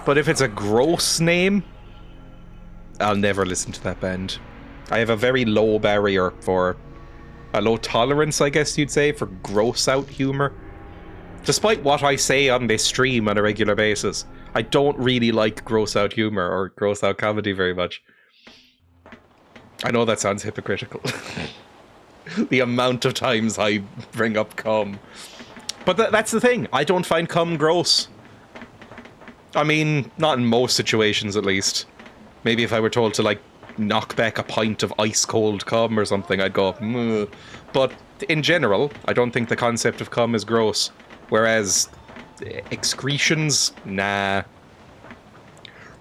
But if it's a gross name, I'll never listen to that band. I have a very low barrier for... a low tolerance, I guess you'd say, for gross out humor. Despite what I say on this stream on a regular basis, I don't really like gross out humor or gross out comedy very much. I know that sounds hypocritical. The amount of times I bring up cum. But that's the thing. I don't find cum gross. I mean, not in most situations at least. Maybe if I were told to, like, knock back a pint of ice-cold cum or something, I'd go, "Mmm." But in general, I don't think the concept of cum is gross. Whereas excretions, nah.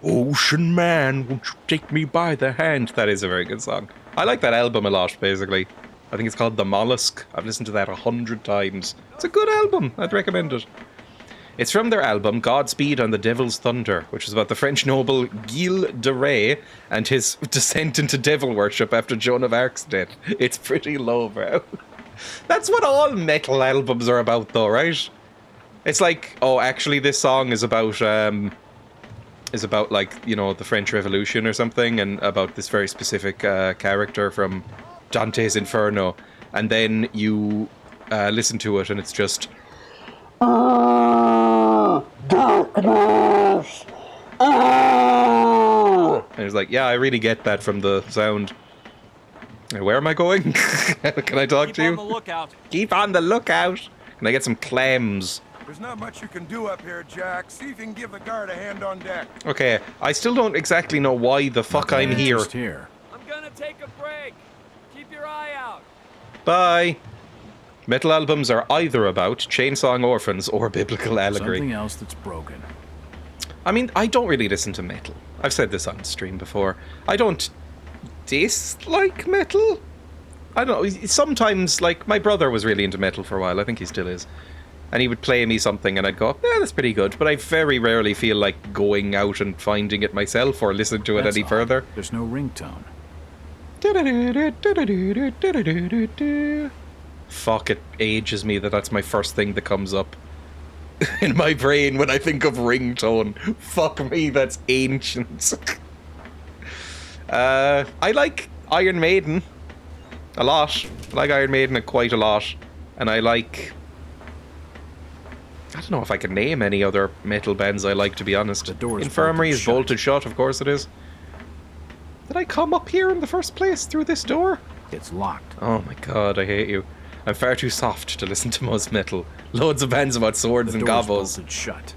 Ocean man, won't you take me by the hand? That is a very good song. I like that album a lot, basically. I think it's called The Mollusk. I've listened to that 100 times. It's a good album. I'd recommend it. It's from their album Godspeed on the Devil's Thunder, which is about the French noble Gilles de Rais and his descent into devil worship after Joan of Arc's death. It's pretty lowbrow. That's what all metal albums are about, though, right? It's like, oh, actually, this song is about, like, you know, the French Revolution or something, and about this very specific character from Dante's Inferno. And then you listen to it, and it's just... darkness! And it's like, yeah, I really get that from the sound. Where am I going? Can I talk to you? Keep on the lookout. Keep on the lookout. Can I get some clams? There's not much you can do up here, Jack. See if you can give the guard a hand on deck. Okay, I still don't exactly know why the fuck I'm here. I'm gonna take a break. Keep your eye out. Bye. Metal albums are either about chainsawing orphans or biblical allegory. Something else that's broken. I mean, I don't really listen to metal. I've said this on stream before. I don't dislike metal. I don't know. Sometimes, like, my brother was really into metal for a while. I think he still is. And he would play me something and I'd go, yeah, that's pretty good. But I very rarely feel like going out and finding it myself or listen to it any further. There's no ringtone. Fuck, it ages me that's my first thing that comes up in my brain when I think of ringtone. Fuck me, that's ancient. I like Iron Maiden a lot. I like Iron Maiden quite a lot. And I like... I don't know if I can name any other metal bands I like, to be honest. Infirmary is bolted shut, of course it is. Did I come up here in the first place through this door? It's locked. Oh my god, I hate you. I'm far too soft to listen to most metal. Loads of bands about swords and gobos. Bolted shut.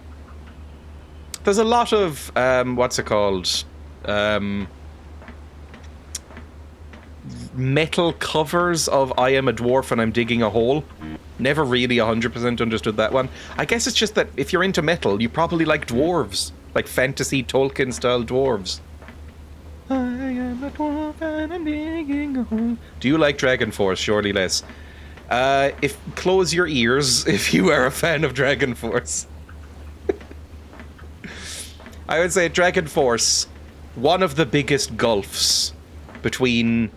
There's a lot of, what's it called? Metal covers of I Am a Dwarf and I'm Digging a Hole. Never really 100% understood that one. I guess it's just that if you're into metal, you probably like dwarves. Like fantasy Tolkien-style dwarves. I am a dwarf and I'm digging a hole. Do you like Dragon Force? Surely less. Close your ears if you are a fan of Dragon Force. I would say Dragon Force, one of the biggest gulfs between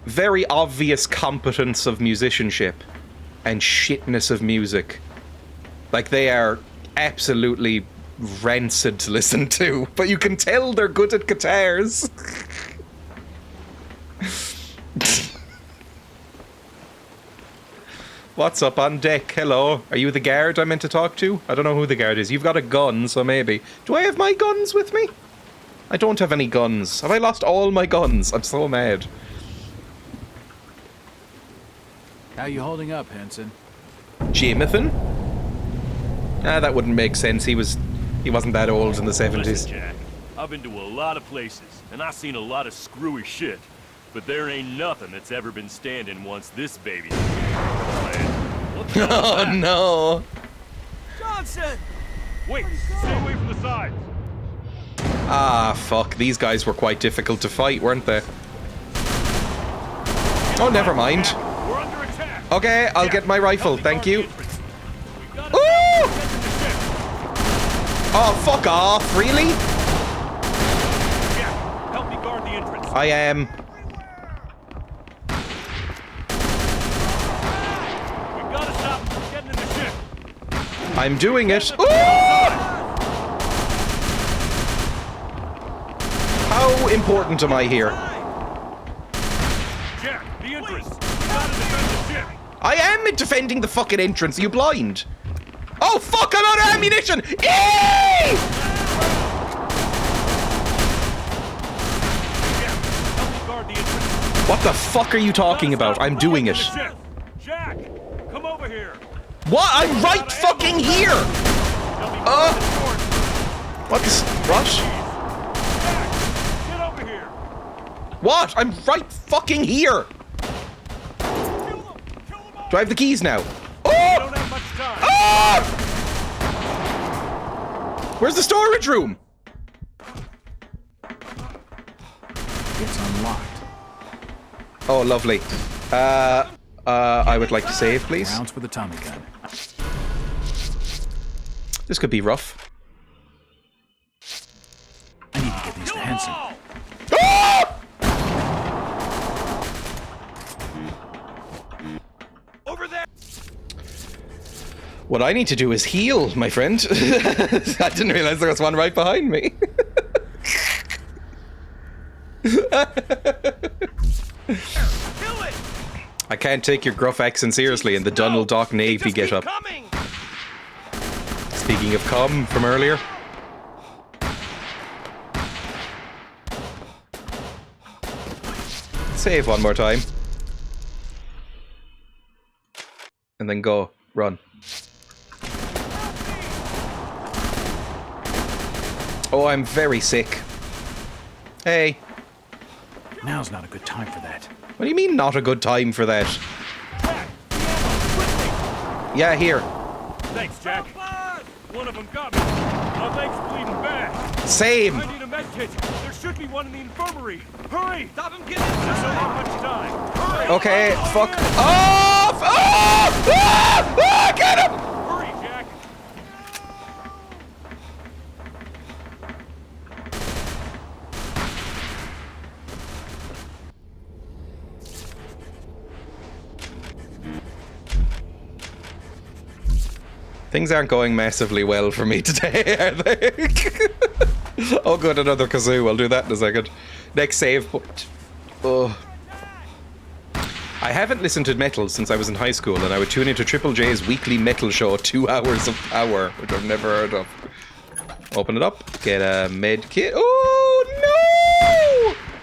very obvious competence of musicianship and shitness of music. Like, they are absolutely rancid to listen to, but you can tell they're good at guitars. What's up on deck? Hello. Are you the guard I meant to talk to? I don't know who the guard is. You've got a gun, so maybe. Do I have my guns with me? I don't have any guns. Have I lost all my guns? I'm so mad. How you holding up, Henson? Jamathan? Ah, that wouldn't make sense. He wasn't that old in the 70s. Listen, Jack, I've been to a lot of places, and I've seen a lot of screwy shit. But there ain't nothing that's ever been standing once this baby. Oh no! Johnson! Wait, stay away from the sides. Ah, fuck. These guys were quite difficult to fight, weren't they? Oh, never mind. We're under attack. Okay, I'll get my rifle, thank you. Ooh! Oh, fuck off, really? Yeah, help me guard the entrance. I am. We gotta stop them from getting in the ship. I'm doing it. Ooh! How important am I here? Jack, the entrance. You gotta defend the ship. I am defending the fucking entrance. Are you blind? Oh, fuck, I'm out of ammunition! Eee! Jack, help me guard the entrance. What the fuck are you talking about? I'm doing it. Jack, come over here. What? I'm right fucking here! What is... What? Jack, get over here. What? I'm right fucking here! Do I have the keys now? We Oh! don't have much time. Ah! Where's the storage room? It's unlocked. Oh, lovely. I would like to save, please. Rounds for the Tommy gun. This could be rough. I need to get these to Henson. Ah! Over there. What I need to do is heal, my friend. I didn't realize there was one right behind me. Kill it. I can't take your gruff accent seriously in the Donald Duck Navy Just get keep up. coming. Speaking of cum from earlier. Save one more time. And then go. Run. Oh, I'm very sick. Hey. Now's not a good time for that. What do you mean not a good time for that? Jack, the ammo, quickly. Yeah, here. Thanks, Jack. One of them got me. My leg's bleeding bad. Same. I need a med kit. There should be one in the infirmary. Hurry! Stop him getting in. There's not much time. Hurry! Okay, fuck off! Ah! Ah! Ah! Get him! Hurry, Jack! Things aren't going massively well for me today, are they? Oh good, another kazoo. I'll do that in a second. Next save point. Oh. I haven't listened to metal since I was in high school, and I would tune into Triple J's weekly metal show, 2 Hours of Power, which I've never heard of. Open it up. Get a med kit. Oh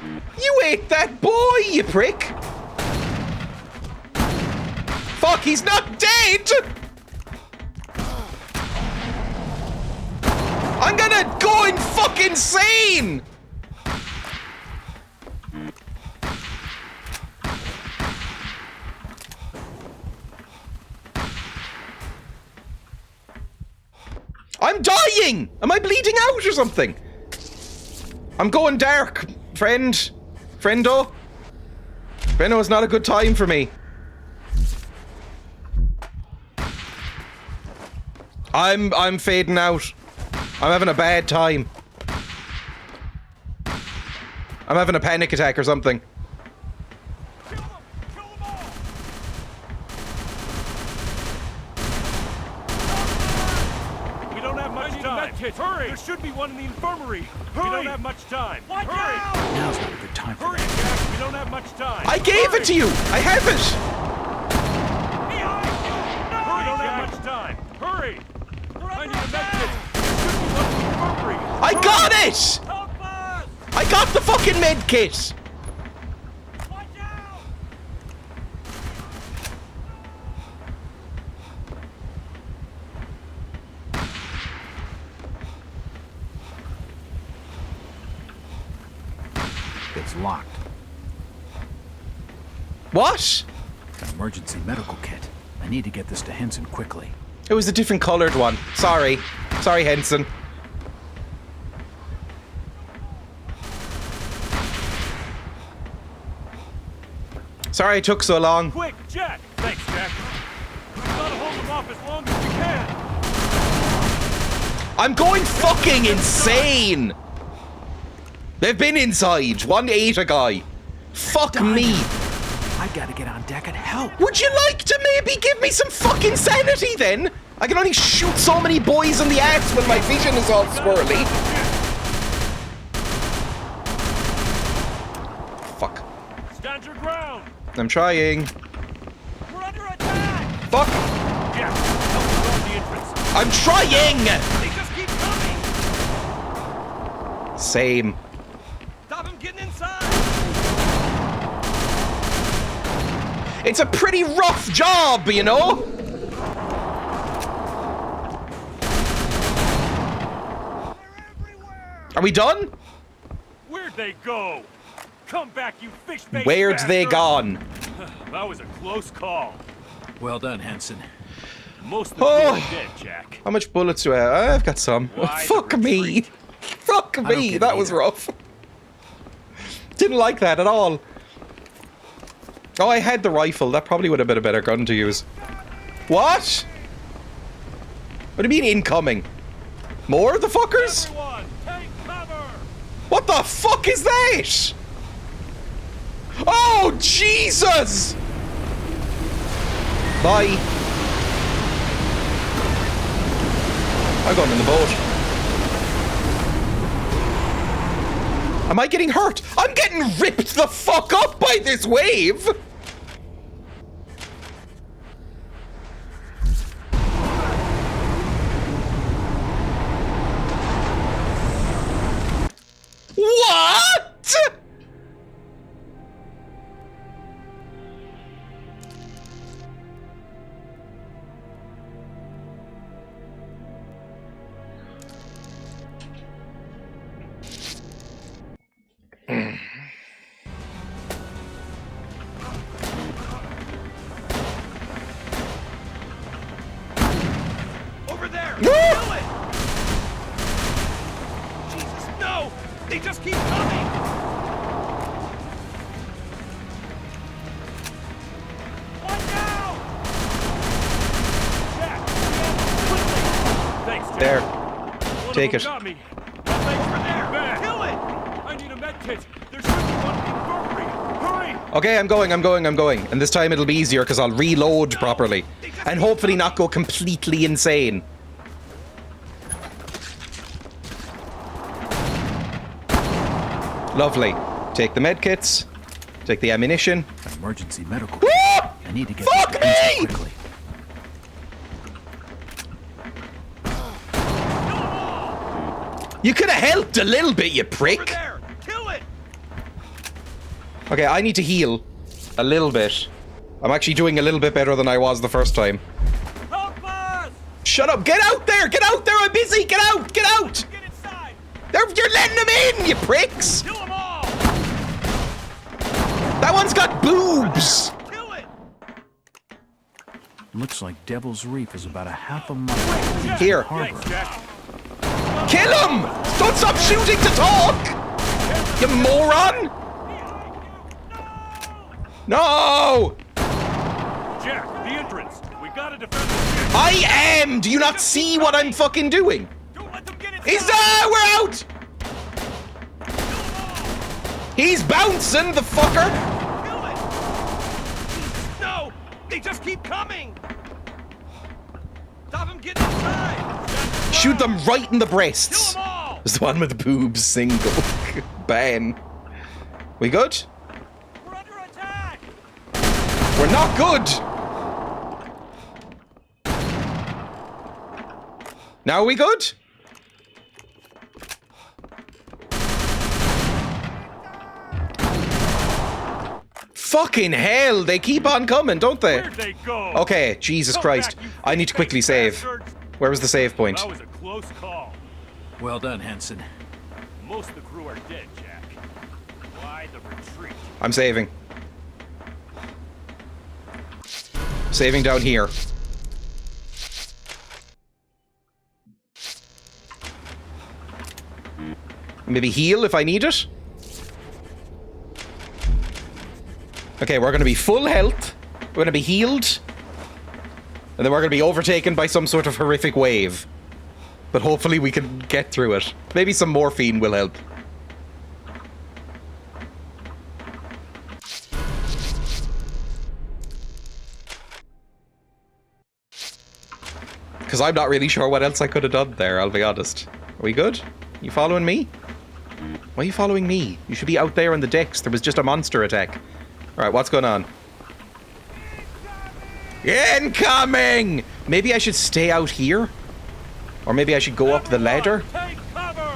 no! You ate that boy, you prick! Fuck, he's not dead! I'm gonna go in fucking insane! I'm dying! Am I bleeding out or something? I'm going dark, friend. Friendo. Friendo, it's not a good time for me. I'm fading out. I'm having a bad time. I'm having a panic attack or something. Kill them! Kill them all! We don't have much time. Hurry! There should be one in the infirmary. Hurry! We don't have much time. Hurry! Now's not a good time for Hurry, that. Jack! We don't have much time. I gave it to you! I have it! Behind you! No! We don't have much time. Hurry! I need a med kit. There should be one in the infirmary. I got it! Help us! I got the fucking med kit! Watch out! It's locked. What? An emergency medical kit. I need to get this to Henson quickly. It was a different colored one. Sorry. Sorry, Henson. Sorry it took so long. Quick, Jack! Thanks, Jack. We've got to hold them off as long as we can. I'm going fucking insane! They've been inside. One ate a guy. Fuck me. I gotta get on deck and help. Would you like to maybe give me some fucking sanity then? I can only shoot so many boys in the ass when my vision is all swirly. I'm trying. We're under attack! Fuck! Jack, help me guard the entrance. I'm trying! They just keep coming! Same. Stop them getting inside! It's a pretty rough job, you know? Are we done? Where'd they go? Come back, you fish-faced Where'd they bastard. gone? That was a close call. Well done, Henson. Most of the crew Oh. are dead, Jack. How much bullets do I have? I've got some. Why the Fuck me. retreat? Fuck don't me. get That it was either. rough. Didn't like that at all. Oh, I had the rifle. That probably would have been a better gun to use. What? What do you mean incoming? More of the fuckers? Everyone, take cover! What the fuck is that? Oh, Jesus! Bye. I'm going in the boat. Am I getting hurt? I'm getting ripped the fuck up by this wave! What? Over there! No! Kill it! Jesus, no! They just keep coming! One now! Jack, quickly! Thanks, Jack. There. One Take of it. them got me. Over there! Back. Kill it! I need a med kit. There should be one in the infirmary. Hurry! Okay, I'm going. And this time it'll be easier because I'll reload properly. And hopefully not go completely insane. Lovely. Take the medkits. Take the ammunition. An emergency medical Woo! kit. I need to get Fuck this to Henson me! quickly. You could have helped a little bit, you Over prick. there! Kill it! Okay, I need to heal a little bit. I'm actually doing a little bit better than I was the first time. Help us! Shut up! Get out there! Get out there! I'm busy! Get out! Get out! Get inside! You're letting them in, you pricks! Kill them all! That one's got boobs! Kill it! Looks like Devil's Reef is about a half a mile east of Here. the harbor. Thanks, Jack. Kill him! Don't stop shooting to talk! You moron! No! Jack, the entrance. We gotta defend the ship. I am! Do you not see what I'm fucking doing? Don't let them get inside! He's we're out! He's bouncing, the fucker! Kill it! No! They just keep coming! Stop them getting inside! Shoot them right in the Kill breasts. them all! There's the one with the boobs single. Ban. We good? We're under attack! We're not good! Now are we good? Fucking hell, they keep on coming, don't they? Where'd they go? Okay, Jesus Come Christ. back, you I need to quickly fish-faced save. bastards. Where was the save point? That was a close call. Well done, Henson. Most of the crew are dead, Jack. Why the retreat? I'm saving. Saving down here. Maybe heal if I need it? Okay, we're gonna be full health. We're gonna be healed. And then we're gonna be overtaken by some sort of horrific wave. But hopefully we can get through it. Maybe some morphine will help. Because I'm not really sure what else I could have done there, I'll be honest. Are we good? You following me? Why are you following me? You should be out there on the decks. There was just a monster attack. Alright, what's going on? Incoming! Maybe I should stay out here? Or maybe I should go up the ladder? Take cover!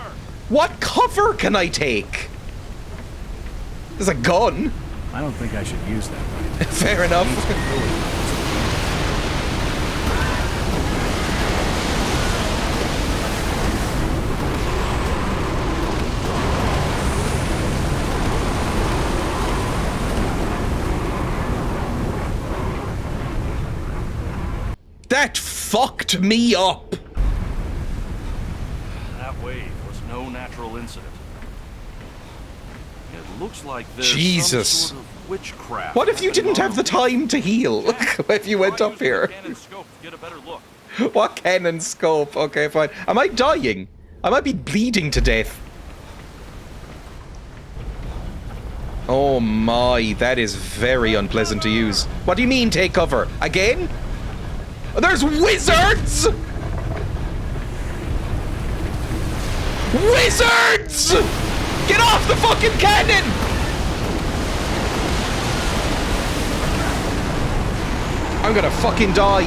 What cover can I take? There's a gun. I don't think I should use that right now. Fair enough. That fucked me up. That wave was no natural incident. It looks like there's Jesus. some sort of witchcraft. What if you didn't have the time to heal if you went up here? Cannon scope to get a better look. What cannon scope? Okay, fine. Am I dying? I might be bleeding to death. Oh my, that is very unpleasant to use. What do you mean, take cover? Again? There's wizards! Wizards! Get off the fucking cannon! I'm gonna fucking die.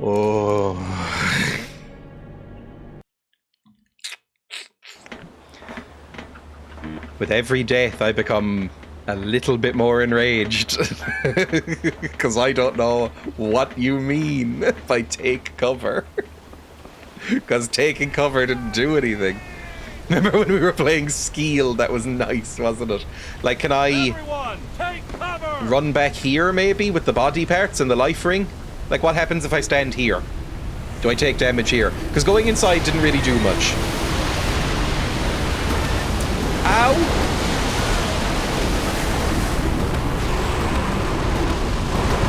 Oh. With every death, I become a little bit more enraged. Because I don't know what you mean by take cover. Because taking cover didn't do anything. Remember when we were playing Skeel? That was nice, wasn't it? Like, can I Everyone, take cover! run back here, maybe, with the body parts and the life ring? Like, what happens if I stand here? Do I take damage here? Because going inside didn't really do much. Ow!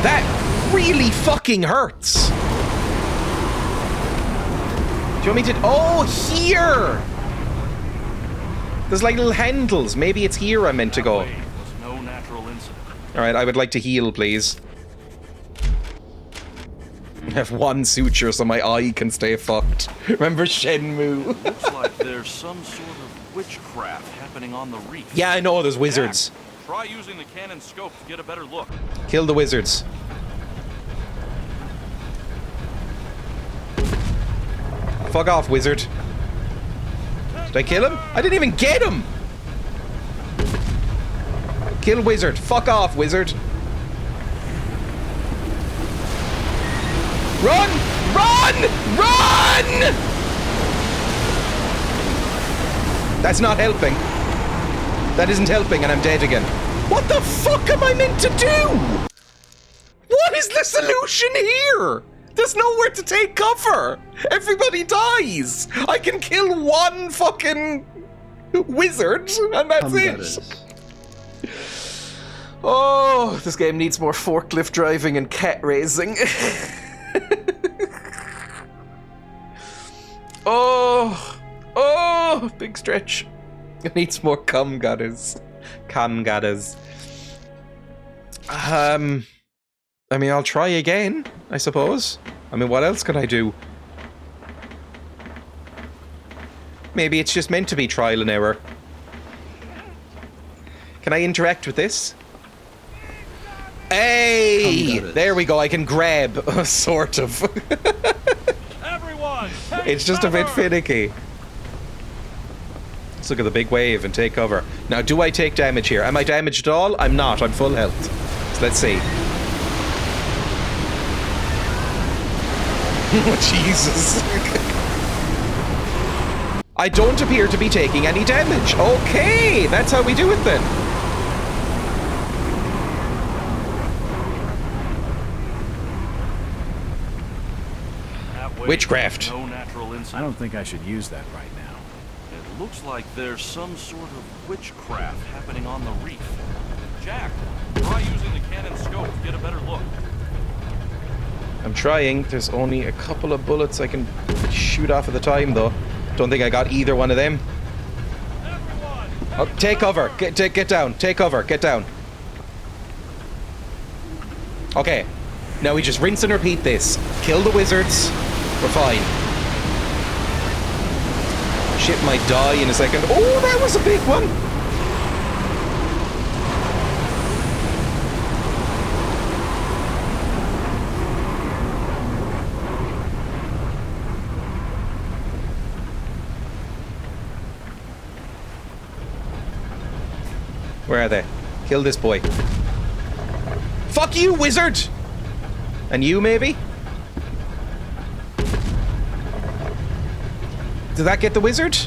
That really fucking hurts! Do you want me to... Oh, here! There's like little handles. Maybe it's here I'm meant to go. That wave was no natural incident. Alright, I would like to heal, please. I have one suture so my eye can stay fucked. Remember Shenmue? Looks like there's some sort of witchcraft happening on the reef. Yeah, I know, there's wizards. Jack, try using the cannon scope to get a better look. Kill the wizards. Fuck off, wizard. Did I kill him? I didn't even get him! Kill wizard. Fuck off, wizard. Run! Run! Run! That's not helping. That isn't helping and I'm dead again. What the fuck am I meant to do? What is the solution here? There's nowhere to take cover. Everybody dies. I can kill one fucking wizard and that's it. Oh, this game needs more forklift driving and cat raising. Oh, big stretch. It needs more cum gutters. Cum gutters. I mean, I'll try again, I suppose. I mean, what else can I do? Maybe it's just meant to be trial and error. Can I interact with this? Hey! There we go, I can grab, sort of. Everyone, take It's just a bit cover! finicky. Let's look at the big wave and take cover. Now, do I take damage here? Am I damaged at all? I'm not, I'm full health. So let's see. Oh, Jesus. I don't appear to be taking any damage. Okay, that's how we do it then. That wave Witchcraft. was no natural incident. I don't think I should use that right now. It looks like there's some sort of witchcraft happening on the reef. Jack, try using the cannon scope to get a better look. I'm trying. There's only a couple of bullets I can shoot off at the time, though. Don't think I got either one of them. Everyone, Oh, take cover. Get down. Take cover. Get down. Okay. Now we just rinse and repeat this. Kill the wizards. We're fine. Shit might die in a second. Oh, that was a big one. Where are they? Kill this boy. Fuck you, wizard! And you, maybe? Did that get the wizard?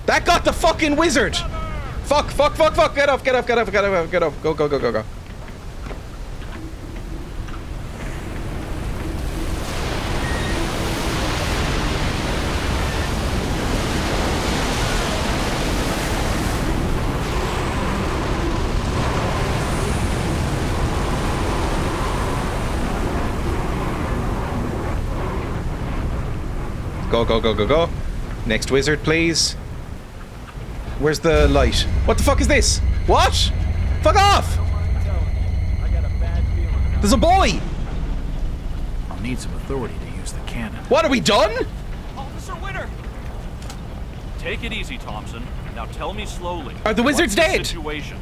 That got the fucking wizard! Fuck, fuck, fuck, fuck! Get up, get up, get up, get up, get up. Go, go, go, go, go. Go, go, go, go, go. Next wizard, please. Where's the light? What the fuck is this? What? Fuck off! There's a boy! I'll need some authority to use the cannon. What, are we done? Officer Winter! Take it easy, Thompson. Now tell me slowly. Are the wizards What's the dead? situation?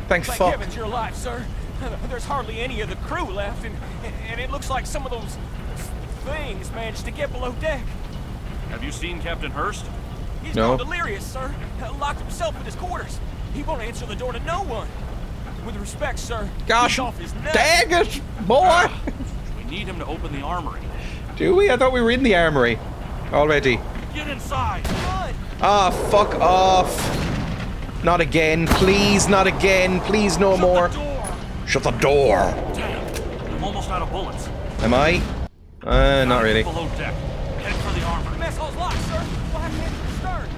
Thank Thank fuck. heavens you're alive, sir. There's hardly any of the crew left, and it looks like some of those things managed to get below deck. Have you seen Captain Hurst? He's No. gone delirious, sir. Locked himself in his quarters. He won't answer the door to no one. With respect, sir. Gosh, he's off his nut. dang it, boy! We need him to open the armory. Do we? I thought we were in the armory already. Get inside! Run! Ah, fuck off. Not again, please, not again. Please, no more. The door! Shut the door. Damn! I'm almost out of bullets. Am I? Not really. Below deck. Head for the armory. Mess hall's locked, sir. We'll have to head for the stern.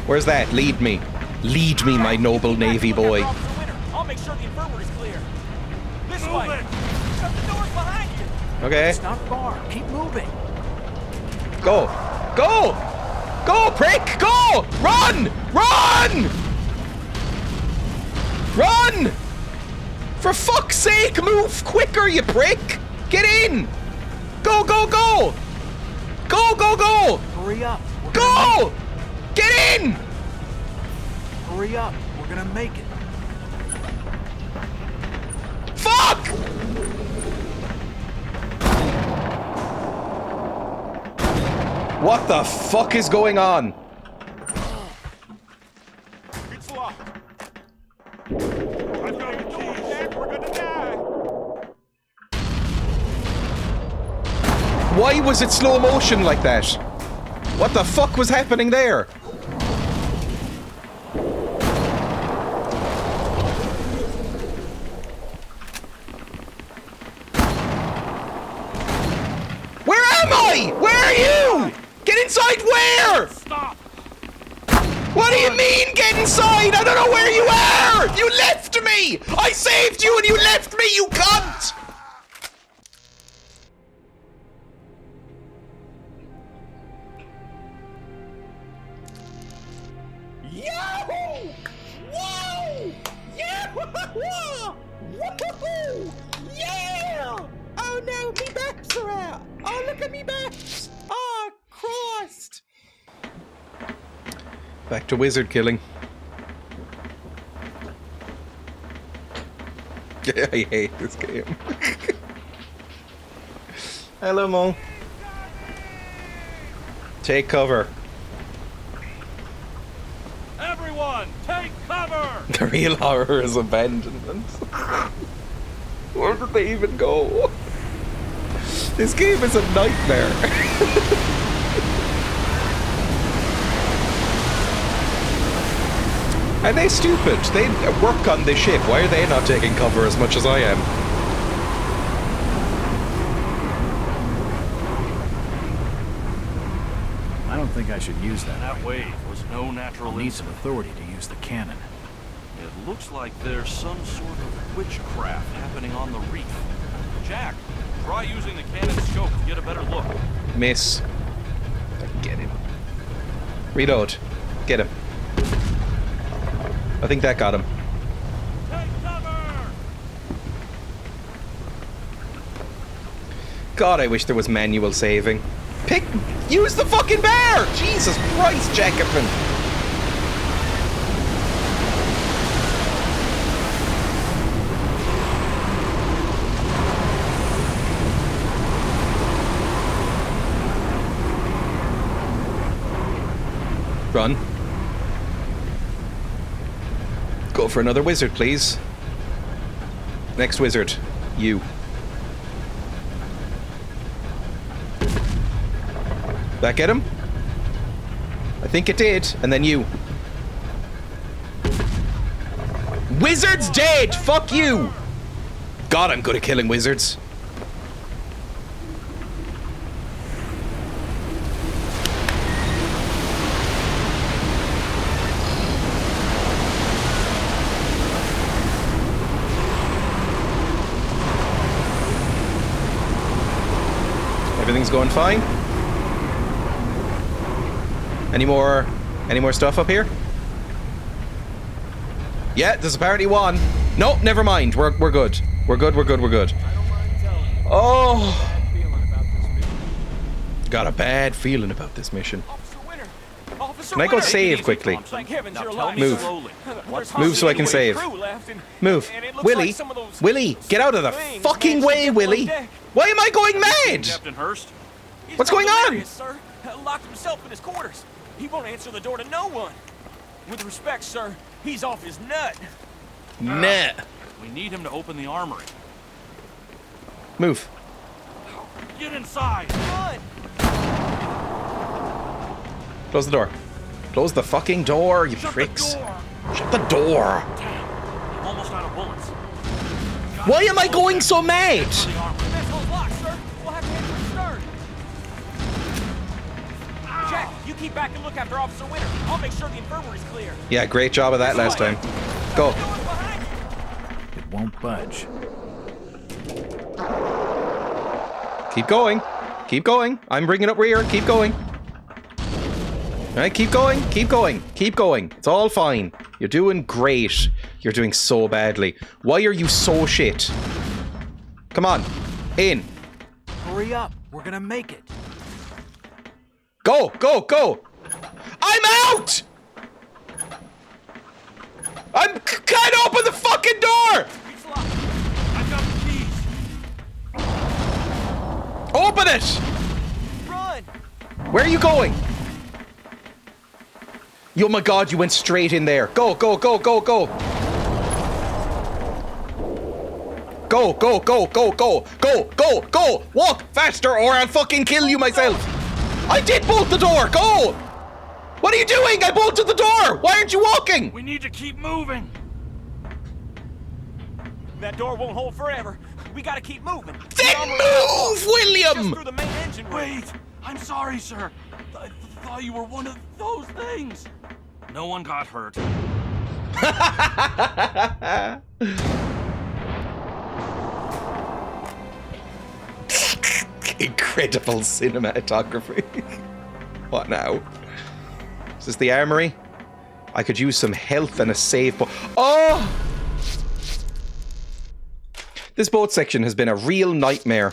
Where's that? Lead me. Lead me, my noble navy boy. Officer Winter. I'll make sure the infirmary's clear. This Move way. it. Shut the doors behind you. Okay. It's not far. Keep moving. Go. Go! Go, prick! Go! Run! Run! Run! For fuck's sake, move quicker, you prick! Get in! Go, go, go! Go, go, go! Hurry up. We're gonna Go! Get in! make it. Hurry up. We're gonna make it. Fuck! What the fuck is going on? It's locked. I've got the door, Jack. We're gonna die. Why was it slow motion like that? What the fuck was happening there? Where am I? Where are you? Get inside where? Stop! What do you mean get inside? I don't know where you are! You left me! I saved you and you left me, you cunt! Yahoo! Whoa! Yahoo! Woohoo! Yeah! Oh no, me backs are out! Oh, look at me backs! Oh, Christ! Back to wizard killing. I hate this game. Hello, Mo. Take cover. Everyone, take cover! The real horror is abandonment. Where did they even go? This game is a nightmare. Are they stupid? They work on this ship. Why are they not taking cover as much as I am? I don't think I should use that. That wave was no natural I'll need incident. some authority to use the cannon. It looks like there's some sort of witchcraft happening on the reef. Jack, try using the cannon scope to get a better look. Miss. Get him. Reload. Get him. I think that got him. Take cover! God, I wish there was manual saving. Use the fucking bear! Jesus Christ, Jacobin! Run. Go for another wizard, please. Next wizard. You. That get him? I think it did. And then you. Wizard's dead! Fuck you! God, I'm good at killing wizards. Everything's going fine. Any more stuff up here? Yeah, there's apparently one. Nope, never mind. We're good. We're good. Oh. Got a bad feeling about this mission. Can I go save quickly? Move. Move so I can save. Move. Willie! Willie! Get out of the fucking way, Willie! Why am I going mad? Captain Hurst? What's going on? Sir. Locked himself in his quarters. He won't answer the door to no one. With respect, sir, he's off his nut. Nah. We need him to open the armory. Move. Get inside! Run! Close the door. Close the fucking door, you pricks. Shut the door. Damn, I'm almost out of bullets. Why am I going so mad? This hole's locked, sir. We'll have to head for the stern. Jack, you keep back and look after Officer Winter. I'll make sure the infirmary's clear. Yeah, great job of that last time. Go. It won't budge. Keep going. Keep going. I'm bringing up rear. Keep going. All right, keep going. Keep going. Keep going. It's all fine. You're doing great. You're doing so badly. Why are you so shit? Come on. In. Hurry up. We're gonna make it. Go. Go. Go. I'm out! Can't open the fucking door! It's locked. I've got the keys. Open it! Run! Where are you going? Oh my god, you went straight in there. Go, go, go, go, go. Go, go, go, go, go, go, go, go. Walk faster or I'll fucking kill you myself. I did bolt the door. Go. What are you doing? I bolted the door. Why aren't you walking? We need to keep moving. That door won't hold forever. We gotta keep moving. Then move, Just William. through the main engine room. Wait! I'm sorry, sir. I thought you were one of those things. No one got hurt. Incredible cinematography. What now? Is this the armory? I could use some health and a save boat. Oh! This boat section has been a real nightmare.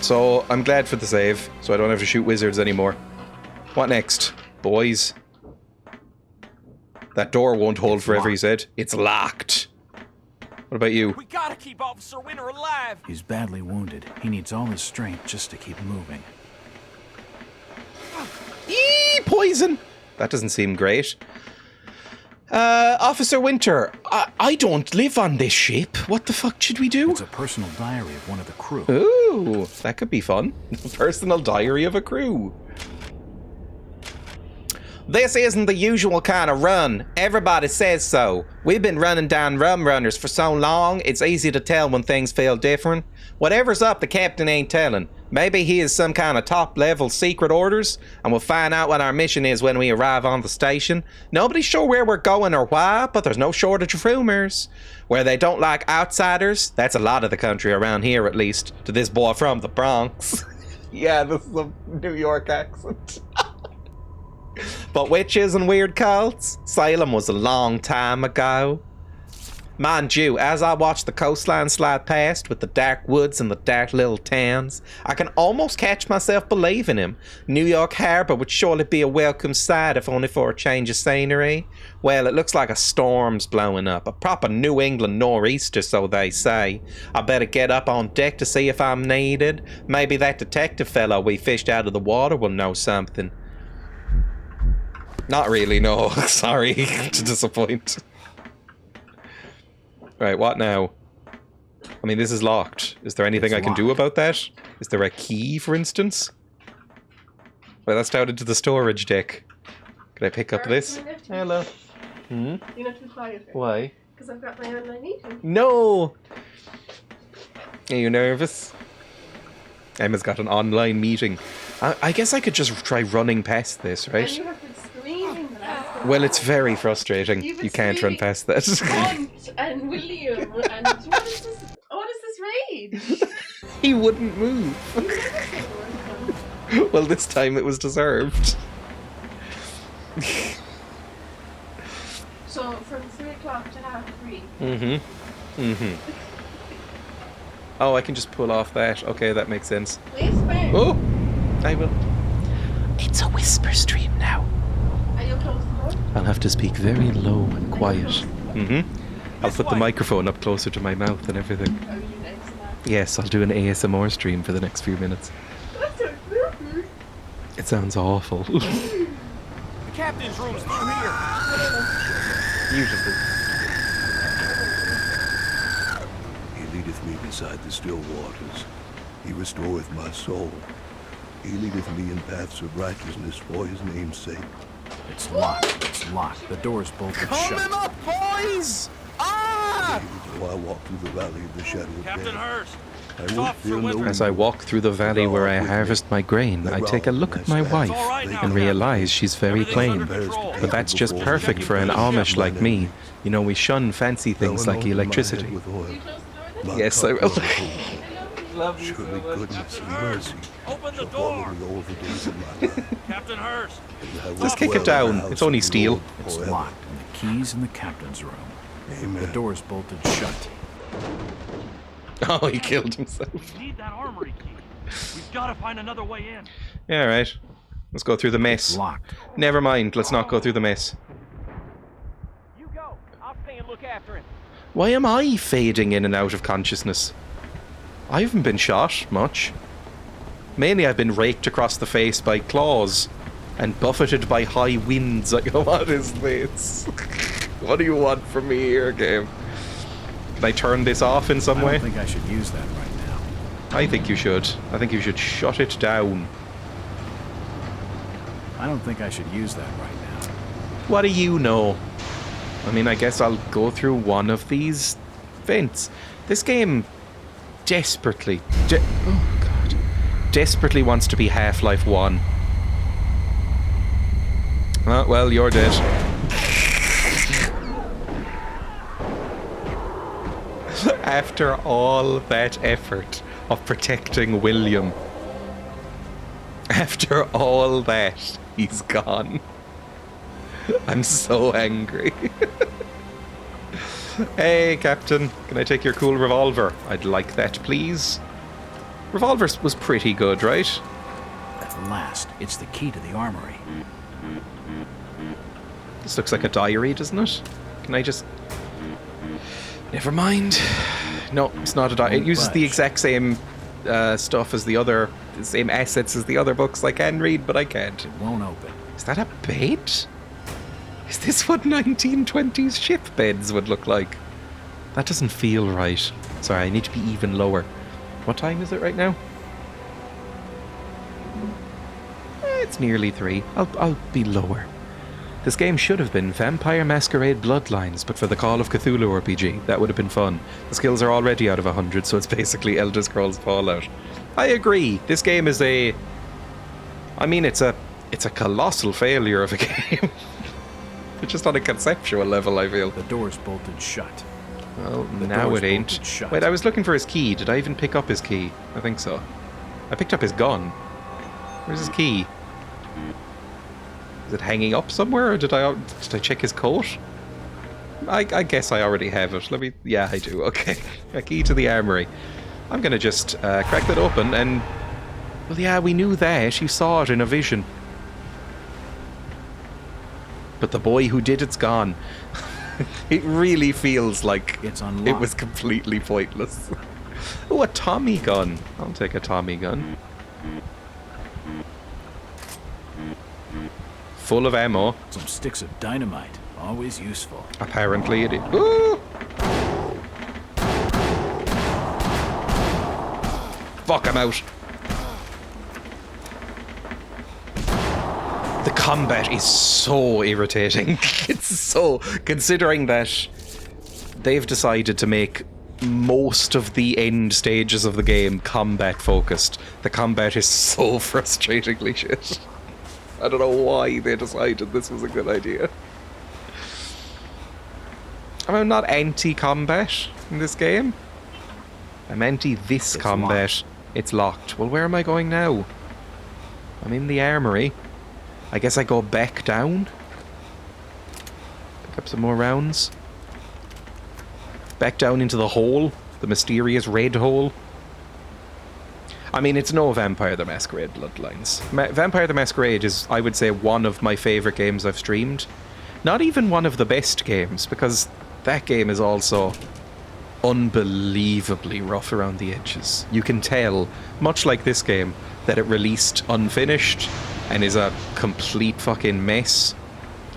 So I'm glad for the save, so I don't have to shoot wizards anymore. What next, boys? That door won't hold forever, he said. It's locked. What about you? We gotta keep Officer Winter alive. He's badly wounded. He needs all his strength just to keep moving. Eee, poison! That doesn't seem great. Officer Winter, I don't live on this ship. What the fuck should we do? It's a personal diary of one of the crew. Ooh, that could be fun. Personal diary of a crew. This isn't the usual kind of run. Everybody says so. We've been running down rum runners for so long, it's easy to tell when things feel different. Whatever's up, the captain ain't telling. Maybe he is some kind of top-level secret orders, and we'll find out what our mission is when we arrive on the station. Nobody's sure where we're going or why, but there's no shortage of rumors. Where they don't like outsiders, that's a lot of the country around here at least, to this boy from the Bronx. Yeah, this is a New York accent. But witches and weird cults? Salem was a long time ago. Mind you, as I watch the coastline slide past with the dark woods and the dark little towns, I can almost catch myself believing him. New York Harbor would surely be a welcome sight if only for a change of scenery. Well, it looks like a storm's blowing up. A proper New England nor'easter, so they say. I better get up on deck to see if I'm needed. Maybe that detective fellow we fished out of the water will know something. Not really, no. Sorry to disappoint. Right, what now? I mean, this is locked. Is there anything I can do about that? Is there a key, for instance? Well, that's down into the storage deck. Can I pick up this? Hello. Hmm? You have to be quieter. Why? Because I've got my online meeting. No! Are you nervous? Emma's got an online meeting. I guess I could just try running past this, right? And you have been screaming the last Well, it's very frustrating. You've been You can't run screaming. past that. Hunt and William and what is this? What is this raid? He wouldn't move. Well, this time it was deserved. So from 3 o'clock to 3:30. Mm-hmm. Mm-hmm. Oh, I can just pull off that. Okay, that makes sense. Please wait. Oh! I will. It's a whisper stream now. Are you close to the door? I'll have to speak very low and quiet. Mm-hmm. I'll put the way. microphone up closer to my mouth and everything. Are you next to that? Yes, I'll do an ASMR stream for the next few minutes. That's so creepy. It sounds awful. The captain's room's through here. Beautiful. He leadeth me beside the still waters. He restoreth my soul. He leadeth me in paths of righteousness for his name's sake. It's locked. It's locked. The door's bolted shut. up, boys! Ah! Though I walk through the valley of the shadow of Captain death, Hurst. I It's won't off for fear no winter. As I walk through the valley where I harvest my grain, I take a look at my wife and realize she's very plain. But that's just perfect for an Amish like me. You know, we shun fancy things like electricity. You close the door then? Yes, I will. Hello? Surely goodness and mercy Open the shall follow door. me all the days of my life. Captain Hurst. And I will Just kick it dwell in the down. It's house only of the steel. Lord It's forever. locked, and the key's in the captain's room. Amen. The door's bolted shut. Oh, he killed himself. We need that armory key. We've got to find another way in. Yeah, right. Let's go through the It's mess. locked. Never mind, let's not go through the mess. You go. I'll stay and look after him. Why am I fading in and out of consciousness? I haven't been shot much. Mainly I've been raked across the face by claws and buffeted by high winds. Like, what is this? What do you want from me here, game? Can I turn this off in some I way? don't think I should use that right now. I think you should. I think you should shut it down. I don't think I should use that right now. What do you know? I mean, I guess I'll go through one of these vents. This game desperately, oh god, desperately wants to be Half-Life 1. Oh, well, you're dead. After all that effort of protecting William, after all that, he's gone. I'm so angry. Hey, Captain, can I take your cool revolver? I'd like that, please. Revolver was pretty good, right? At last, it's the key to the armory. This looks like a diary, doesn't it? Can I just... Never mind. No, it's not a diary. It uses the exact same stuff as the other... the same assets as the other books I can read, but I can't. It won't open. Is that a bed? Is this what 1920s ship beds would look like? That doesn't feel right. Sorry, I need to be even lower. What time is it right now? It's nearly 3. I'll be lower. This game should have been Vampire Masquerade Bloodlines, but for the Call of Cthulhu RPG. That would have been fun. The skills are already out of 100, so it's basically Elder Scrolls Fallout. I agree. This game is a... I mean, it's a colossal failure of a game. It's just on a conceptual level, I feel. The door's bolted shut. Well, The now door's it ain't. bolted shut. Wait, I was looking for his key. Did I even pick up his key? I think so. I picked up his gun. Where's his key? Is it hanging up somewhere, or did I check his coat? I guess I already have it. Let me... Yeah, I do. Okay. A key to the armory. I'm gonna just crack that open and... Well, yeah, we knew that. You saw it in a vision. But the boy who did it's gone. It really feels like It's unlocked. it was completely pointless. Oh, a Tommy gun. I'll take a Tommy gun. Full of ammo. Some sticks of dynamite. Always useful. Apparently it is. Ooh! Fuck, I'm out. The combat is so irritating. It's so... Considering that they've decided to make most of the end stages of the game combat focused, the combat is so frustratingly shit. I don't know why they decided this was a good idea. I'm not anti-combat in this game. I'm anti this combat. Locked. It's locked. Well, where am I going now? I'm in the armory. I guess I go back down. Pick up some more rounds. Back down into the hole. The mysterious red hole. I mean, it's no Vampire the Masquerade Bloodlines. Vampire the Masquerade is, I would say, one of my favourite games I've streamed. Not even one of the best games, because that game is also unbelievably rough around the edges. You can tell, much like this game, that it released unfinished and is a complete fucking mess.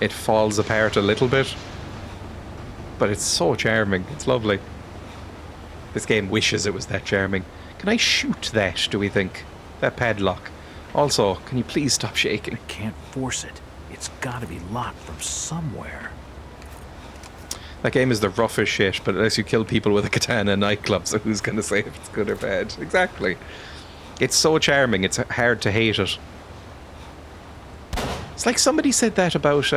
It falls apart a little bit. But it's so charming. It's lovely. This game wishes it was that charming. Can I shoot that, do we think? That padlock. Also, can you please stop shaking? Can't force it. It's gotta be locked from somewhere. That game is the roughest shit, but it lets you kill people with a katana in a nightclub, so who's gonna say if it's good or bad? Exactly. It's so charming, it's hard to hate it. It's like somebody said that about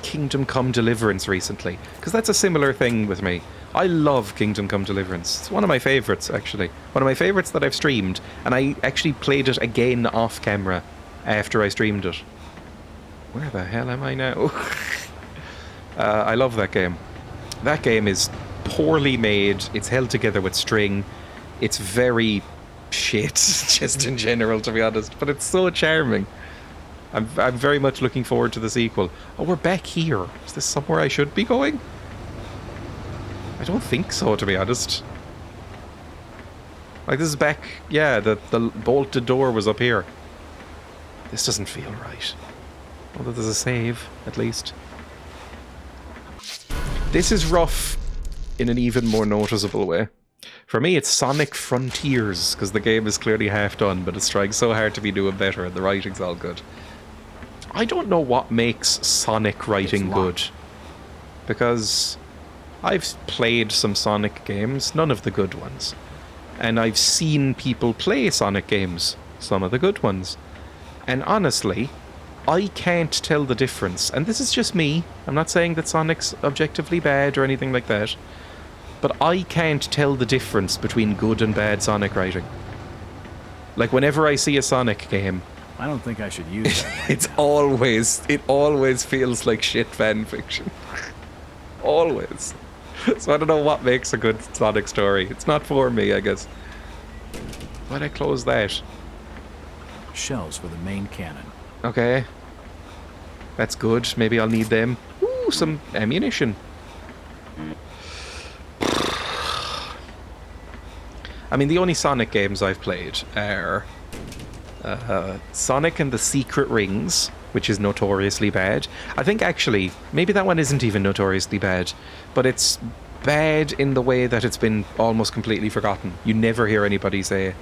Kingdom Come Deliverance recently, because that's a similar thing with me. I love Kingdom Come Deliverance. It's one of my favourites, actually. One of my favourites that I've streamed, and I actually played it again off camera after I streamed it. Where the hell am I now? I love that game. That game is poorly made. It's held together with string. It's very shit, just in general, to be honest. But it's so charming. I'm very much looking forward to the sequel. Oh, we're back here. Is this somewhere I should be going? I don't think so, to be honest. Like, this is back... Yeah, the bolted door was up here. This doesn't feel right. Although there's a save, at least. This is rough in an even more noticeable way. For me, it's Sonic Frontiers, because the game is clearly half done, but it's trying so hard to be doing better, and the writing's all good. I don't know what makes Sonic writing good. Because I've played some Sonic games, none of the good ones. And I've seen people play Sonic games, some of the good ones. And honestly, I can't tell the difference. And this is just me. I'm not saying that Sonic's objectively bad or anything like that. But I can't tell the difference between good and bad Sonic writing. Like, whenever I see a Sonic game, I don't think I should use that. it always feels like shit fan fiction. Always. So I don't know what makes a good Sonic story. It's not for me, I guess. Why'd I close that? Shells for the main cannon. Okay. That's good. Maybe I'll need them. Ooh, some ammunition. I mean, the only Sonic games I've played are Sonic and the Secret Rings, which is notoriously bad. I think, actually, maybe that one isn't even notoriously bad, but it's bad in the way that it's been almost completely forgotten. You never hear anybody say,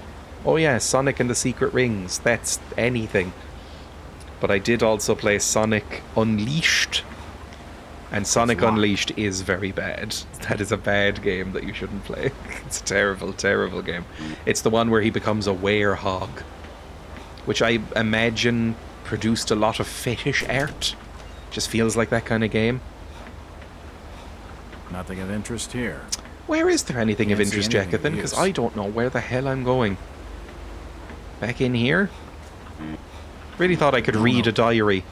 oh yeah, Sonic and the Secret Rings, that's anything. But I did also play Sonic Unleashed, and Sonic Unleashed is very bad. That is a bad game that you shouldn't play. It's a terrible, terrible game. It's the one where he becomes a werehog, which I imagine produced a lot of fetish art. Just feels like that kind of game. Nothing of interest here. Where is there anything of Can't see interest, anything of Jacathan? Because use. I don't know where the hell I'm going. Back in here? Really thought I could read a diary.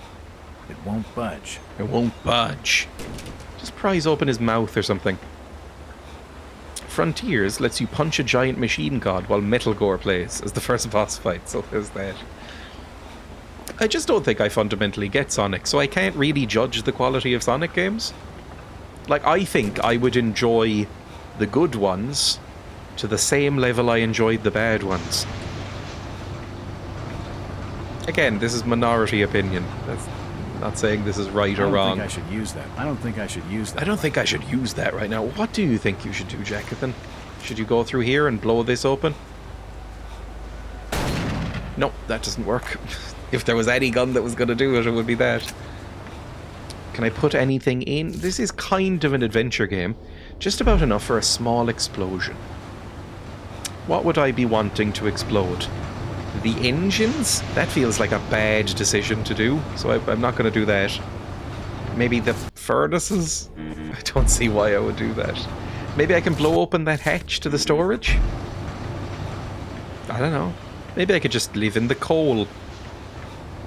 It won't budge. It won't budge. Just prise open his mouth or something. Frontiers lets you punch a giant machine god while Metal Gore plays as the first boss fight, so there's that. I just don't think I fundamentally get Sonic, so I can't really judge the quality of Sonic games. Like, I think I would enjoy the good ones to the same level I enjoyed the bad ones. Again, this is minority opinion. That's not saying this is right or wrong. I don't think I should use that. I don't think I should use that. I don't think I should use that right now. What do you think you should do, Jacathan? Should you go through here and blow this open? No, that doesn't work. If there was any gun that was going to do it, it would be that. Can I put anything in? This is kind of an adventure game. Just about enough for a small explosion. What would I be wanting to explode? The engines? That feels like a bad decision to do, so I'm not going to do that. Maybe the furnaces? I don't see why I would do that. Maybe I can blow open that hatch to the storage? I don't know. Maybe I could just live in the coal.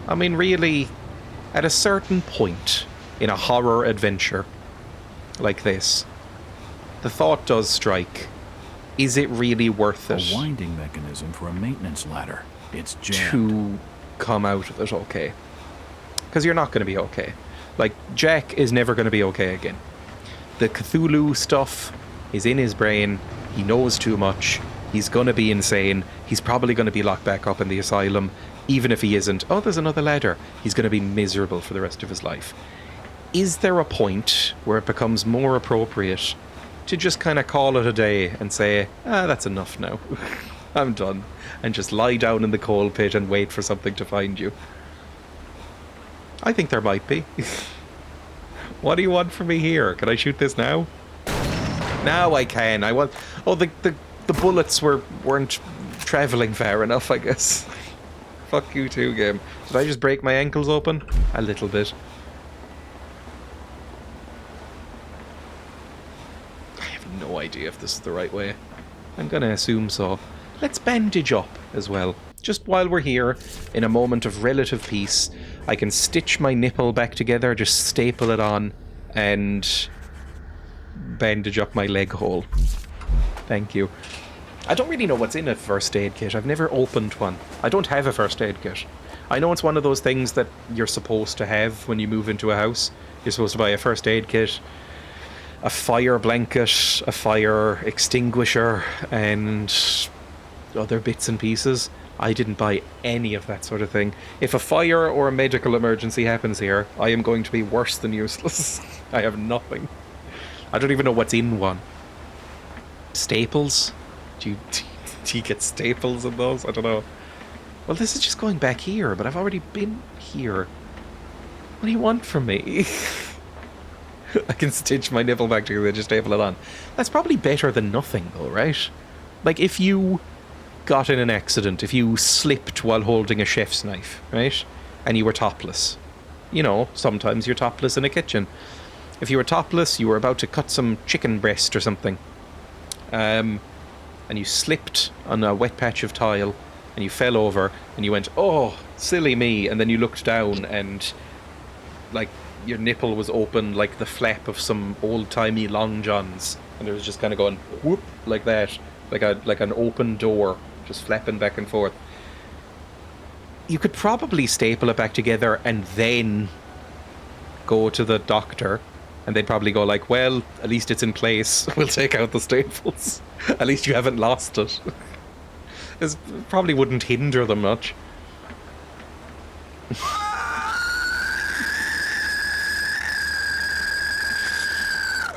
I mean, really, at a certain point in a horror adventure like this, the thought does strike. Is it really worth it? A winding mechanism for a maintenance ladder. It's jammed. To come out of it okay. Because you're not going to be okay. Like, Jack is never going to be okay again. The Cthulhu stuff is in his brain. He knows too much. He's going to be insane. He's probably going to be locked back up in the asylum. Even if he isn't, oh, there's another ladder. He's going to be miserable for the rest of his life. Is there a point where it becomes more appropriate to just kind of call it a day and say, that's enough now. I'm done. And just lie down in the coal pit and wait for something to find you? I think there might be. What do you want from me here? Can I shoot this now? Now I can. I want... Oh, the bullets weren't travelling far enough, I guess. Fuck you too, game. Did I just break my ankles open? A little bit. I have no idea if this is the right way. I'm gonna assume so. Let's bandage up as well. Just while we're here, in a moment of relative peace, I can stitch my nipple back together, just staple it on, and bandage up my leg hole. Thank you. I don't really know what's in a first aid kit. I've never opened one. I don't have a first aid kit. I know it's one of those things that you're supposed to have when you move into a house. You're supposed to buy a first aid kit, a fire blanket, a fire extinguisher, and other bits and pieces. I didn't buy any of that sort of thing. If a fire or a medical emergency happens here, I am going to be worse than useless. I have nothing. I don't even know what's in one. Staples? Do you get staples in those? I don't know. Well, this is just going back here, but I've already been here. What do you want from me? I can stitch my nipple back together and just staple it on. That's probably better than nothing, though, right? Like, if you got in an accident, if you slipped while holding a chef's knife, right? And you were topless. You know, sometimes you're topless in a kitchen. If you were topless, you were about to cut some chicken breast or something. And you slipped on a wet patch of tile, and you fell over, and you went, oh, silly me, and then you looked down, and, like, your nipple was open like the flap of some old-timey long johns, and it was just kind of going, whoop, like that, like an open door, just flapping back and forth. You could probably staple it back together and then go to the doctor, and they'd probably go like, well, at least it's in place. We'll take out the staples. At least you haven't lost it. It probably wouldn't hinder them much.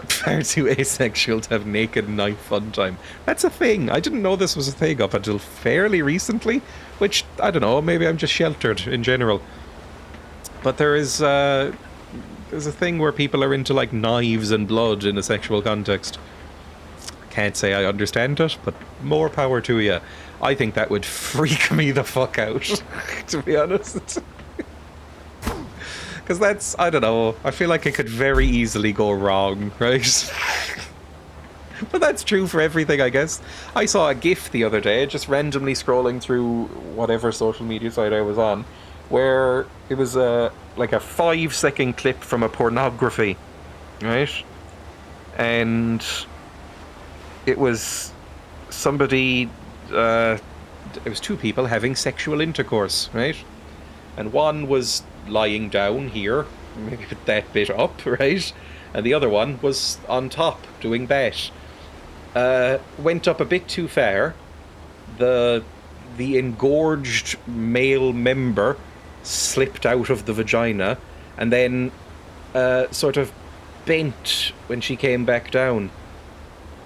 Far too asexual to have naked knife fun time. That's a thing. I didn't know this was a thing up until fairly recently, which, I don't know, maybe I'm just sheltered in general. But there's a thing where people are into, like, knives and blood in a sexual context. Can't say I understand it, but more power to you. I think that would freak me the fuck out, to be honest. Because that's, I don't know, I feel like it could very easily go wrong, right? But that's true for everything, I guess. I saw a GIF the other day, just randomly scrolling through whatever social media site I was on, where it was like a 5-second clip from a pornography right? And it was somebody, it was two people having sexual intercourse, right? And one was lying down here, maybe put that bit up, right? And the other one was on top doing that. Went up a bit too far. The engorged male member slipped out of the vagina and then sort of bent when she came back down,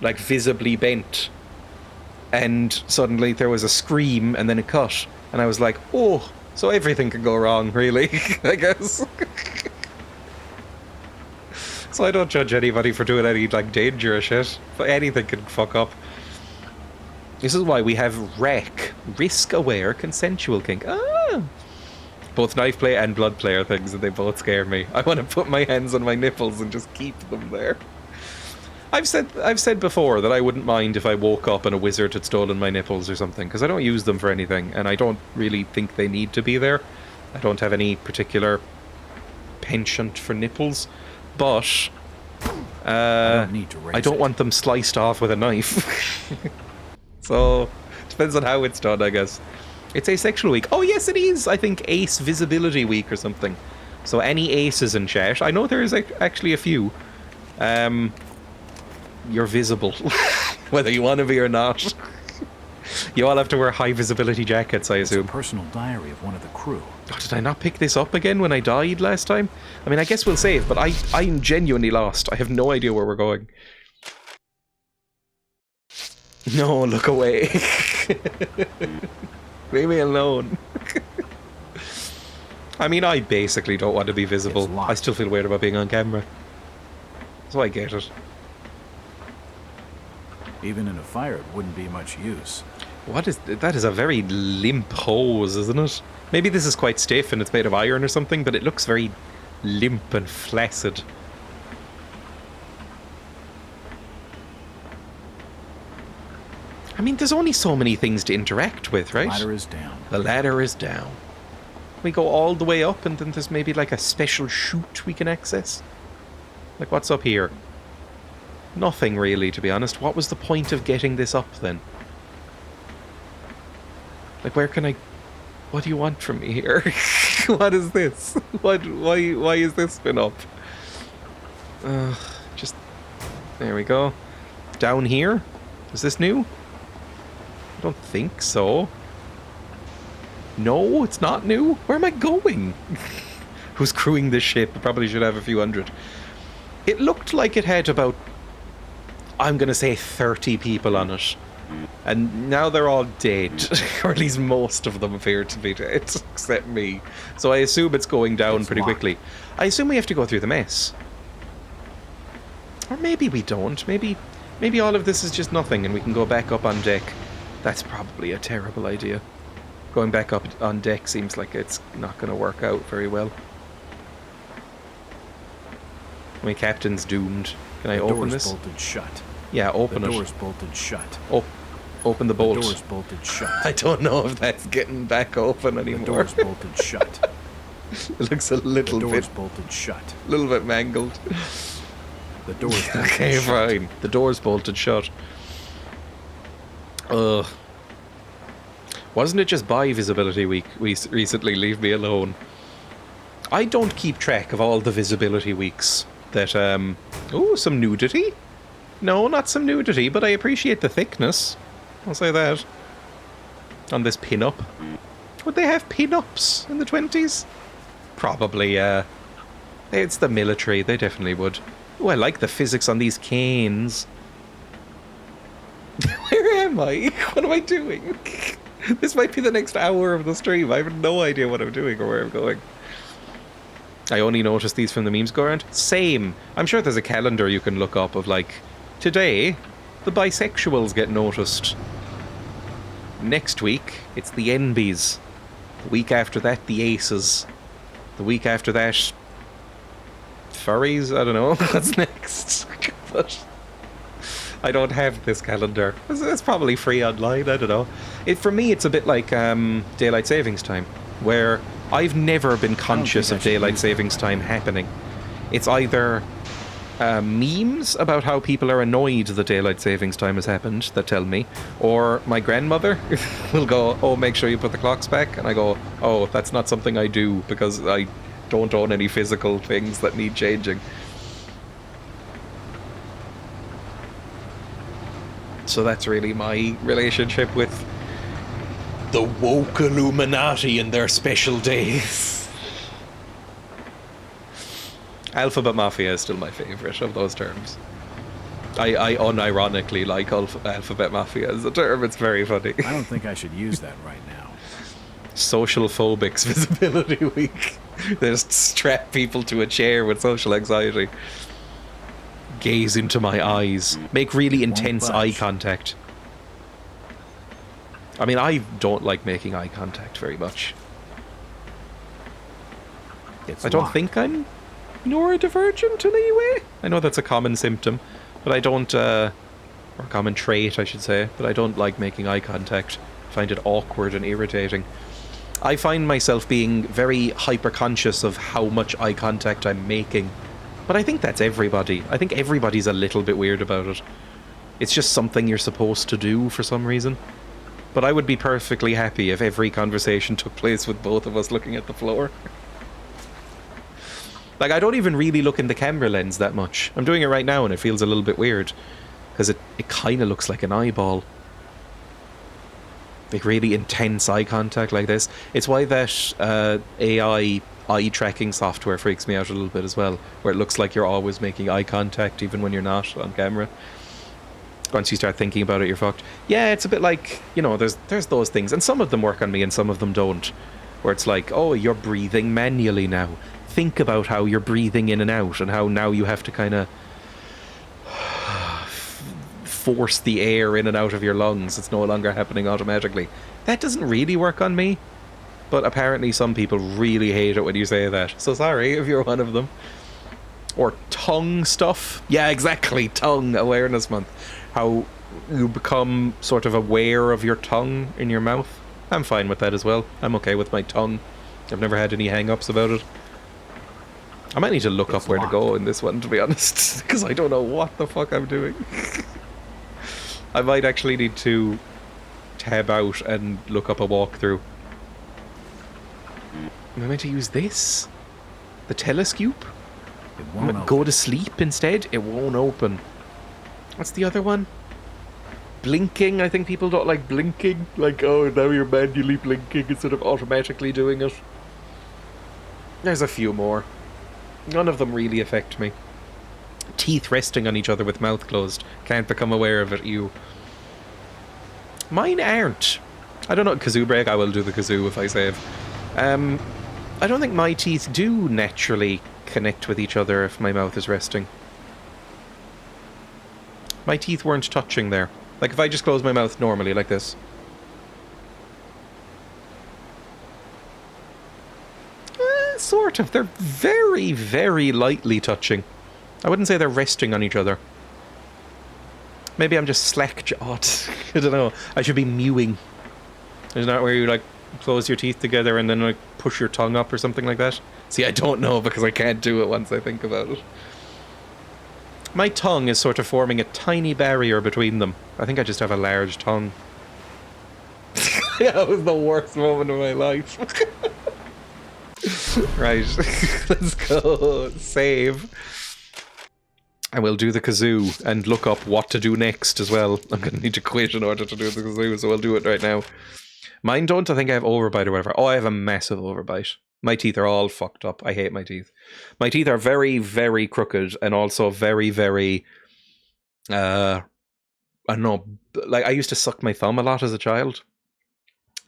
like visibly bent. And suddenly there was a scream and then a cut, and I was like, oh, so everything can go wrong, really, I guess. So I don't judge anybody for doing any like dangerous shit, but anything can fuck up. This is why we have REC, risk-aware consensual kink. Ah! Both knife play and blood play are things, and they both scare me. I want to put my hands on my nipples and just keep them there. I've said before that I wouldn't mind if I woke up and a wizard had stolen my nipples or something, because I don't use them for anything, and I don't really think they need to be there. I don't have any particular penchant for nipples, but I don't want them sliced off with a knife. So, depends on how it's done, I guess. It's Asexual Week. Oh, yes, it is. I think Ace Visibility Week or something. So, any aces in chat. I know there is actually a few. You're visible. Whether you want to be or not. You all have to wear high visibility jackets, I assume. It's a personal diary of one of the crew. Oh, did I not pick this up again when I died last time? I mean, I guess we'll save, but I'm genuinely lost. I have no idea where we're going. No, look away. Leave me alone. I mean, I basically don't want to be visible. I still feel weird about being on camera. So I get it. Even in a fire, it wouldn't be much use. What is... That is a very limp hose, isn't it? Maybe this is quite stiff and it's made of iron or something, but it looks very limp and flaccid. I mean, there's only so many things to interact with, right? The ladder is down. The ladder is down. We go all the way up and then there's maybe like a special chute we can access? Like, what's up here? Nothing really, to be honest. What was the point of getting this up then? Like, where can I... What do you want from me here? What is this? Why is this been up? Just... There we go. Down here? Is this new? I don't think so. No, it's not new. Where am I going? Who's crewing this ship? I probably should have a few hundred. It looked like it had about... I'm going to say 30 people on it. And now they're all dead. Or at least most of them appear to be dead, except me. So I assume it's going down pretty quickly. I assume we have to go through the mess. Or maybe we don't. Maybe all of this is just nothing and we can go back up on deck. That's probably a terrible idea. Going back up on deck seems like it's not going to work out very well. My captain's doomed. Can I open this? The door's bolted shut. Yeah, open it. The door's bolted shut. Open the bolt. The door's bolted shut. I don't know if that's getting back open anymore. The door's bolted shut. It looks a little bit... The door's bolted shut. A little bit mangled. The door's bolted okay, shut. fine. The door's bolted shut. Ugh. Wasn't it just by Visibility Week recently? Leave me alone. I don't keep track of all the Visibility Weeks that, Oh, some nudity? No, not some nudity, but I appreciate the thickness. I'll say that. On this pin-up. Would they have pin-ups in the 20s? Probably, it's the military, they definitely would. Oh, I like the physics on these canes. Where am I? What am I doing? This might be the next hour of the stream. I have no idea what I'm doing or where I'm going. I only noticed these from the memes go around. Same. I'm sure there's a calendar you can look up of like, today, the bisexuals get noticed. Next week, it's the NBs. The week after that, the aces. The week after that, furries? I don't know. What's next? But I don't have this calendar. It's probably free online, I don't know. For me, it's a bit like Daylight Savings Time, where I've never been conscious of Daylight Savings Time happening. It's either memes about how people are annoyed that daylight savings time has happened that tell me, or my grandmother will go, oh, make sure you put the clocks back, and I go, oh, that's not something I do because I don't own any physical things that need changing. So that's really my relationship with the woke Illuminati and their special days. Alphabet Mafia is still my favourite of those terms. I unironically like Alphabet Mafia as a term. It's very funny. I don't think I should use that right now. Social Phobics Visibility Week. They just strap people to a chair with social anxiety. Gaze into my eyes. Make really intense eye contact. I mean, I don't like making eye contact very much. I don't think I'm neurodivergent in any way. I know that's a common symptom, but I don't, or common trait, I should say, but I don't like making eye contact. I find it awkward and irritating. I find myself being very hyper-conscious of how much eye contact I'm making. But I think that's everybody. I think everybody's a little bit weird about it. It's just something you're supposed to do for some reason. But I would be perfectly happy if every conversation took place with both of us looking at the floor. Like, I don't even really look in the camera lens that much. I'm doing it right now and it feels a little bit weird. Because it kind of looks like an eyeball. Like really intense eye contact like this. It's why that AI eye tracking software freaks me out a little bit as well. Where it looks like you're always making eye contact even when you're not on camera. Once you start thinking about it, you're fucked. Yeah, it's a bit like, you know, there's those things. And some of them work on me and some of them don't. Where it's like, oh, you're breathing manually now. Think about how you're breathing in and out and how now you have to kind of force the air in and out of your lungs. It's no longer happening automatically. That doesn't really work on me. But apparently some people really hate it when you say that. So sorry if you're one of them. Or tongue stuff. Yeah, exactly. Tongue Awareness Month. How you become sort of aware of your tongue in your mouth. I'm fine with that as well. I'm okay with my tongue. I've never had any hang-ups about it. I might need to look up where to go in this one, to be honest. Because I don't know what the fuck I'm doing. I might actually need to tab out and look up a walkthrough. Am I meant to use this? The telescope? It won't open. Go to sleep instead? It won't open. What's the other one? Blinking. I think people don't like blinking. Like, oh, now you're manually blinking instead of automatically doing it. There's a few more. None of them really affect me. Teeth resting on each other with mouth closed. Can't become aware of it, you. Mine aren't. I don't know. Kazoo break. I will do the kazoo if I save. I don't think my teeth do naturally connect with each other if my mouth is resting. My teeth weren't touching there. Like if I just close my mouth normally like this. Sort of. They're very, very lightly touching. I wouldn't say they're resting on each other. Maybe I'm just slack-jawed. I don't know. I should be mewing. Isn't that where you like close your teeth together and then like push your tongue up or something like that? See, I don't know because I can't do it once I think about it. My tongue is sort of forming a tiny barrier between them. I think I just have a large tongue. That was the worst moment of my life. Right, let's go save. And we'll do the kazoo and look up what to do next as well. I'm going to need to quit in order to do the kazoo, so I'll do it right now. Mine don't. I think I have overbite or whatever. Oh, I have a massive overbite. My teeth are all fucked up. I hate my teeth. My teeth are very, very crooked and also very, very... I don't know. Like, I used to suck my thumb a lot as a child.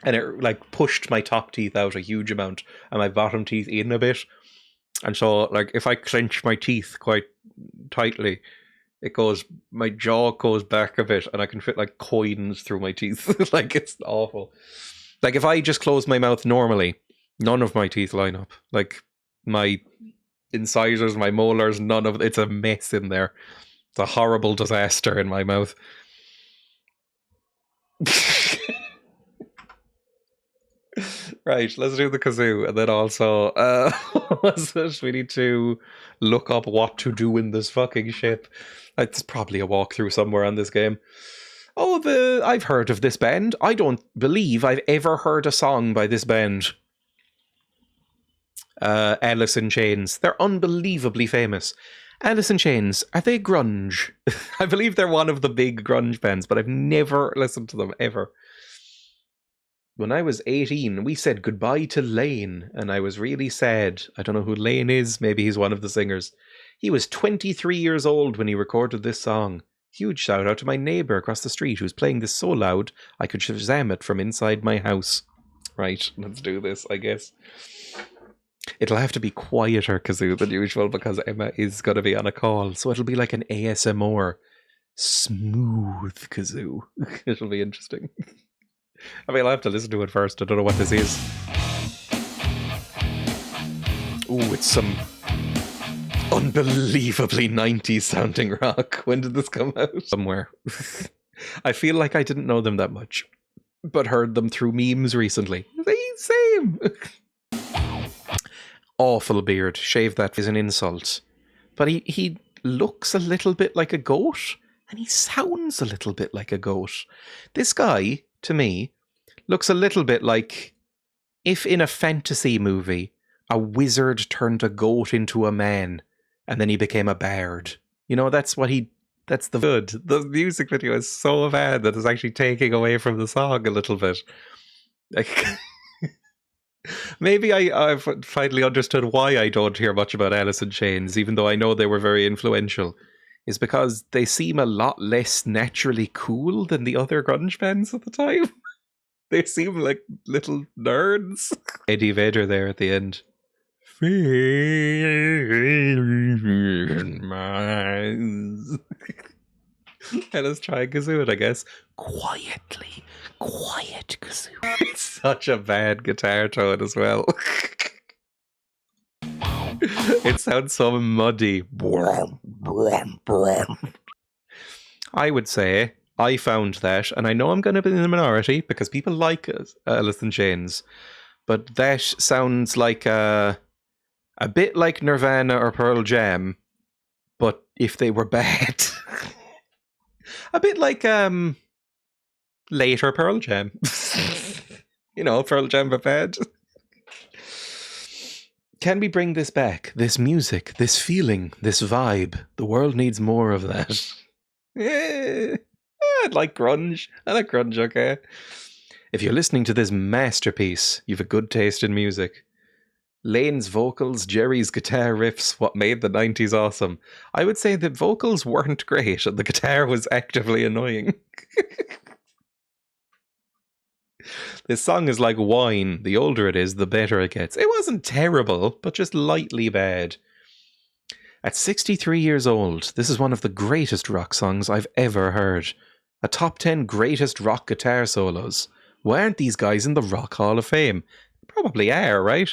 And it, like, pushed my top teeth out a huge amount and my bottom teeth in a bit. And so, like, if I clench my teeth quite tightly, it goes... My jaw goes back a bit and I can fit, like, coins through my teeth. Like, it's awful. Like, if I just close my mouth normally, none of my teeth line up. Like, my incisors, my molars, none of... It's a mess in there. It's a horrible disaster in my mouth. Right, let's do the kazoo, and then also, what's it? We need to look up what to do in this fucking ship. It's probably a walkthrough somewhere on this game. Oh, I've heard of this band. I don't believe I've ever heard a song by this band. Alice in Chains. They're unbelievably famous. Alice in Chains, are they grunge? I believe they're one of the big grunge bands, but I've never listened to them, ever. When I was 18, we said goodbye to Lane, and I was really sad. I don't know who Lane is. Maybe he's one of the singers. He was 23 years old when he recorded this song. Huge shout out to my neighbour across the street who's playing this so loud I could Shazam it from inside my house. Right, let's do this, I guess. It'll have to be quieter kazoo than usual because Emma is going to be on a call, so it'll be like an ASMR smooth kazoo. It'll be interesting. I mean, I'll have to listen to it first. I don't know what this is. Ooh, it's some unbelievably 90s sounding rock. When did this come out? Somewhere. I feel like I didn't know them that much, but heard them through memes recently. Same. Awful beard. Shave that is an insult. But he looks a little bit like a goat, and he sounds a little bit like a goat. This guy, to me, looks a little bit like if in a fantasy movie a wizard turned a goat into a man and then he became a bard. You know, that's the good. The music video is so bad that it's actually taking away from the song a little bit. Like, maybe I've finally understood why I don't hear much about Alice in Chains, even though I know they were very influential, is because they seem a lot less naturally cool than the other grunge bands at the time. They seem like little nerds. Eddie Vedder there at the end. And let's try kazoo it, I guess. Quietly. Quiet kazoo. It's such a bad guitar tone as well. It sounds so muddy. I would say I found that, and I know I'm going to be in the minority because people like Alice in Chains, but that sounds like a bit like Nirvana or Pearl Jam, but if they were bad. A bit like later Pearl Jam. You know, Pearl Jam but bad. Can we bring this back? This music, this feeling, this vibe. The world needs more of that. Yeah. I like grunge. I like grunge, okay? If you're listening to this masterpiece, you've a good taste in music. Lane's vocals, Jerry's guitar riffs, what made the 90s awesome. I would say the vocals weren't great and the guitar was actively annoying. This song is like wine. The older it is, the better it gets. It wasn't terrible, but just lightly bad. At 63 years old, this is one of the greatest rock songs I've ever heard. A top 10 greatest rock guitar solos. Why aren't these guys in the Rock Hall of Fame? Probably are, right?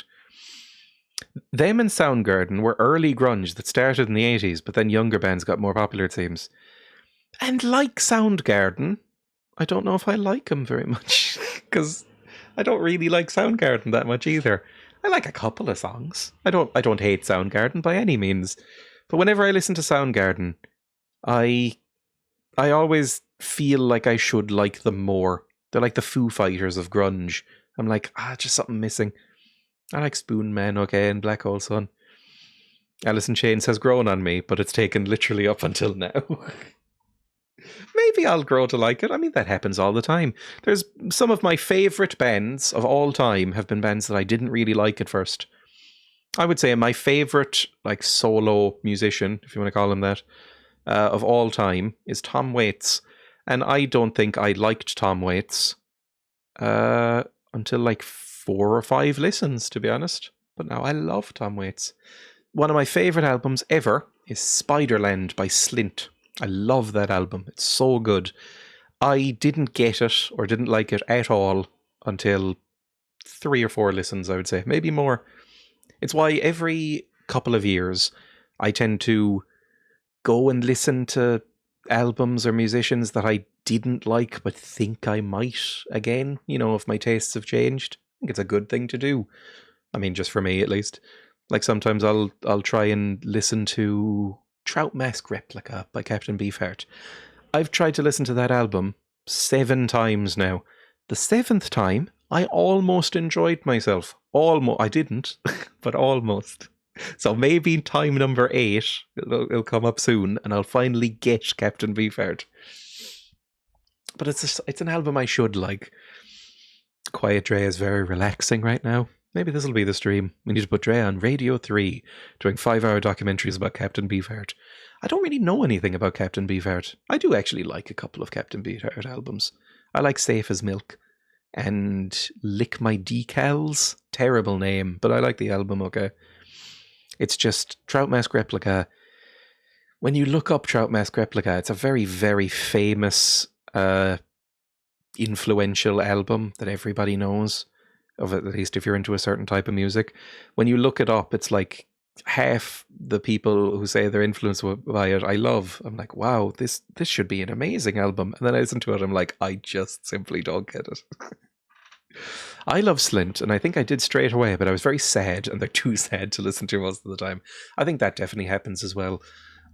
Them and Soundgarden were early grunge that started in the 80s, but then younger bands got more popular, it seems. And like Soundgarden, I don't know if I like them very much, because I don't really like Soundgarden that much either. I like a couple of songs. I don't hate Soundgarden by any means, but whenever I listen to Soundgarden, I always feel like I should like them more. They're like the Foo Fighters of grunge. I'm like, just something missing. I like Spoon Man, okay, and Black Hole Sun. Alice in Chains has grown on me, but it's taken literally up until now. Maybe I'll grow to like it. I mean, that happens all the time. There's some of my favourite bands of all time have been bands that I didn't really like at first. I would say my favourite, like, solo musician, if you want to call him that, of all time is Tom Waits. And I don't think I liked Tom Waits until like 4 or 5 listens, to be honest. But now I love Tom Waits. One of my favourite albums ever is Spiderland by Slint. I love that album. It's so good. I didn't get it or didn't like it at all until 3 or 4 listens, I would say. Maybe more. It's why every couple of years I tend to go and listen to albums or musicians that I didn't like but think I might again, you know, if my tastes have changed. think it's a good thing to do. I mean, just for me at least. Like sometimes I'll try and listen to Trout Mask Replica by Captain Beefheart. I've tried to listen to that album 7 times now. The 7th time, I almost enjoyed myself. Almost. I didn't, but almost. So maybe time number 8, it'll come up soon, and I'll finally get Captain Beefheart. But it's an album I should like. Quiet Dreya is very relaxing right now. Maybe this will be the stream. We need to put Dreya on Radio 3, doing 5-hour documentaries about Captain Beefheart. I don't really know anything about Captain Beefheart. I do actually like a couple of Captain Beefheart albums. I like Safe as Milk and Lick My Decals. Terrible name, but I like the album, okay? It's just Trout Mask Replica. When you look up Trout Mask Replica, it's a very, very famous, influential album that everybody knows, of at least if you're into a certain type of music. When you look it up, it's like half the people who say they're influenced by it I love. I'm like, wow, this should be an amazing album. And then I listen to it, I'm like, I just simply don't get it. I love Slint, and I think I did straight away, but I was very sad, and they're too sad to listen to most of the time. I think that definitely happens as well.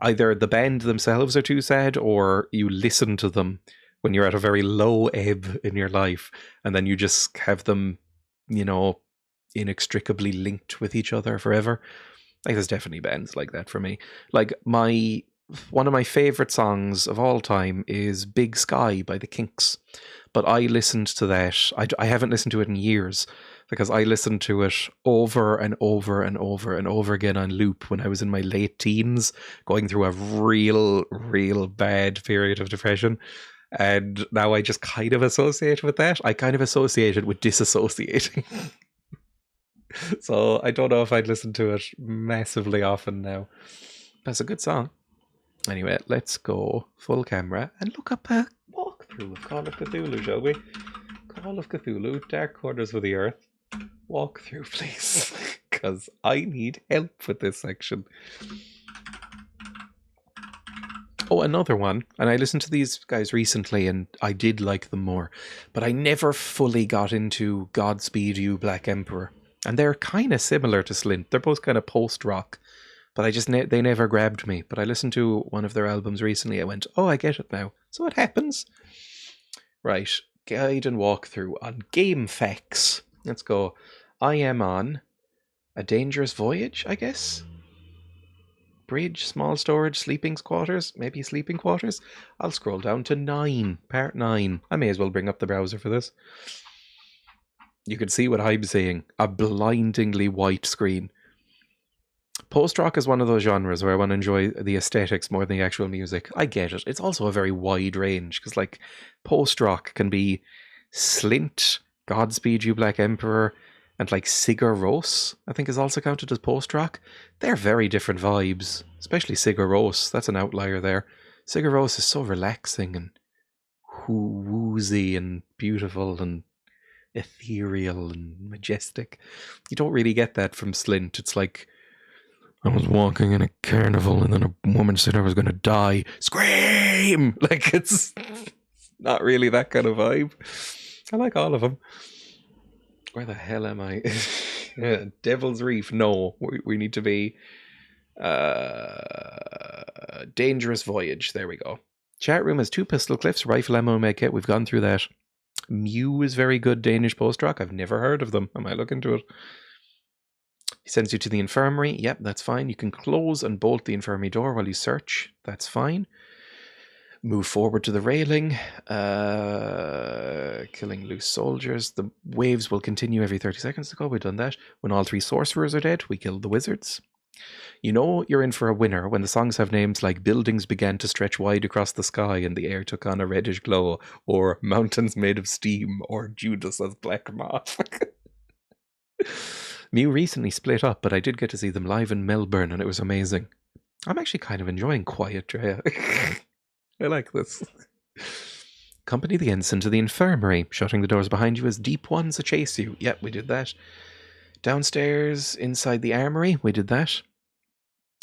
Either the band themselves are too sad, or you listen to them when you're at a very low ebb in your life, and then you just have them, you know, inextricably linked with each other forever. Like, there's definitely bands like that for me. Like, one of my favorite songs of all time is Big Sky by the Kinks. But I listened to that. I haven't listened to it in years, because I listened to it over and over and over and over again on loop when I was in my late teens, going through a real, real bad period of depression. And now I just kind of associate with that. I kind of associate it with disassociating. So I don't know if I'd listen to it massively often now. That's a good song. Anyway, let's go full camera and look up a walkthrough of Call of Cthulhu, shall we? Call of Cthulhu, Dark Corners of the Earth. Walkthrough, please. Because I need help with this section. Oh, another one. And I listened to these guys recently, and I did like them more. But I never fully got into Godspeed You, Black Emperor. And they're kind of similar to Slint. They're both kind of post-rock. But I just they never grabbed me. But I listened to one of their albums recently. I went, oh, I get it now. So what happens? Right. Guide and walkthrough on Game Facts. Let's go. I am on A Dangerous Voyage, I guess. Bridge, small storage, sleeping quarters. Maybe sleeping quarters. I'll scroll down to 9. Part 9. I may as well bring up the browser for this. You can see what I'm saying. A blindingly white screen. Post-rock is one of those genres where I want to enjoy the aesthetics more than the actual music. I get it. It's also a very wide range, because like post-rock can be Slint, Godspeed You Black Emperor, and like Sigur Rós, I think is also counted as post-rock. They're very different vibes, especially Sigur Rós. That's an outlier there. Sigur Rós is so relaxing and woozy and beautiful and ethereal and majestic. You don't really get that from Slint. It's like, I was walking in a carnival and then a woman said I was going to die. Scream! Like, it's not really that kind of vibe. I like all of them. Where the hell am I? Devil's Reef. No, we need to be Dangerous Voyage. There we go. Chat room has 2 pistol cliffs, rifle ammo, med kit. We've gone through that. Mew is very good Danish post-rock. I've never heard of them. I might look into it. He sends you to the infirmary. Yep, that's fine. You can close and bolt the infirmary door while you search. That's fine. Move forward to the railing. Killing loose soldiers. The waves will continue every 30 seconds to go. We've done that. When all 3 sorcerers are dead, we kill the wizards. You know you're in for a winner when the songs have names like Buildings Began to Stretch Wide Across the Sky and the Air Took on a Reddish Glow, or Mountains Made of Steam, or Judas as Black Moth. Mew recently split up, but I did get to see them live in Melbourne, and it was amazing. I'm actually kind of enjoying Quiet Dreya. I like this. Accompany the ensign to the infirmary, shutting the doors behind you as deep ones chase you. Yep, we did that. Downstairs, inside the armory, we did that.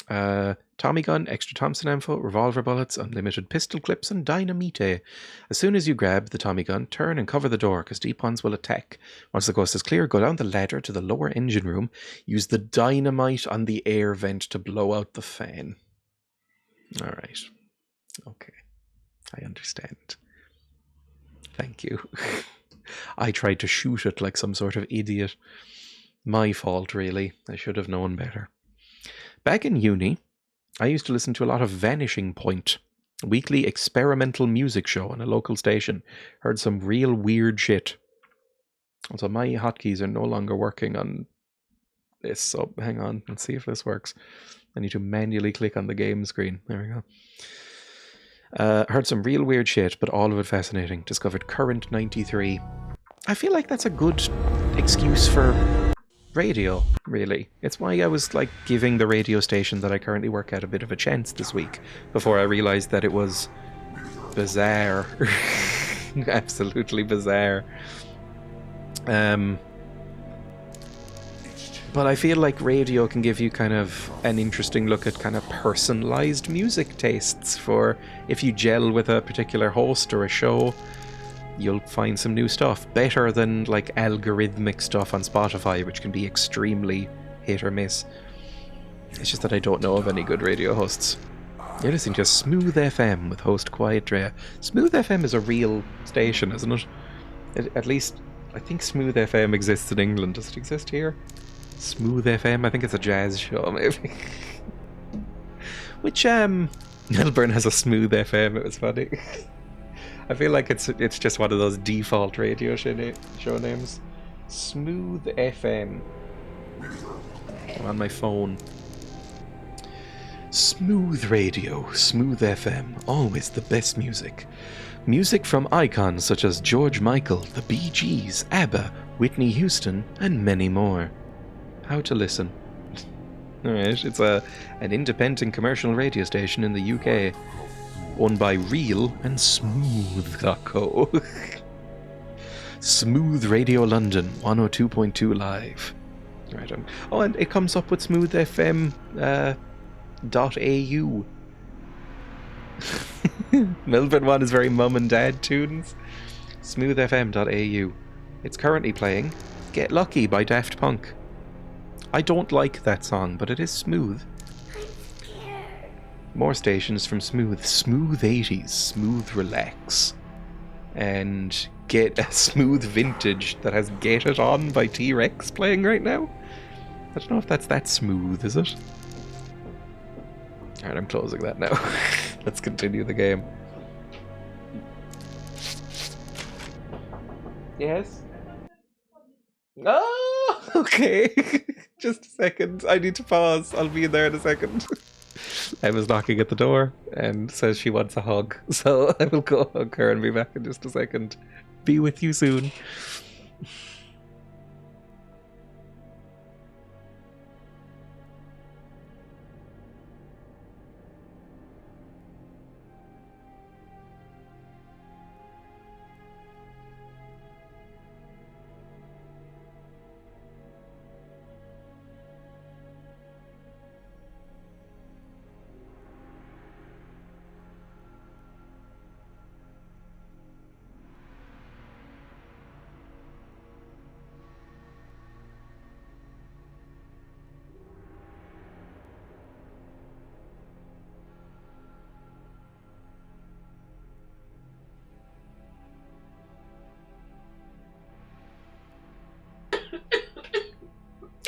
Tommy gun, extra Thompson ammo, revolver bullets, unlimited pistol clips, and dynamite. As soon as you grab the Tommy gun, turn and cover the door, because deep ones will attack. Once the coast is clear, go down the ladder to the lower engine room. Use the dynamite on the air vent to blow out the fan. Alright. Okay. I understand. Thank you. I tried to shoot it like some sort of idiot. My fault, really. I should have known better. Back in uni, I used to listen to a lot of Vanishing Point, a weekly experimental music show on a local station. Heard some real weird shit. Also, my hotkeys are no longer working on this, so hang on, let's see if this works. I need to manually click on the game screen. There we go. Heard some real weird shit, but all of it fascinating. Discovered Current 93. I feel like that's a good excuse for radio, really. It's why I was like giving the radio station that I currently work at a bit of a chance this week, before I realised that it was bizarre. Absolutely bizarre. But I feel like radio can give you kind of an interesting look at kind of personalised music tastes. For if you gel with a particular host or a show, you'll find some new stuff. Better than like algorithmic stuff on Spotify, which can be extremely hit or miss. It's just that I don't know of any good radio hosts. You're listening to Smooth FM with host Quiet Dreya. Smooth FM is a real station, isn't it? At least, I think Smooth FM exists in England. Does it exist here? Smooth FM? I think it's a jazz show, maybe. Which, Melbourne has a Smooth FM, it was funny. I feel like it's just one of those default radio show names. Smooth FM. I'm on my phone. Smooth radio, Smooth FM, always the best music. Music from icons such as George Michael, the Bee Gees, ABBA, Whitney Houston, and many more. How to listen. Alright, it's an independent commercial radio station in the UK. Owned by Real and Smooth.co. Smooth Radio London, 102.2 live. Right, and it comes up with smoothfm.au. Melbourne one is very mum and dad tunes. Smoothfm.au. It's currently playing Get Lucky by Daft Punk. I don't like that song, but it is smooth. More stations from Smooth. Smooth 80s, Smooth Relax. And get a Smooth Vintage that has Get It On by T-Rex playing right now. I don't know if that's that smooth, is it? Alright, I'm closing that now. Let's continue the game. Yes? Oh, okay. Just a second. I need to pause. I'll be in there in a second. Emma's knocking at the door and says she wants a hug. So I will go hug her and be back in just a second. Be with you soon.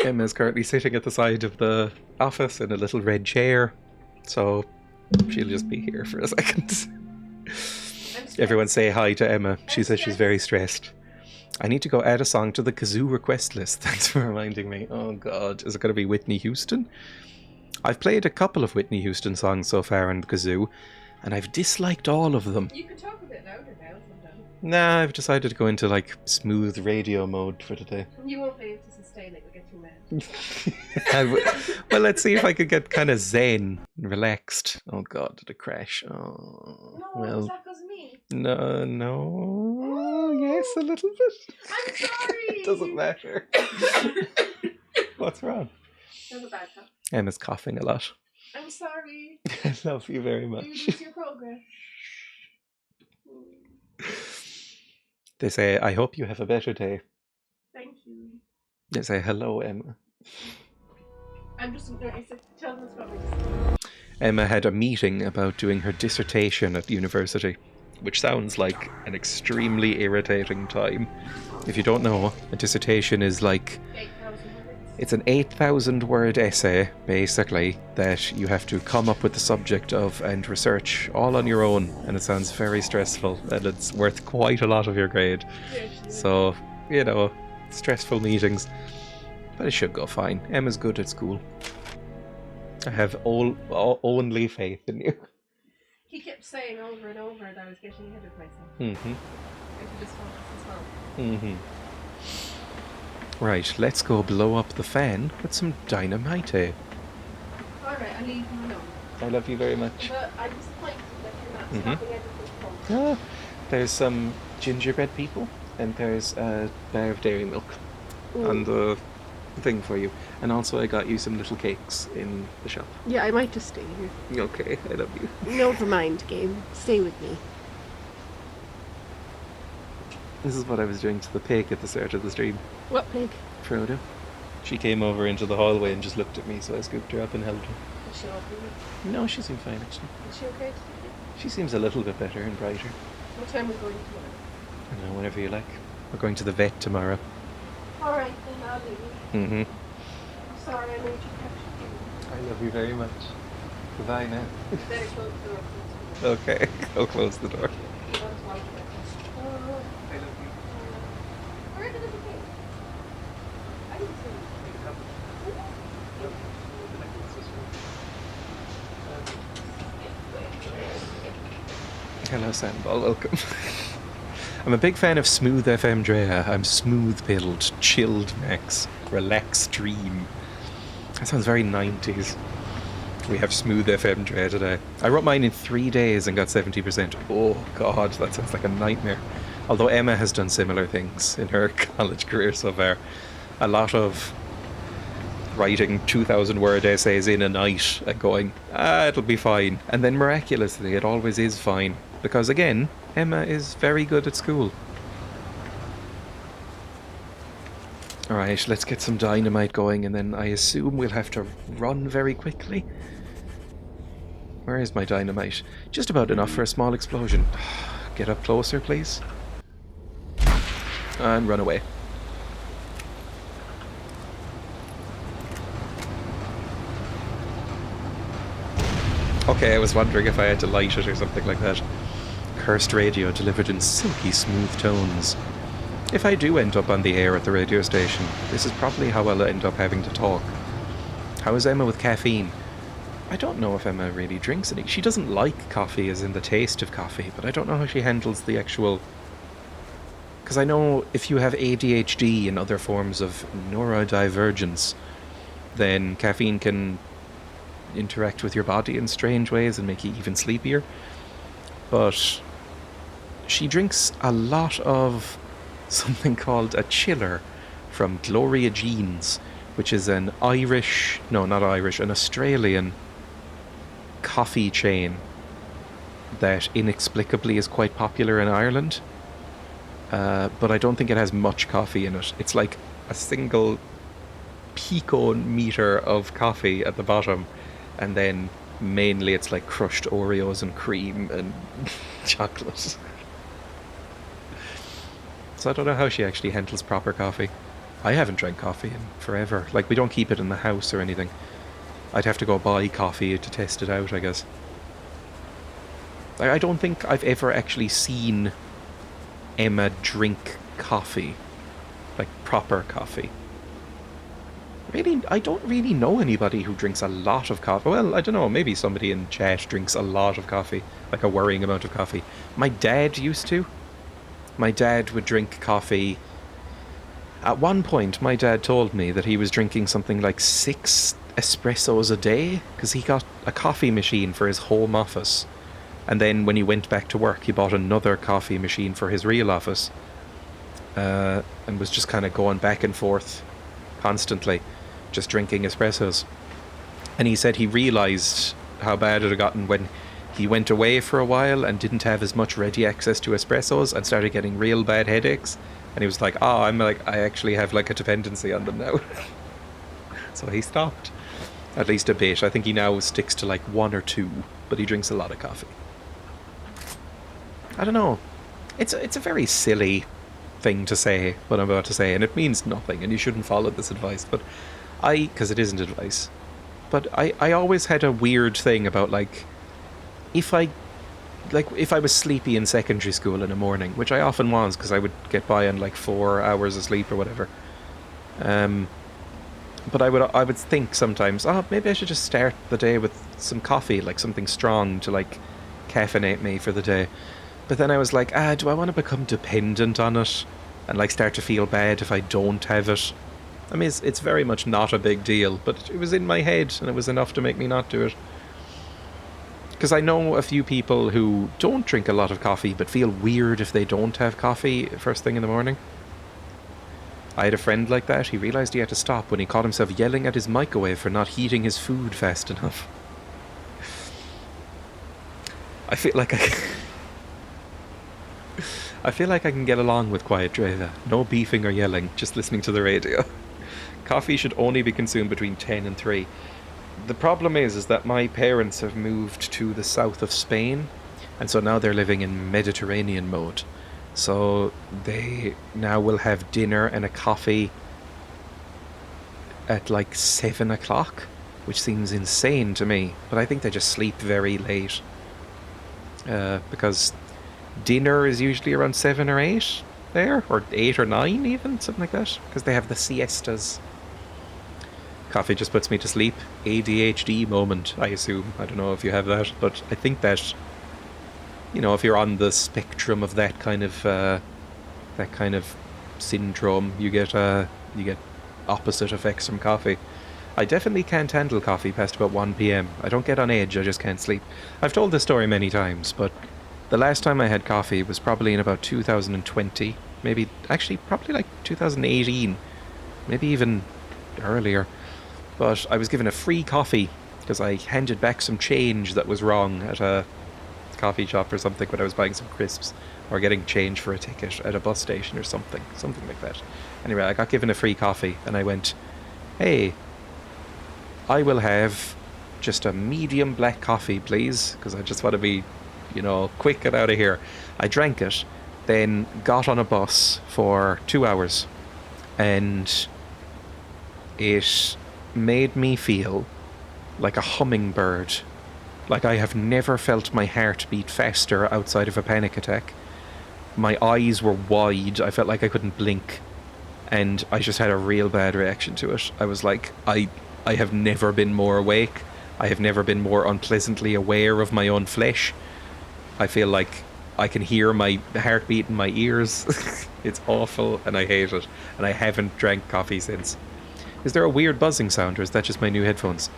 Emma is currently sitting at the side of the office in a little red chair, so she'll just be here for a second. Everyone say hi to Emma. She says she's very stressed. I need to go add a song to the kazoo request list. Thanks for reminding me. Oh god, is it going to be Whitney Houston? I've played a couple of Whitney Houston songs so far on the kazoo, and I've disliked all of them. You can talk a bit louder now sometimes. Nah, I've decided to go into like smooth radio mode for today. You won't be able to sustain it, you'll get too mad. Well, let's see if I could get kind of zen and relaxed. Oh god, did it crash? Oh, No, well. was that because of me? No, yes, a little bit. I'm sorry. It doesn't matter. What's wrong? That was a bad cough. Emma's coughing a lot. I'm sorry. I love you very You much. lose your progress. They say, I hope you have a better day. Thank you. They say, hello, Emma. I'm just tell them it's probably just. Emma had a meeting about doing her dissertation at university, which sounds like an extremely irritating time. If you don't know, a dissertation is like 8,000 words. it's an 8,000 word essay, basically, that you have to come up with the subject of and research all on your own, and it sounds very stressful, and it's worth quite a lot of your grade. So, you know, stressful meetings. But it should go fine. Emma's good at school. I have only faith in you. He kept saying over and over that I was getting ahead of myself. Mm-hmm. I should just focus as well. Mm-hmm. Right, let's go blow up the fan with some dynamite. Alright, I'll leave you alone. I love you very much. But I'm disappointed that you're not Mhm. stopping everything from. Ah, there's some gingerbread people, and there's a bar of dairy milk on the thing for you. And also I got you some little cakes in the shop. Yeah, I might just stay here. Okay, I love you. Never mind, game. Stay with me. This is what I was doing to the pig at the start of the stream. What pig? Frodo. She came over into the hallway and just looked at me, so I scooped her up and held her. Is she okay? No, she seemed fine actually. Is she okay? She seems a little bit better and brighter. What time are we going tomorrow? I don't know, whenever you like. We're going to the vet tomorrow. Alright, then I'll leave you. Mm-hmm. I'm sorry I made you capture you. I love you very much. Goodbye now. Better close the door. Okay, I'll close the door. You don't like that. I love you. Where did it go? I didn't see it. Hello, Sandball. Welcome. I'm a big fan of Smooth FM Dreya. I'm smooth-pilled, chilled max, relaxed dream. That sounds very 90s. We have Smooth FM Dreya today. I wrote mine in 3 days and got 70%. Oh god, that sounds like a nightmare. Although Emma has done similar things in her college career so far. A lot of writing 2,000 word essays in a night and going, it'll be fine. And then miraculously, it always is fine. Because again, Emma is very good at school. Alright, let's get some dynamite going, and then I assume we'll have to run very quickly. Where is my dynamite? Just about enough for a small explosion. Get up closer, please. And run away. Okay, I was wondering if I had to light it or something like that. Cursed radio delivered in silky smooth tones. If I do end up on the air at the radio station, this is probably how I'll end up having to talk. How is Emma with caffeine? I don't know if Emma really drinks any. She doesn't like coffee as in the taste of coffee, but I don't know how she handles the actual... Because I know if you have ADHD and other forms of neurodivergence, then caffeine can interact with your body in strange ways and make you even sleepier. But she drinks a lot of something called a chiller from Gloria Jeans, which is an an Australian coffee chain that inexplicably is quite popular in Ireland. But I don't think it has much coffee in it. It's like a single picometer of coffee at the bottom, and then mainly it's like crushed Oreos and cream and chocolate. So I don't know how she actually handles proper coffee. I haven't drank coffee in forever. Like, we don't keep it in the house or anything. I'd have to go buy coffee to test it out, I guess. I don't think I've ever actually seen Emma drink coffee. Like, proper coffee. Really, I don't really know anybody who drinks a lot of coffee. Well, I don't know, maybe somebody in chat drinks a lot of coffee. Like a worrying amount of coffee. My dad used to. My dad would drink coffee. At one point, my dad told me that he was drinking something like 6 espressos a day, because he got a coffee machine for his home office. And then when he went back to work, he bought another coffee machine for his real office. And was just kind of going back and forth constantly, just drinking espressos. And he said he realised how bad it had gotten when he went away for a while and didn't have as much ready access to espressos and started getting real bad headaches. And he was like, I actually have like a dependency on them now. So he stopped. At least a bit. I think he now sticks to like 1 or 2, but he drinks a lot of coffee. I don't know. It's a very silly thing to say, what I'm about to say, and it means nothing, and you shouldn't follow this advice, but because it isn't advice, but I always had a weird thing about, like, if I was sleepy in secondary school in the morning, which I often was, because I would get by on, like, 4 hours of sleep or whatever, but I would think sometimes, maybe I should just start the day with some coffee, like something strong to, like, caffeinate me for the day. But then I was like, do I want to become dependent on it and, like, start to feel bad if I don't have it? I mean, it's very much not a big deal, but it was in my head, and it was enough to make me not do it. Because I know a few people who don't drink a lot of coffee, but feel weird if they don't have coffee first thing in the morning. I had a friend like that. He realised he had to stop when he caught himself yelling at his microwave for not heating his food fast enough. I feel like I can get along with quiet Dreya. No beefing or yelling, just listening to the radio. Coffee should only be consumed between 10 and 3. The problem is that my parents have moved to the south of Spain, and so now they're living in Mediterranean mode. So they now will have dinner and a coffee at like 7 o'clock, which seems insane to me, but I think they just sleep very late. Because dinner is usually around 7 or 8 there, or 8 or 9 even, something like that, because they have the siestas. Coffee just puts me to sleep. ADHD moment, I assume. I don't know if you have that, but I think that, you know, if you're on the spectrum of that kind of syndrome, you get opposite effects from coffee. I definitely can't handle coffee past about 1 p.m. I don't get on edge, I just can't sleep. I've told this story many times, but the last time I had coffee was probably in about 2020. Probably like 2018. Maybe even earlier. But I was given a free coffee because I handed back some change that was wrong at a coffee shop or something when I was buying some crisps, or getting change for a ticket at a bus station or something like that. Anyway, I got given a free coffee and I went, hey, I will have just a medium black coffee, please, because I just want to be, quick and out of here. I drank it, then got on a bus for 2 hours, and it made me feel like a hummingbird. Like I have never felt my heart beat faster outside of a panic attack. My eyes were wide, I felt like I couldn't blink, and I just had a real bad reaction to it. I was like, I have never been more awake. I have never been more unpleasantly aware of my own flesh. I feel like I can hear my heartbeat in my ears. It's awful, and I hate it. And I haven't drank coffee since. Is there a weird buzzing sound, or is that just my new headphones?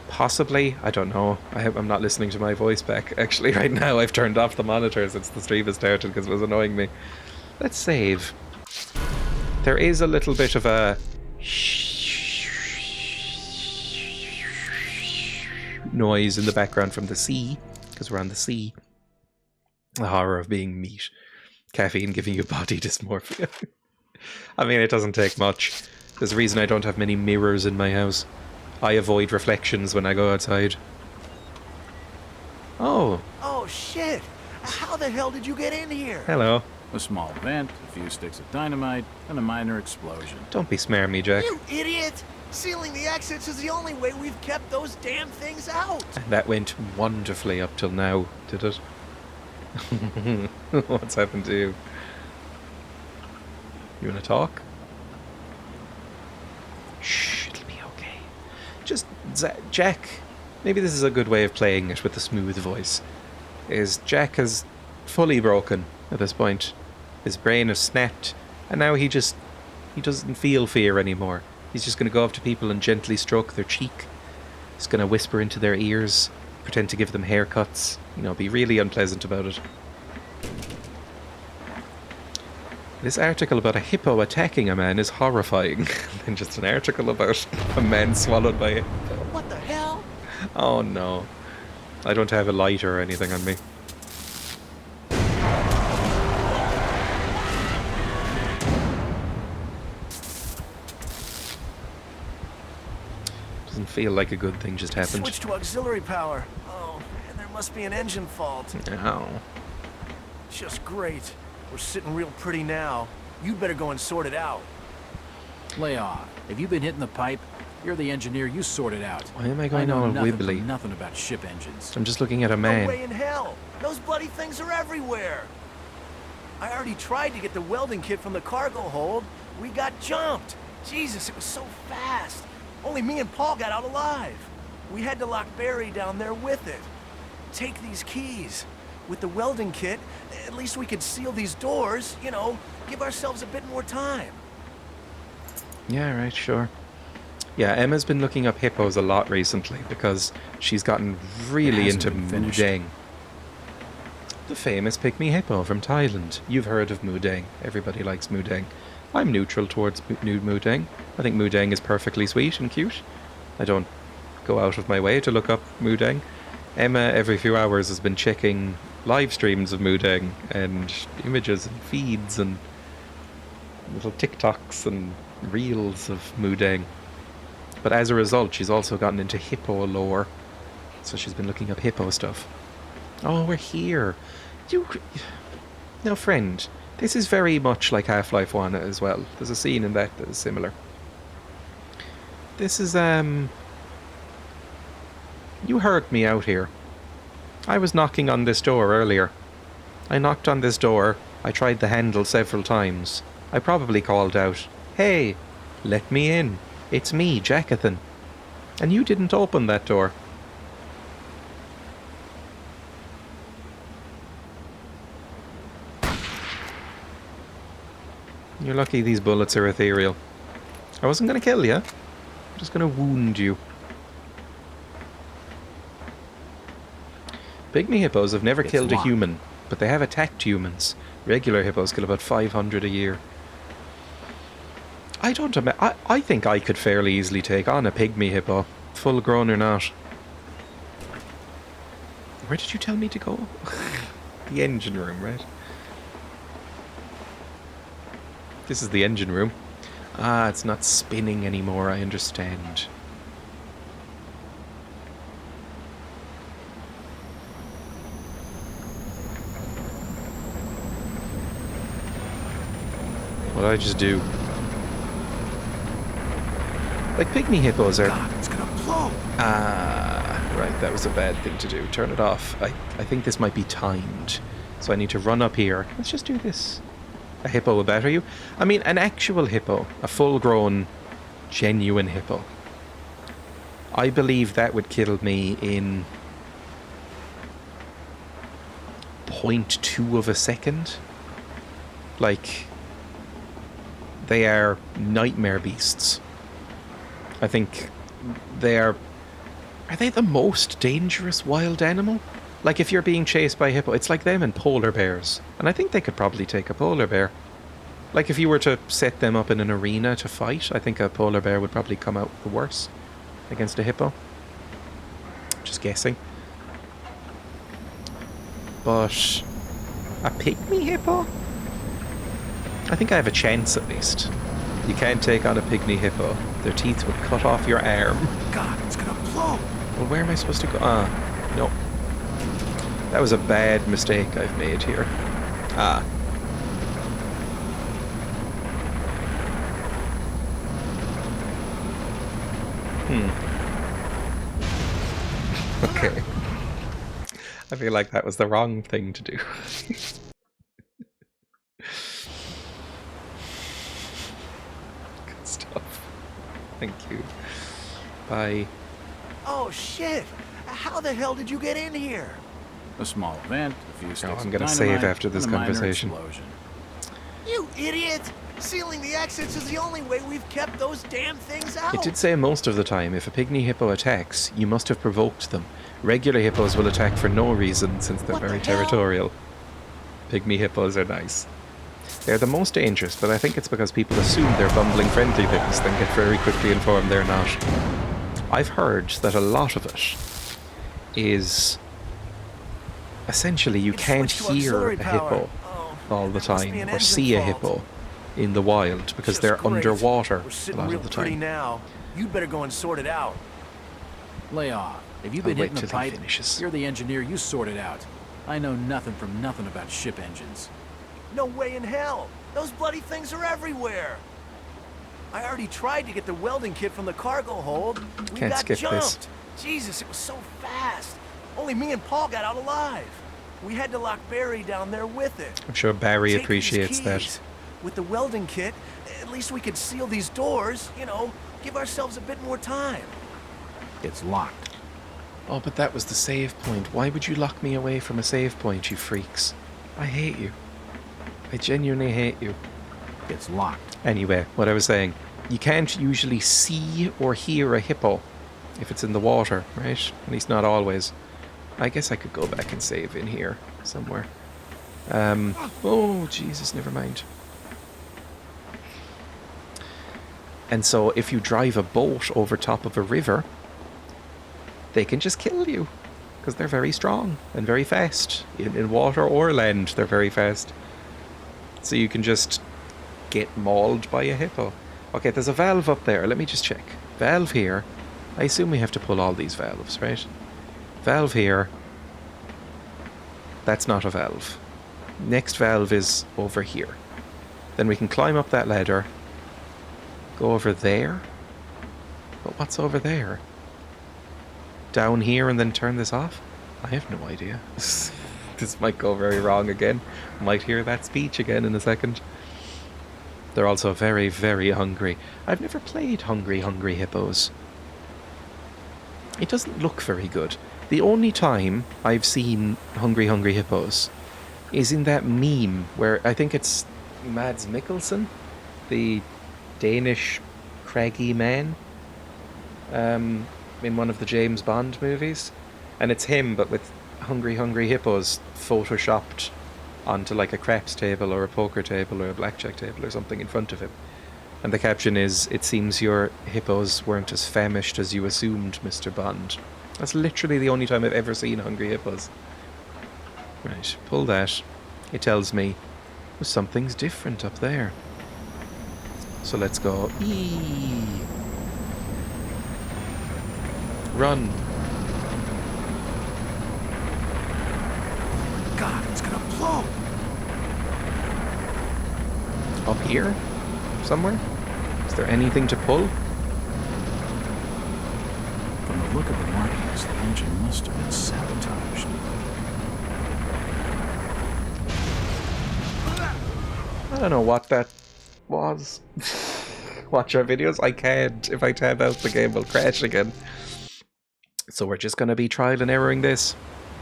Possibly, I don't know. I'm not listening to my voice back. Actually, right now I've turned off the monitor since the stream has started because it was annoying me. Let's save. There is a little bit of a noise in the background from the sea, because we're on the sea. The horror of being meat. Caffeine giving you body dysmorphia. I mean, it doesn't take much. There's a reason I don't have many mirrors in my house. I avoid reflections when I go outside. Oh. Oh, shit! How the hell did you get in here? Hello. A small vent, a few sticks of dynamite, and a minor explosion. Don't be smarmy, Jack. You idiot! Sealing the exits is the only way we've kept those damn things out! And that went wonderfully up till now, did it? What's happened to you? You wanna talk? Shh, it'll be okay. Just, Jack, maybe this is a good way of playing it with the smooth voice, is Jack has fully broken at this point. His brain has snapped, and now he doesn't feel fear anymore. He's just going to go up to people and gently stroke their cheek. He's going to whisper into their ears, pretend to give them haircuts, be really unpleasant about it. This article about a hippo attacking a man is horrifying. And just an article about a man swallowed by a hippo. What the hell? Oh no. I don't have a lighter or anything on me. Doesn't feel like a good thing just happened. Switch to auxiliary power. Oh, and there must be an engine fault. Ow. Just great. We're sitting real pretty now. You'd better go and sort it out. Lay off. Have you been hitting the pipe? You're the engineer, you sort it out. Why am I I going know all nothing wibbly? from nothing about ship engines. I'm just looking at a No man. way in hell. Those bloody things are everywhere. I already tried to get the welding kit from the cargo hold. We got jumped. Jesus, it was so fast. Only me and Paul got out alive. We had to lock Barry down there with it. Take these keys. With the welding kit, at least we could seal these doors, you know, give ourselves a bit more time. Yeah, right, sure. Yeah, Emma's been looking up hippos a lot recently because she's gotten really hasn't into been finished. Mudeng. The famous pygmy hippo from Thailand. You've heard of Mudeng. Everybody likes Mudeng. I'm neutral towards Mudeng. I think Mudeng is perfectly sweet and cute. I don't go out of my way to look up Mudeng. Emma, every few hours, has been checking live streams of Mudeng and images and feeds and little TikToks and reels of Mudeng. But as a result, she's also gotten into hippo lore. So she's been looking up hippo stuff. Oh, we're here. Now, friend, this is very much like Half-Life 1 as well. There's a scene in that is similar. This is, You heard me out here. I was knocking on this door earlier. I knocked on this door. I tried the handle several times. I probably called out, "Hey, let me in. It's me, Jacathan." And you didn't open that door. You're lucky these bullets are ethereal. I wasn't going to kill you. I'm just going to wound you. Pygmy hippos have never It's killed a locked. human, but they have attacked humans. Regular hippos kill about 500 a year. I think I could fairly easily take on a pygmy hippo, full grown or not. Where did you tell me to go? The engine room, right? This is the engine room. Ah, it's not spinning anymore, I understand. What did I just do? Like, pygmy hippos are... God, it's gonna blow. Ah, right, that was a bad thing to do. Turn it off. I think this might be timed. So I need to run up here. Let's just do this. A hippo will batter you. I mean, an actual hippo. A full-grown, genuine hippo. I believe that would kill me in 0.2 of a second. Like, they are nightmare beasts. I think they are... Are they the most dangerous wild animal? Like, if you're being chased by a hippo, it's like them and polar bears. And I think they could probably take a polar bear. Like, if you were to set them up in an arena to fight, I think a polar bear would probably come out the worse against a hippo. Just guessing. But a pygmy hippo? I think I have a chance at least. You can't take on a pygmy hippo. Their teeth would cut off your arm. God, it's gonna blow. Well, where am I supposed to go? Ah, no. That was a bad mistake I've made here. Ah. Okay. I feel like that was the wrong thing to do. Good stuff. Thank you. Bye. Oh shit! How the hell did you get in here? A small vent, a few sticks I'm of gonna dynamite, save after this and a minor conversation. explosion. You idiot! Sealing the exits is the only way we've kept those damn things out. It did say most of the time, if a pygmy hippo attacks, you must have provoked them. Regular hippos will attack for no reason since they're What the very hell? territorial. Pygmy hippos are nice. They're the most dangerous, but I think it's because people assume they're bumbling friendly things, then get very quickly informed they're not. I've heard that a lot of it is essentially you It can't switched to hear auxiliary a power. hippo Oh, all the must be time an or engine see a fault. hippo in the wild because Just they're great. underwater We're a sitting lot real of the pretty time. now. You'd better go and sort it out. Lay off. If you've I'll been wait hitting the till he pipe, finishes. you're the engineer, you sort it out. I know nothing from nothing about ship engines. No way in hell. Those bloody things are everywhere. I already tried to get the welding kit from the cargo hold. We Can't got skip jumped. this. Jesus, it was so fast. Only me and Paul got out alive. We had to lock Barry down there with it. I'm sure Barry Take these appreciates that. keys. With the welding kit, at least we could seal these doors, you know, give ourselves a bit more time. It's locked. Oh, but that was the save point. Why would you lock me away from a save point, you freaks? I hate you. I genuinely hate you. It's locked. Anyway, what I was saying, you can't usually see or hear a hippo if it's in the water, right? At least not always. I guess I could go back and save in here somewhere. Oh, Jesus, never mind. And so if you drive a boat over top of a river, they can just kill you because they're very strong and very fast. In water or land, they're very fast. So you can just get mauled by a hippo. Okay, there's a valve up there. Let me just check. Valve here. I assume we have to pull all these valves, right? Valve here. That's not a valve. Next valve is over here. Then we can climb up that ladder. Go over there. But what's over there? Down here and then turn this off? I have no idea. This might go very wrong again. Might hear that speech again in a second. They're also very, very hungry. I've never played Hungry Hippos. It doesn't look very good. The only time I've seen Hungry Hippos is in that meme where I think it's Mads Mikkelsen, the Danish craggy man, in one of the James Bond movies. And it's him, but with Hungry Hippos photoshopped onto like a craps table or a poker table or a blackjack table or something in front of him. And the caption is, "It seems your hippos weren't as famished as you assumed, Mr. Bond." That's literally the only time I've ever seen Hungry Hippos. Right, pull that. It tells me, oh, something's different up there. So let's go. Eee. Run. God, it's gonna blow. Up here? Somewhere? Is there anything to pull? From the look of the markings, the engine must have been sabotaged. I don't know what that was. Watch our videos? I can't. If I tab out, the game will crash again. So we're just going to be trial and erroring this.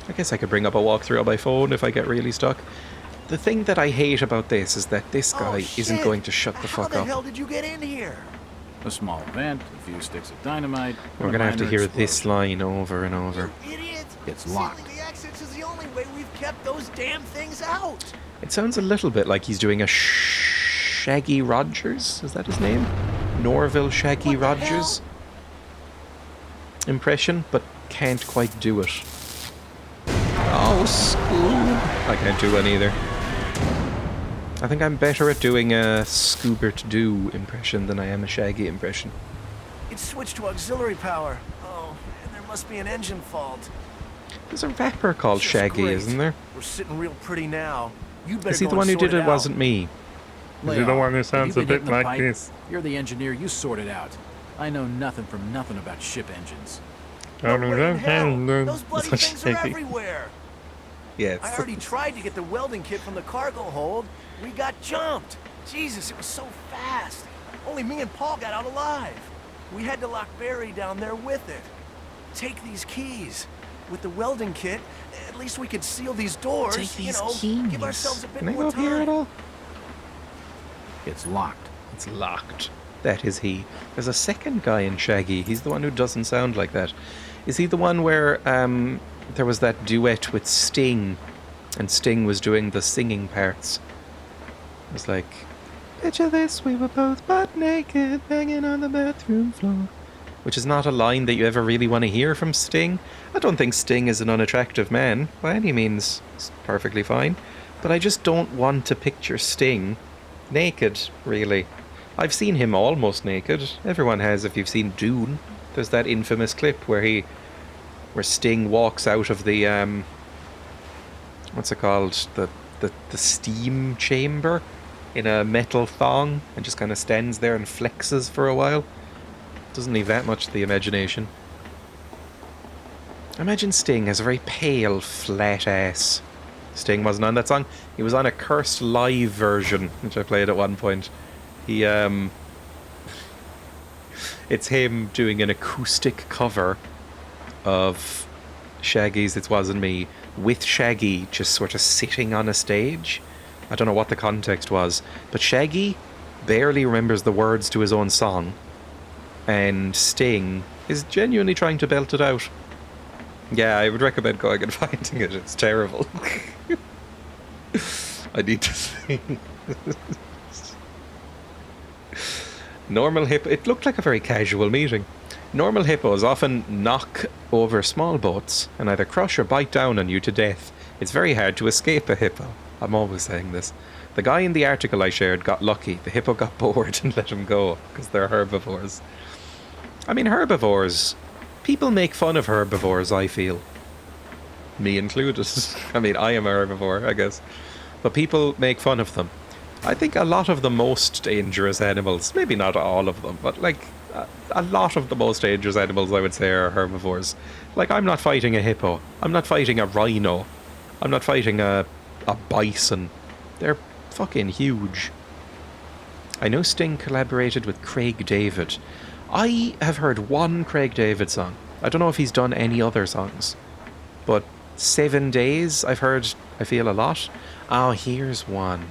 I guess I could bring up a walkthrough on my phone if I get really stuck. The thing that I hate about this is that this guy isn't going to shut the fuck How the up. hell did you get in here? A small vent, a few sticks of dynamite. We're going to have to hear this line over and over. You idiot! It's locked. Sealing the exits is the only way we've kept those damn things out. It sounds a little bit like he's doing a Shaggy Rogers. Is that his name? Norville Shaggy What the Rogers impression, but can't quite do it. Oh, Scoob. I can't do one either. I think I'm better at doing a Scoobert Doo impression than I am a Shaggy impression. It switched to auxiliary power. Oh, and there must be an engine fault. There's a rapper called Just Shaggy, great. isn't there? We're sitting real pretty now. You better Is he go the one and who sort did it? out. Wasn't me. Lay You're the off. one who If sounds you've a been bit hitting the like pipe, this. You're the engineer, you sort it out. I know nothing from nothing about ship engines. No way in hell. Those bloody Such things are Shaggy. everywhere. Yeah. I already tried to get the welding kit from the cargo hold. We got jumped. Jesus, it was so fast. Only me and Paul got out alive. We had to lock Barry down there with it. Take these keys. With the welding kit, at least we could seal these doors. Take these you know, keys. give ourselves a bit Can I more go up here at time. all? It's locked. It's locked. That is he. There's a second guy in Shaggy. He's the one who doesn't sound like that. Is he the one where there was that duet with Sting, and Sting was doing the singing parts? It was like, picture this, we were both butt naked, banging on the bathroom floor. which is not a line that you ever really want to hear from Sting. I don't think Sting is an unattractive man by any means. It's perfectly fine. But I just don't want to picture Sting naked, really. I've seen him almost naked. Everyone has if you've seen Dune. There's that infamous clip where Sting walks out of the what's it called? The steam chamber in a metal thong and just kind of stands there and flexes for a while. Doesn't leave that much to the imagination. I imagine Sting has a very pale, flat ass. Sting wasn't on that song. He was on a cursed live version, which I played at one point. It's him doing an acoustic cover of Shaggy's It Wasn't Me, with Shaggy just sort of sitting on a stage. I don't know what the context was, but Shaggy barely remembers the words to his own song, and Sting is genuinely trying to belt it out. Yeah, I would recommend going and finding it. It's terrible. I need to see. Normal hippo. It looked like a very casual meeting. Normal hippos often knock over small boats and either crush or bite down on you to death. It's very hard to escape a hippo. I'm always saying this. The guy in the article I shared got lucky. The hippo got bored and let him go because they're herbivores. I mean, herbivores. People make fun of herbivores, I feel. Me included. I mean, I am a herbivore, I guess. But people make fun of them. I think a lot of the most dangerous animals, maybe not all of them, but like a lot of the most dangerous animals, I would say, are herbivores. Like, I'm not fighting a hippo. I'm not fighting a rhino. I'm not fighting a bison. They're fucking huge. I know Sting collaborated with Craig David. I have heard one Craig David song. I don't know if he's done any other songs. But 7 Days, I've heard, I feel, a lot. Oh, here's one.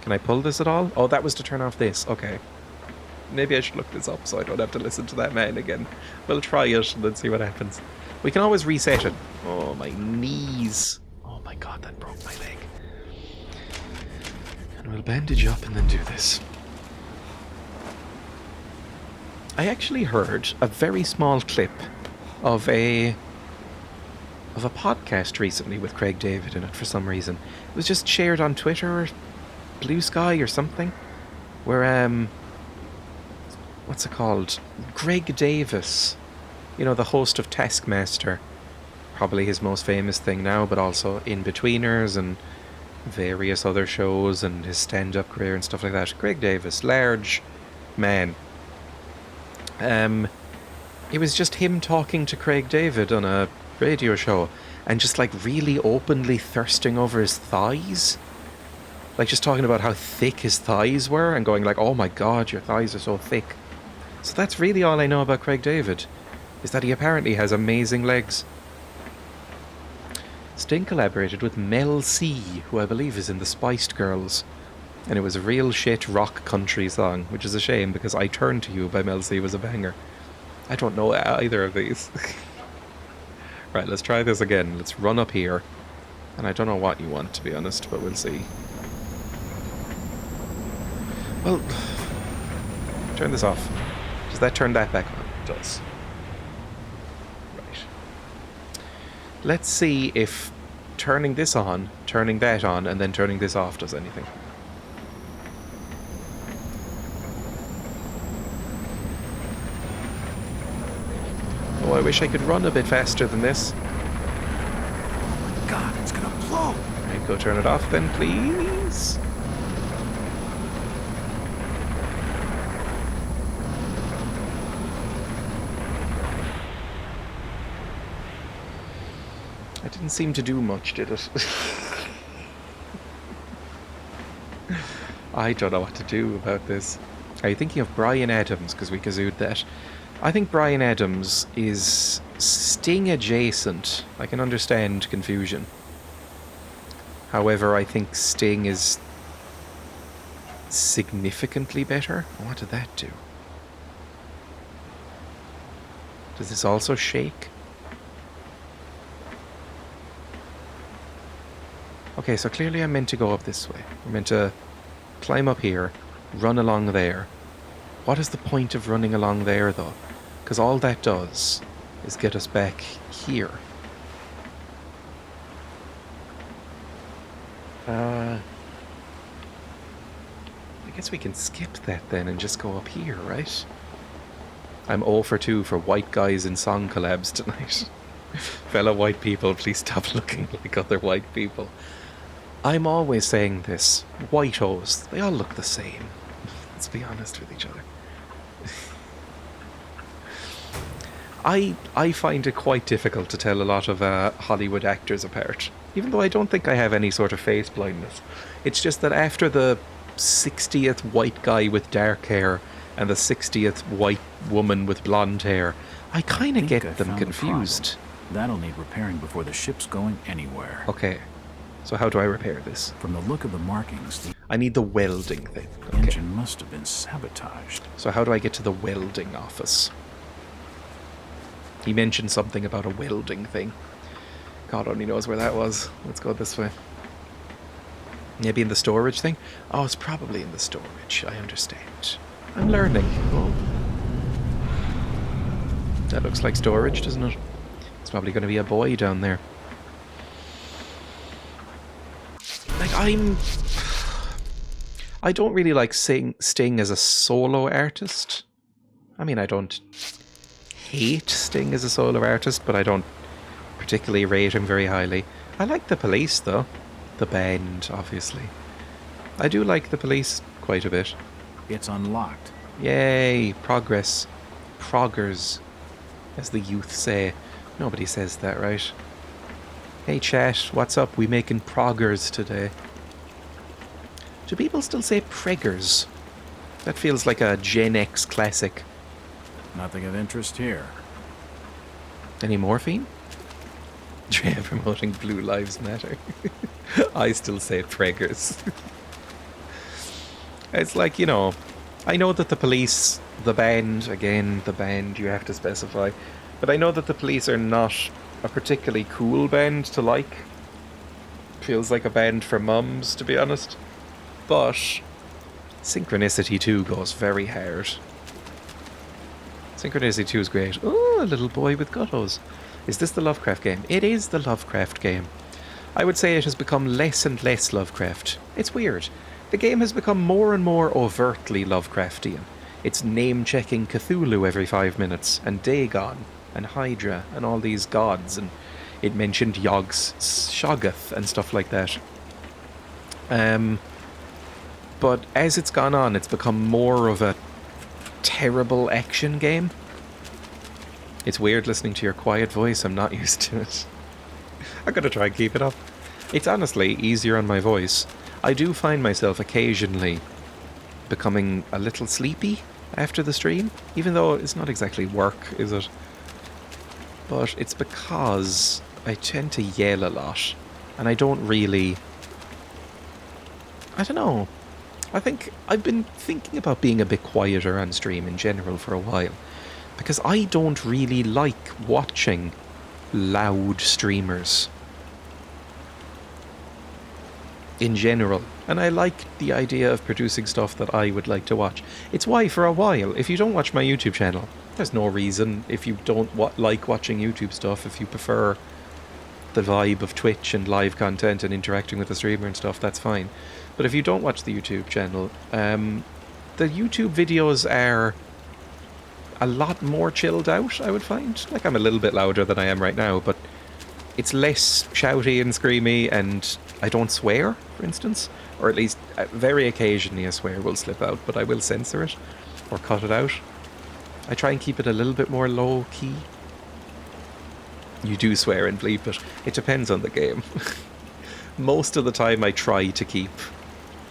Can I pull this at all? Oh, that was to turn off this. Okay. Maybe I should look this up so I don't have to listen to that man again. We'll try it and then see what happens. We can always reset it. Oh, my knees. Oh my god, that broke my leg. And we'll bandage up and then do this. I actually heard a very small clip of a podcast recently with Craig David in it for some reason. It was just shared on Twitter or Blue Sky or something, where what's it called? Greg Davis, you know, the host of Taskmaster, probably his most famous thing now, but also In-Betweeners and various other shows and his stand-up career and stuff like that. Greg Davis, large man. It was just him talking to Craig David on a radio show and just like really openly thirsting over his thighs. Like just talking about how thick his thighs were and going like, oh my god, your thighs are so thick. So that's really all I know about Craig David, is that he apparently has amazing legs. Sting collaborated with Mel C, who I believe is in the Spiced Girls. And it was a real shit rock country song, which is a shame because I Turn to You by Mel C was a banger. I don't know either of these. Right, let's try this again. Let's run up here. And I don't know what you want, to be honest, but we'll see. Well, turn this off. Does that turn that back on? It does. Right. Let's see if turning this on, turning that on, and then turning this off does anything. Oh, I wish I could run a bit faster than this. God, it's gonna blow! Right, go turn it off then, please. It didn't seem to do much, did it? I don't know what to do about this. Are you thinking of Bryan Adams? Because we kazooed that. I think Bryan Adams is Sting adjacent. I can understand confusion. However, I think Sting is significantly better. What did that do? Does this also shake? Okay, so clearly I'm meant to go up this way. I'm meant to climb up here, run along there, What is the point of running along there, though? Because all that does is get us back here. I guess we can skip that then and just go up here, right? I'm 0 for 2 for white guys in song collabs tonight. Fellow white people, please stop looking like other white people. I'm always saying this. White-os, they all look the same. Let's be honest with each other. I find it quite difficult to tell a lot of Hollywood actors apart, even though I don't think I have any sort of face blindness. It's just that after the 60th white guy with dark hair and the 60th white woman with blonde hair, I kind of get them confused. That'll need repairing before the ship's going anywhere. Okay, so how do I repair this? From the look of the markings, the I need the welding thing. Okay. engine must have been sabotaged. So how do I get to the welding office? He mentioned something about a welding thing. God only knows where that was. Let's go this way. Maybe in the storage thing? Oh, it's probably in the storage. I understand. I'm learning. Oh. That looks like storage, doesn't it? It's probably going to be a boy down there. Like, I don't really like Sting as a solo artist. I mean, I don't hate Sting as a solo artist, but I don't particularly rate him very highly. I like the Police, though. The band, obviously. I do like the Police quite a bit. It's unlocked. Yay, progress. Proggers, as the youth say. Nobody says that, right? Hey chat, what's up? We making proggers today. Do people still say preggers? That feels like a Gen X classic. Nothing of interest here. Any morphine? Dreya promoting Blue Lives Matter. I still say preggers. It's like, you know, I know that the Police, the band, again, the band, you have to specify, but I know that the Police are not a particularly cool band to like. Feels like a band for mums, to be honest. But Synchronicity 2 goes very hard. Synchronicity 2 is great. Oh, a little boy with guttos. Is this the Lovecraft game? It is the Lovecraft game. I would say it has become less and less Lovecraft. It's weird. The game has become more and more overtly Lovecraftian. It's name-checking Cthulhu every 5 minutes, and Dagon, and Hydra, and all these gods, and it mentioned Yog's Shoggoth and stuff like that. But as it's gone on, it's become more of a terrible action game. It's weird listening to your quiet voice. I'm not used to it. I'm gonna try and keep it up. It's honestly easier on my voice. I do find myself occasionally becoming a little sleepy after the stream, even though it's not exactly work, is it? But it's because I tend to yell a lot, and I don't really... I don't know. I think I've been thinking about being a bit quieter on stream in general for a while, because I don't really like watching loud streamers in general, and I like the idea of producing stuff that I would like to watch. It's why for a while, if you don't watch my YouTube channel, there's no reason. If you don't like watching YouTube stuff, if you prefer the vibe of Twitch and live content and interacting with the streamer and stuff, that's fine. But if you don't watch the YouTube channel, the YouTube videos are a lot more chilled out, I would find. Like, I'm a little bit louder than I am right now, but it's less shouty and screamy, and I don't swear, for instance. Or at least, very occasionally a swear will slip out, but I will censor it, or cut it out. I try and keep it a little bit more low-key. You do swear and bleep it. It depends on the game. Most of the time I try to keep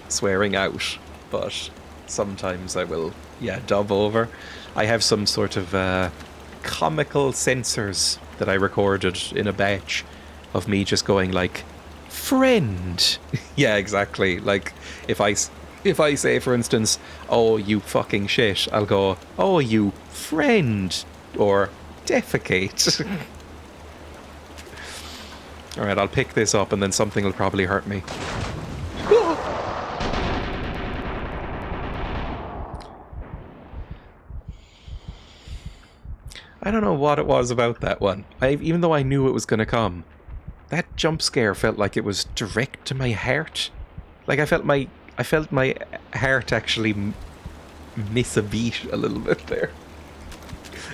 swearing out, but sometimes I will, dub over. I have some sort of comical censors that I recorded in a batch of me just going like, friend. Yeah, exactly. Like, if I say, for instance, oh, you fucking shit, I'll go, oh, you friend, or defecate. Alright, I'll pick this up and then something will probably hurt me. I don't know what it was about that one. Even though I knew it was going to come, that jump scare felt like it was direct to my heart. Like I felt my heart actually miss a beat a little bit there.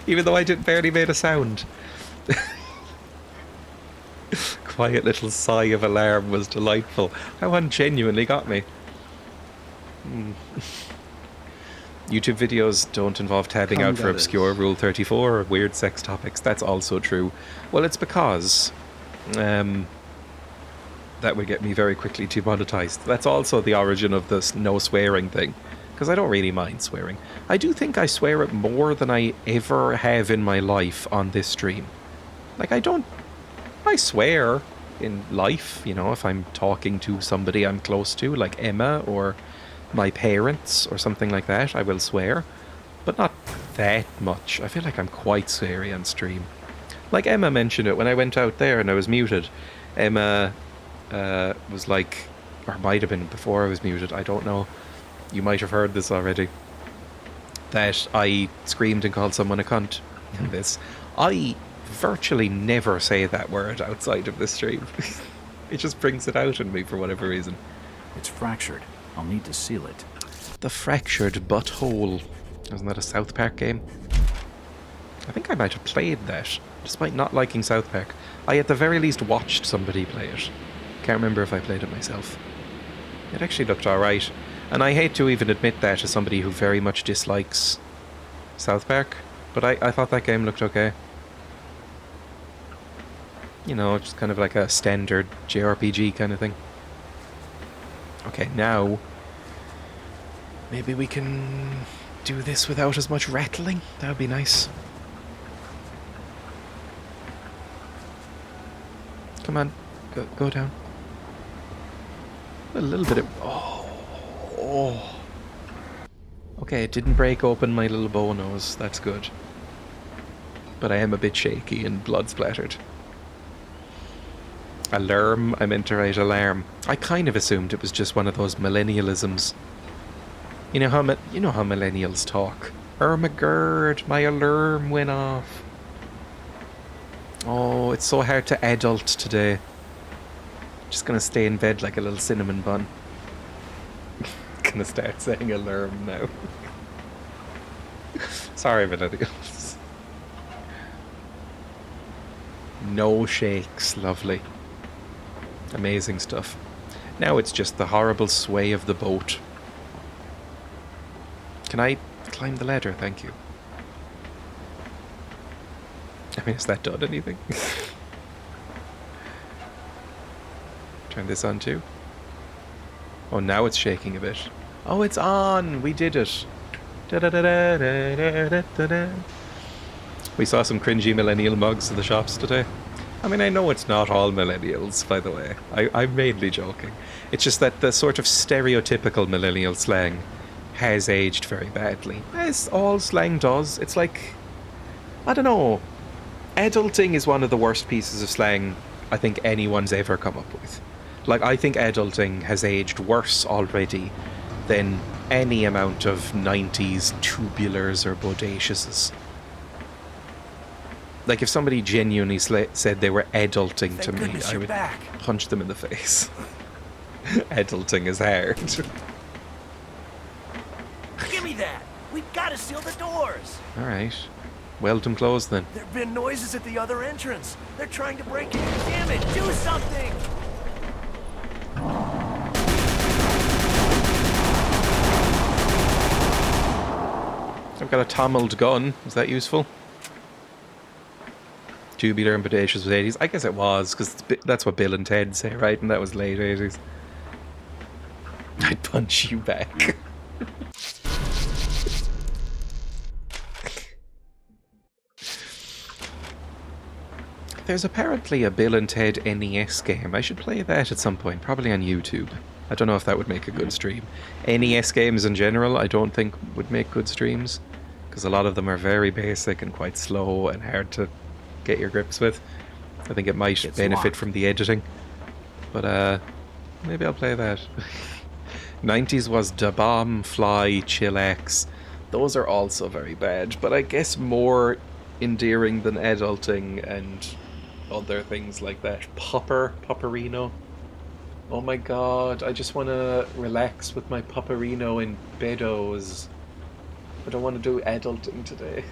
Even though I barely made a sound. Quiet little sigh of alarm was delightful. That one genuinely got me. YouTube videos don't involve tabbing out for obscure Rule 34 or weird sex topics. That's also true. Well, it's because that would get me very quickly demonetized. That's also the origin of this no swearing thing. Because I don't really mind swearing. I do think I swear it more than I ever have in my life on this stream. Like, I swear in life, you know, if I'm talking to somebody I'm close to, like Emma or my parents or something like that, I will swear. But not that much. I feel like I'm quite sweary on stream. Like Emma mentioned it when I went out there and I was muted. Emma was like, or might have been before I was muted, I don't know. You might have heard this already. That I screamed and called someone a cunt in this. I virtually never say that word outside of this stream. It just brings it out in me for whatever reason. It's fractured. I'll need to seal it. The Fractured Butthole. Wasn't that a South Park game? I think I might have played that, despite not liking South Park. I at the very least watched somebody play it. Can't remember if I played it myself. It actually looked alright. And I hate to even admit that as somebody who very much dislikes South Park, but I thought that game looked okay. You know, just kind of like a standard JRPG kind of thing. Okay, now maybe we can do this without as much rattling. That would be nice. Come on, go down. A little bit of... Oh. Okay, it didn't break open my little bow nose. That's good. But I am a bit shaky and blood splattered. Alarm? I meant to write alarm. I kind of assumed it was just one of those millennialisms. You know how millennials talk. Oh my god, my alarm went off. Oh, it's so hard to adult today. Just gonna stay in bed like a little cinnamon bun. Gonna start saying alarm now. Sorry, millennials. No shakes, lovely. Amazing stuff. Now it's just the horrible sway of the boat. Can I climb the ladder? Thank you. I mean, has that done anything? Turn this on too. Oh, now it's shaking a bit. Oh, it's on! We did it! Da-da-da-da-da-da-da-da. We saw some cringy millennial mugs in the shops today. I mean, I know it's not all millennials, by the way. I'm mainly joking. It's just that the sort of stereotypical millennial slang has aged very badly. As all slang does. It's like... I don't know. Adulting is one of the worst pieces of slang I think anyone's ever come up with. Like, I think adulting has aged worse already than any amount of 90s tubulars or bodaciouses. Like, if somebody genuinely said they were adulting to me, I would punch them in the face. Adulting is hard. Give me that! We've got to seal the doors! Alright. Weld them closed then. There have been noises at the other entrance. They're trying to break in. Damn it! Do something! I've got a tommeled gun. Is that useful? Tubular and bodacious was 80s. I guess it was, because that's what Bill and Ted say, right? And that was late 80s. I'd punch you back. There's apparently a Bill and Ted NES game. I should play that at some point, probably on YouTube. I don't know if that would make a good stream. NES games in general, I don't think would make good streams, because a lot of them are very basic and quite slow and hard to get your grips with. I think it might benefit from the editing. But maybe I'll play that. 90s was Da Bomb, Fly, Chillax. Those are also very bad, but I guess more endearing than adulting and other things like that. Popperino. Oh my god, I just want to relax with my Popperino in beddos. I don't want to do adulting today.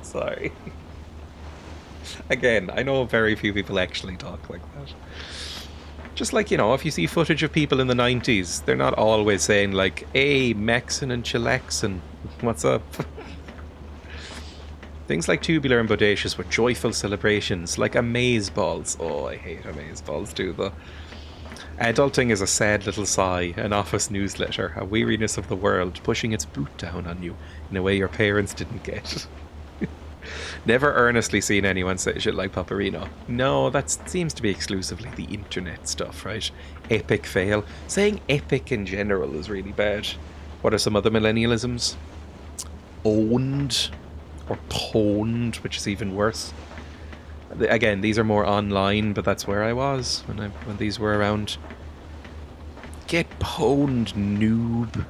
Sorry. Again, I know very few people actually talk like that. Just like, you know, if you see footage of people in the 90s, they're not always saying like, hey, Maxin and Chillaxin, what's up? Things like tubular and bodacious were joyful celebrations, like amazeballs. Oh, I hate amazeballs too, though. Adulting is a sad little sigh, an office newsletter, a weariness of the world pushing its boot down on you in a way your parents didn't get. Never earnestly seen anyone say shit like Popperino. No, that seems to be exclusively the internet stuff, right? Epic fail. Saying epic in general is really bad. What are some other millennialisms? Owned. Or pwned, which is even worse. Again, these are more online, but that's where I was when these were around. Get pwned, noob.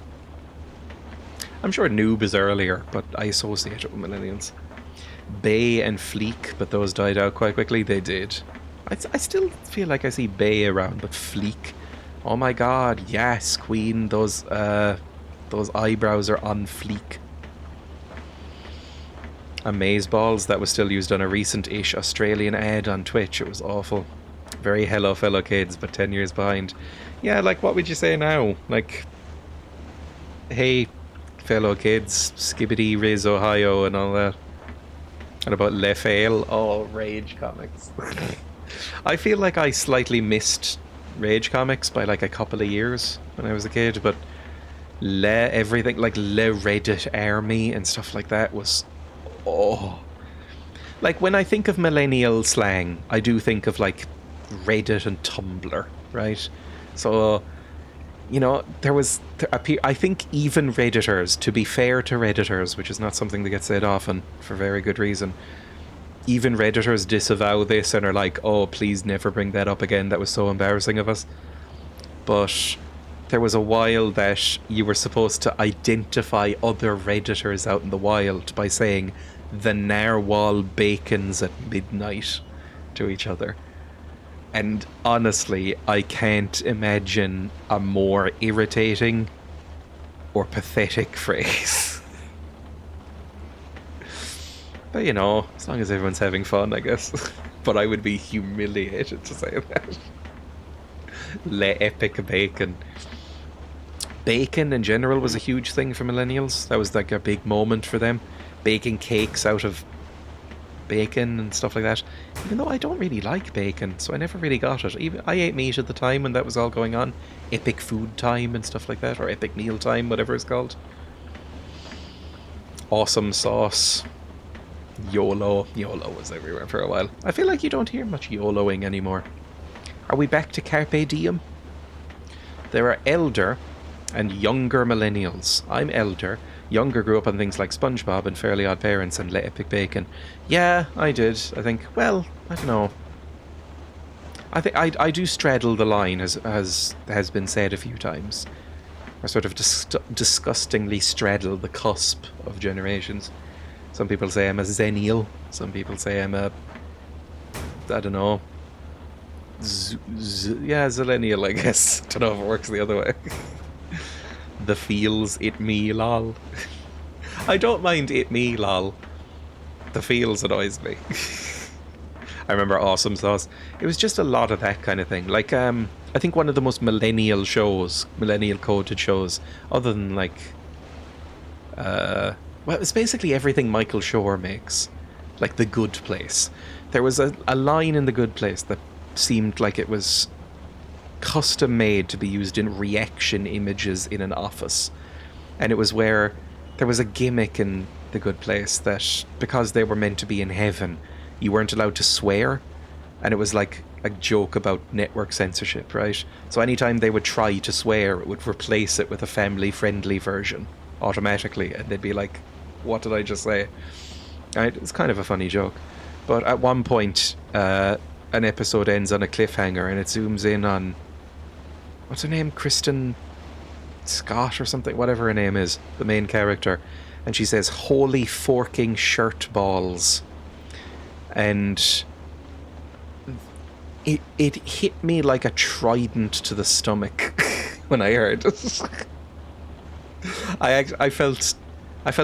I'm sure noob is earlier, but I associate it with millennials. Bay and Fleek, but those died out quite quickly. They did. I still feel like I see Bay around, but Fleek. Oh my god, yes, Queen. Those eyebrows are on fleek. Amazeballs, that was still used on a recent-ish Australian ad on Twitch. It was awful. Very hello fellow kids, but 10 years behind. Yeah, like what would you say now? Like, hey fellow kids, Skibbity, Riz, Ohio and all that. And about Le Fail, oh, Rage comics. I feel like I slightly missed Rage comics by like a couple of years when I was a kid, but everything, like Le Reddit Army and stuff like that was, oh. Like when I think of millennial slang, I do think of like Reddit and Tumblr, right? So, you know, I think even Redditors, to be fair to Redditors, which is not something that gets said often for very good reason, even Redditors disavow this and are like, oh, please never bring that up again, that was so embarrassing of us. But there was a while that you were supposed to identify other Redditors out in the wild by saying the narwhal bacons at midnight to each other. And honestly, I can't imagine a more irritating or pathetic phrase. But you know, as long as everyone's having fun, I guess. But I would be humiliated to say that. Le epic bacon. Bacon in general was a huge thing for millennials. That was like a big moment for them. Baking cakes out of bacon and stuff like that. Even though I don't really like bacon, so I never really got it. Even I ate meat at the time when that was all going on. Epic food time and stuff like that, or epic meal time, whatever it's called. Awesome sauce. YOLO. YOLO was everywhere for a while. I feel like you don't hear much YOLOing anymore. Are we back to Carpe Diem? There are elder and younger millennials. I'm elder. Younger grew up on things like SpongeBob and Fairly Odd Parents and Le Epic Bacon. Yeah, I did. I think, well, I don't know. I think I do straddle the line, as has been said a few times. I sort of disgustingly straddle the cusp of generations. Some people say I'm a Zennial. Some people say I'm a, I don't know, Zillennial, I guess. Don't know if it works the other way. The feels, it me, lol. I don't mind it me, lol. The feels annoys me. I remember Awesome Sauce. It was just a lot of that kind of thing. Like, I think one of the most millennial coded shows, other than like, well, it's basically everything Michael Shore makes. Like The Good Place. There was a line in The Good Place that seemed like it was custom made to be used in reaction images in an office, and it was where there was a gimmick in The Good Place that because they were meant to be in heaven, you weren't allowed to swear, and it was like a joke about network censorship, right? So anytime they would try to swear, it would replace it with a family friendly version automatically, and they'd be like, what did I just say? And it's kind of a funny joke, but at one point an episode ends on a cliffhanger and it zooms in on, what's her name? Kristen Scott or something? Whatever her name is, the main character. and she says, "Holy forking shirt balls." And it hit me like a trident to the stomach when I heard it. I felt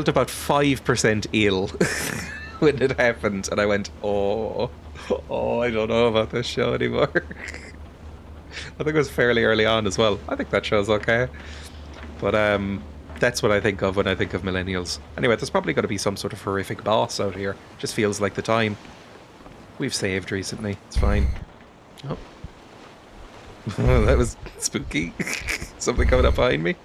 about 5% ill when it happened, and I went, oh, I don't know about this show anymore. I think it was fairly early on as well. I think that show's okay. But that's what I think of when I think of millennials. Anyway, there's probably going to be some sort of horrific boss out here. Just feels like the time. We've saved recently. It's fine. Oh. That was spooky. Something coming up behind me.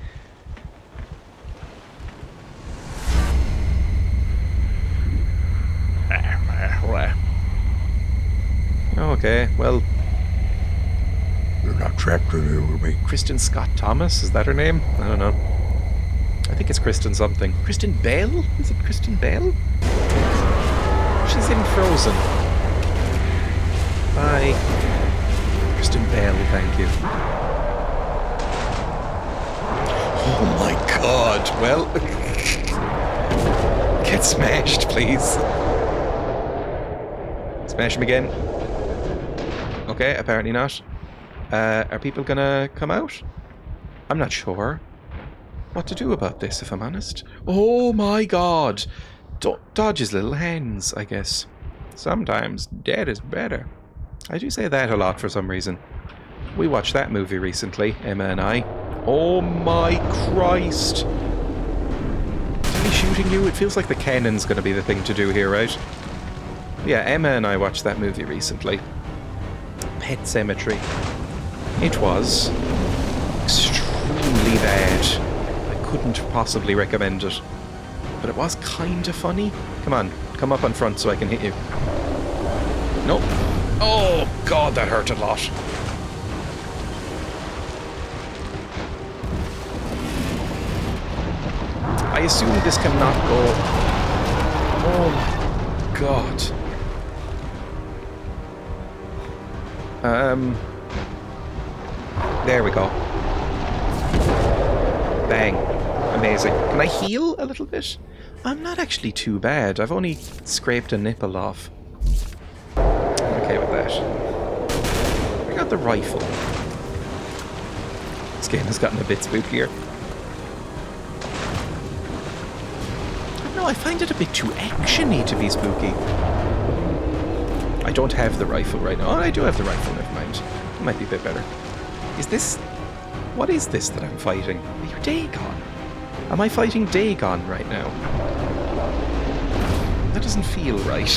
Okay, well... You're not trapped in here with me. Kristen Scott Thomas? Is that her name? I don't know. I think it's Kristen something. Kristen Bell? Is it Kristen Bell? She's in Frozen. Bye. Kristen Bell, thank you. Oh my god. Well... Get smashed, please. Smash him again. Okay, apparently not. Are people gonna come out? I'm not sure what to do about this, if I'm honest. Oh my god! Dodge his little hands, I guess. Sometimes dead is better. I do say that a lot for some reason. We watched that movie recently, Emma and I. Oh my Christ! Is he shooting you? It feels like the cannon's gonna be the thing to do here, right? Yeah, Emma and I watched that movie recently. Pet Cemetery. It was extremely bad. I couldn't possibly recommend it. But it was kinda funny. Come on, come up on front so I can hit you. Nope. Oh god, that hurt a lot. I assume this cannot go... Oh god. There we go. Bang. Amazing. Can I heal a little bit? I'm not actually too bad. I've only scraped a nipple off. I'm okay with that. I got the rifle. This game has gotten a bit spookier. I don't know, I find it a bit too actiony to be spooky. I don't have the rifle right now. Oh, I do have the rifle, never mind. It might be a bit better. Is this... What is this that I'm fighting? Are you Dagon? Am I fighting Dagon right now? That doesn't feel right.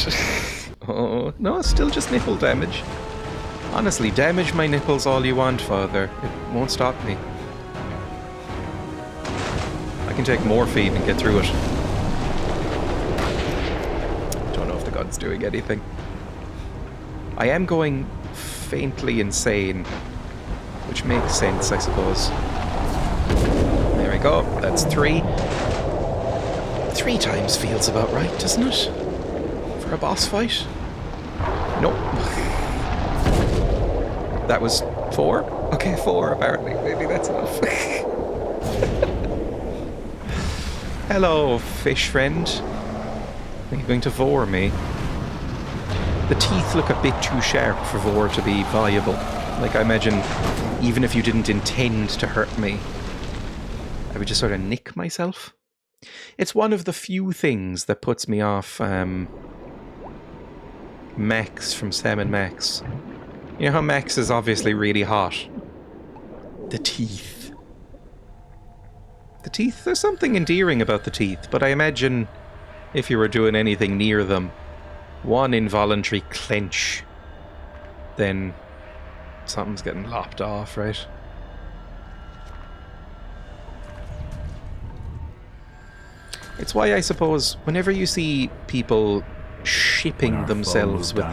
Oh, no, it's still just nipple damage. Honestly, damage my nipples all you want, Father. It won't stop me. I can take morphine and get through it. Don't know if the gun's doing anything. I am going faintly insane, which makes sense, I suppose. There we go. That's 3. 3 times feels about right, doesn't it? For a boss fight? Nope. That was 4? Okay, 4 apparently. Maybe that's enough. Hello, fish friend. Are you going to vor me? The teeth look a bit too sharp for vor to be viable. Like, I imagine, even if you didn't intend to hurt me, I would just sort of nick myself. It's one of the few things that puts me off Max from Sam and Max. You know how Max is obviously really hot? The teeth. The teeth, there's something endearing about the teeth, but I imagine if you were doing anything near them, one involuntary clench, then something's getting lopped off, right? It's why I suppose whenever you see people shipping themselves with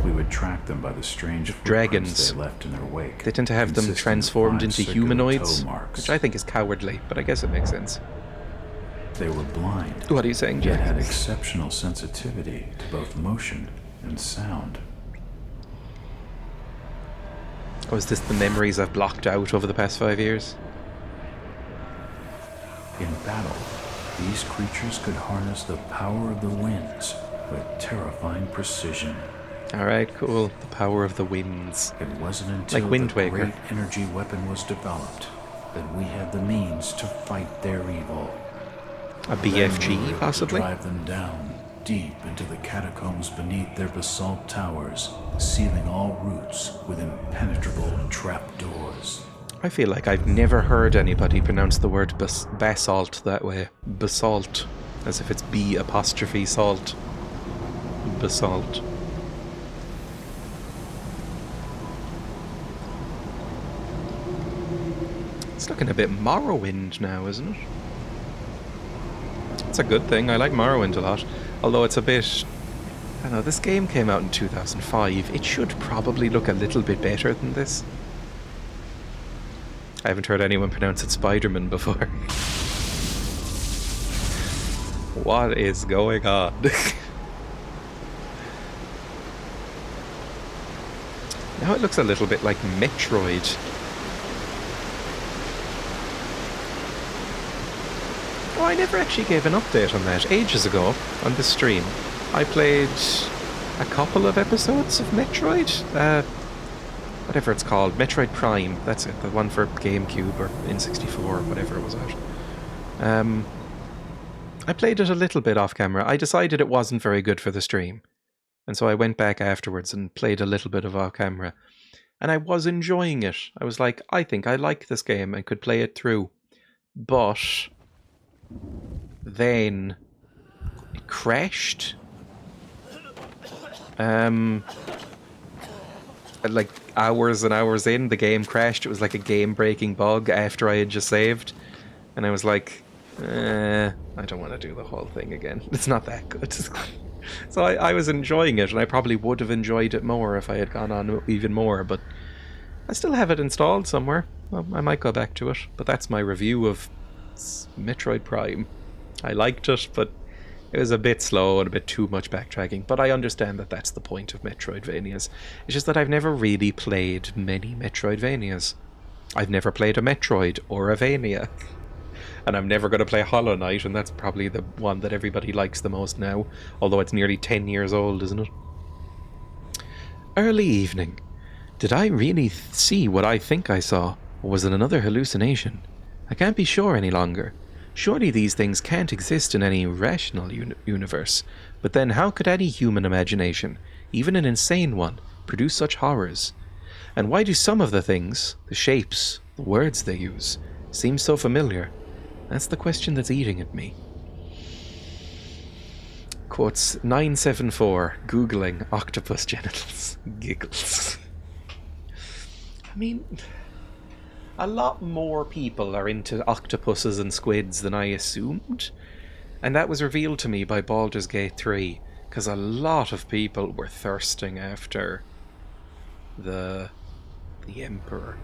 we would track them by the strange dragons they left in their wake. They tend to have them transformed into humanoids, which I think is cowardly, but I guess it makes sense. They were blind. What are you saying, Yet Jack? had exceptional sensitivity to both motion and sound. Oh, is this the memories I've blocked out over the past 5 years? In battle, These creatures could harness the power of the winds with terrifying precision. Alright, cool. The power of the winds. It wasn't until Like Wind the Waker. great energy weapon was developed that we had the means to fight their evil. A Then we were BFG, able possibly? to drive them down deep into the catacombs beneath their basalt towers, sealing all routes with impenetrable trapdoors. I feel like I've never heard anybody pronounce the word basalt that way. Basalt. As if it's B apostrophe salt. Basalt. It's looking a bit Morrowind now, isn't it? It's a good thing. I like Morrowind a lot. Although it's a bit... I don't know, this game came out in 2005. It should probably look a little bit better than this. I haven't heard anyone pronounce it Spider-Man before. What is going on? Now it looks a little bit like Metroid. Oh, I never actually gave an update on that. Ages ago, on this stream, I played a couple of episodes of Metroid. Whatever it's called. Metroid Prime. That's it. The one for GameCube or N64 or whatever it was out. I played it a little bit off camera. I decided it wasn't very good for the stream. And so I went back afterwards and played a little bit of off camera. And I was enjoying it. I was like, I think I like this game. I could play it through. But then it crashed. Like hours and hours in, the game crashed. It was like a game-breaking bug after I had just saved. And I was like, I don't want to do the whole thing again. It's not that good. So I was enjoying it, and I probably would have enjoyed it more if I had gone on even more, but I still have it installed somewhere. Well, I might go back to it, but that's my review of Metroid Prime. I liked it, but it was a bit slow and a bit too much backtracking, but I understand that that's the point of Metroidvanias. It's just that I've never really played many Metroidvanias. I've never played a Metroid or a Vania. And I'm never going to play Hollow Knight, and that's probably the one that everybody likes the most now, although it's nearly 10 years old, isn't it? Early evening. Did I really see what I think I saw, or was it another hallucination? I can't be sure any longer. Surely these things can't exist in any rational universe, but then how could any human imagination, even an insane one, produce such horrors? And why do some of the things, the shapes, the words they use, seem so familiar? That's the question that's eating at me. Quotes 974, Googling octopus genitals. Giggles. I mean, a lot more people are into octopuses and squids than I assumed. And that was revealed to me by Baldur's Gate 3, because a lot of people were thirsting after the Emperor.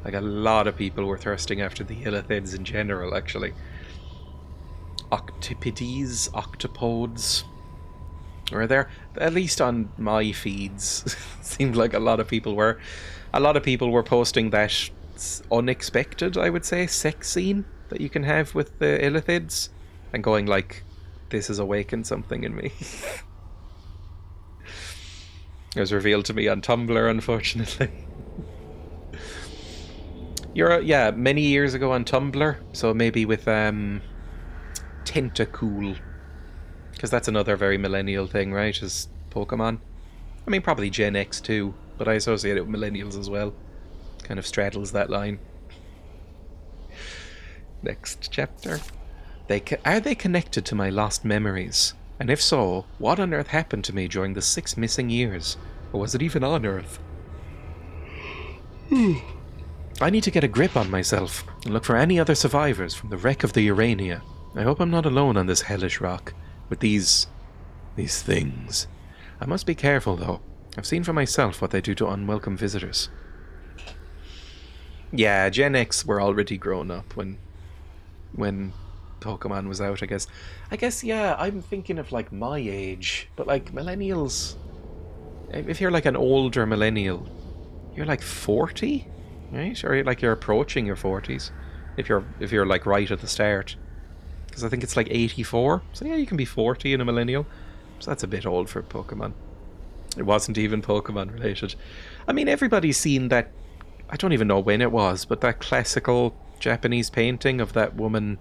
Like, a lot of people were thirsting after the Illithids in general, actually. Octopodes, octopodes. Were there? At least on my feeds. Seemed like a lot of people were. A lot of people were posting that unexpected, I would say, sex scene that you can have with the Illithids. And going like, this has awakened something in me. It was revealed to me on Tumblr, unfortunately. Yeah, many years ago on Tumblr, so maybe with Tentacool, because that's another very millennial thing, right, is Pokemon. I mean, probably Gen X too, but I associate it with millennials as well. Kind of straddles that line. Next chapter. Are they connected to my lost memories? And if so, what on earth happened to me during the 6 missing years? Or was it even on Earth? I need to get a grip on myself and look for any other survivors from the wreck of the Urania. I hope I'm not alone on this hellish rock with these things. I must be careful, though. I've seen for myself what they do to unwelcome visitors. Yeah, Gen X were already grown up when Pokemon was out, I guess. Yeah, I'm thinking of, like, my age. But, like, millennials... If you're, like, an older millennial, you're, like, 40? Right? Or, like, you're approaching your 40s. If you're, like, right at the start. Because I think it's like 84. So yeah, you can be 40 in a millennial. So that's a bit old for Pokemon. It wasn't even Pokemon related. I mean, everybody's seen that, I don't even know when it was, but that classical Japanese painting of that woman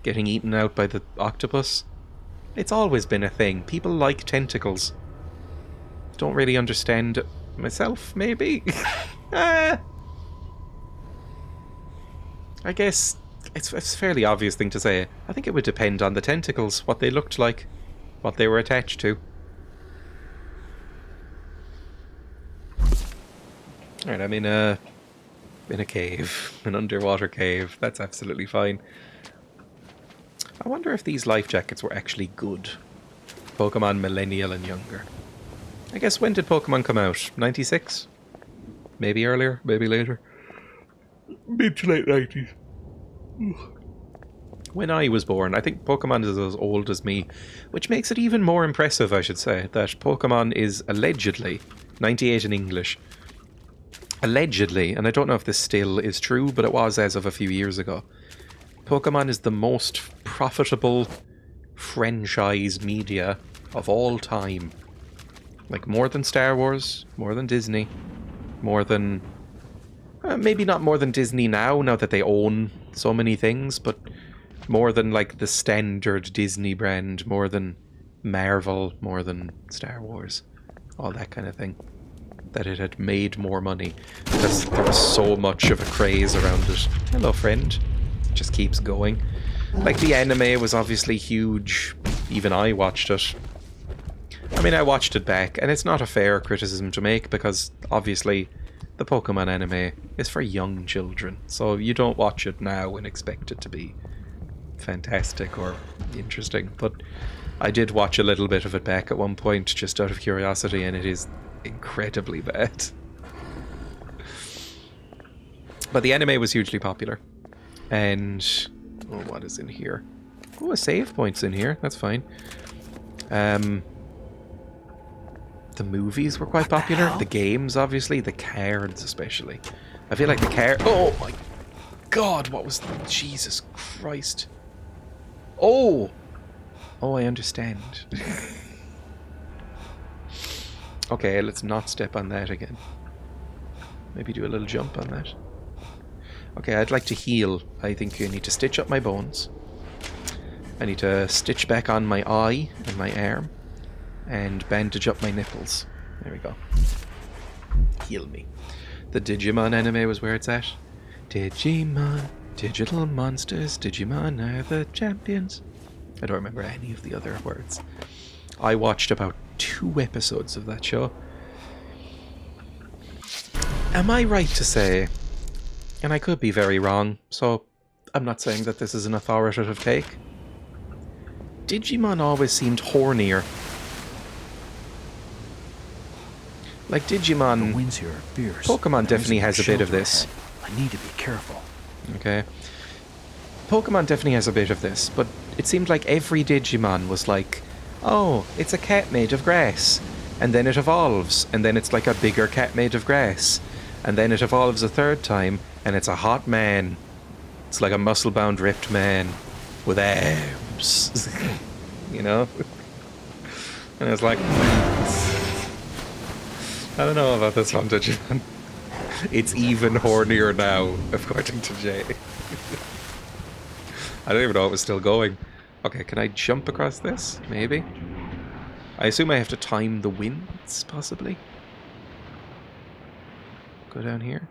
getting eaten out by the octopus. It's always been a thing. People like tentacles. Don't really understand it myself, maybe? I guess it's a fairly obvious thing to say. I think it would depend on the tentacles, what they looked like, what they were attached to. Alright, I'm in a cave, an underwater cave. That's absolutely fine. I wonder if these life jackets were actually good. Pokemon Millennial and younger. I guess, when did Pokemon come out? 96? Maybe earlier, maybe later. Mid to late 90s. When I was born, I think Pokemon is as old as me, which makes it even more impressive, I should say, that Pokemon is allegedly 98 in English. Allegedly, and I don't know if this still is true, but it was as of a few years ago. Pokemon is the most profitable franchise media of all time. Like, more than Star Wars, more than Disney, more than... maybe not more than Disney now that they own so many things, but more than, like, the standard Disney brand, more than Marvel, more than Star Wars, all that kind of thing. That it had made more money, because there was so much of a craze around it. Hello, friend. Just keeps going. Like, the anime was obviously huge. Even I watched it. I mean, I watched it back, and it's not a fair criticism to make, because obviously the Pokemon anime is for young children, so you don't watch it now and expect it to be fantastic or interesting. But I did watch a little bit of it back at one point, just out of curiosity, and it is incredibly bad. But the anime was hugely popular. And... oh, what is in here? Oh, a save point's in here. That's fine. The movies were quite popular. The games, obviously. The cards, especially. I feel like the card... oh, my God. What was... Jesus Christ. Oh! Oh, I understand. Okay, let's not step on that again. Maybe do a little jump on that. Okay, I'd like to heal. I think I need to stitch up my bones. I need to stitch back on my eye and my arm. And bandage up my nipples. There we go. Heal me. The Digimon anime was where it's at. Digimon, digital monsters, Digimon are the champions. I don't remember any of the other words. I watched about 2 episodes of that show. Am I right to say, and I could be very wrong, so I'm not saying that this is an authoritative take, Digimon always seemed hornier. Like Digimon... the winds here are fierce. Pokemon definitely has a bit of this. I need to be careful. Okay. Pokemon definitely has a bit of this, but it seemed like every Digimon was like, oh, it's a cat made of grass. And then it evolves, and then it's like a bigger cat made of grass. And then it evolves a third time, and it's a hot man. It's like a muscle-bound ripped man with abs. You know? And it's like... I don't know about this one, Digimon. It's even hornier now, according to Jay. I don't even know it was still going. Okay, can I jump across this? Maybe? I assume I have to time the winds, possibly? Go down here?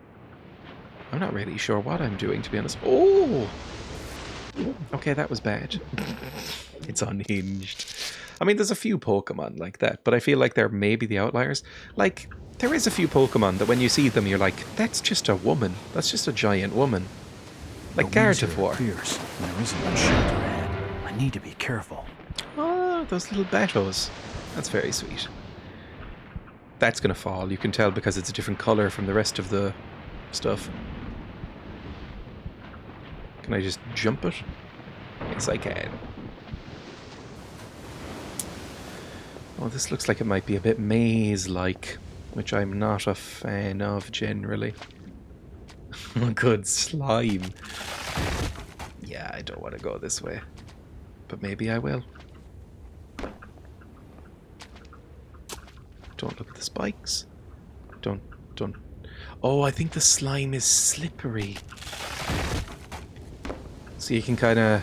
I'm not really sure what I'm doing, to be honest. Oh! Okay, that was bad. It's unhinged. I mean, there's a few Pokemon like that, but I feel like they're maybe the outliers. Like, there is a few Pokemon that when you see them, you're like, that's just a woman. That's just a giant woman. Like Gardevoir. Fierce. There isn't much shelter ahead. I need to be careful. Oh, those little Batos. That's very sweet. That's gonna fall, you can tell, because it's a different colour from the rest of the stuff. Can I just jump it? Yes, I can. Oh, this looks like it might be a bit maze-like, which I'm not a fan of generally. Oh, good slime. Yeah, I don't want to go this way. but maybe I will. Don't look at the spikes. Don't. Oh, I think the slime is slippery. So you can kind of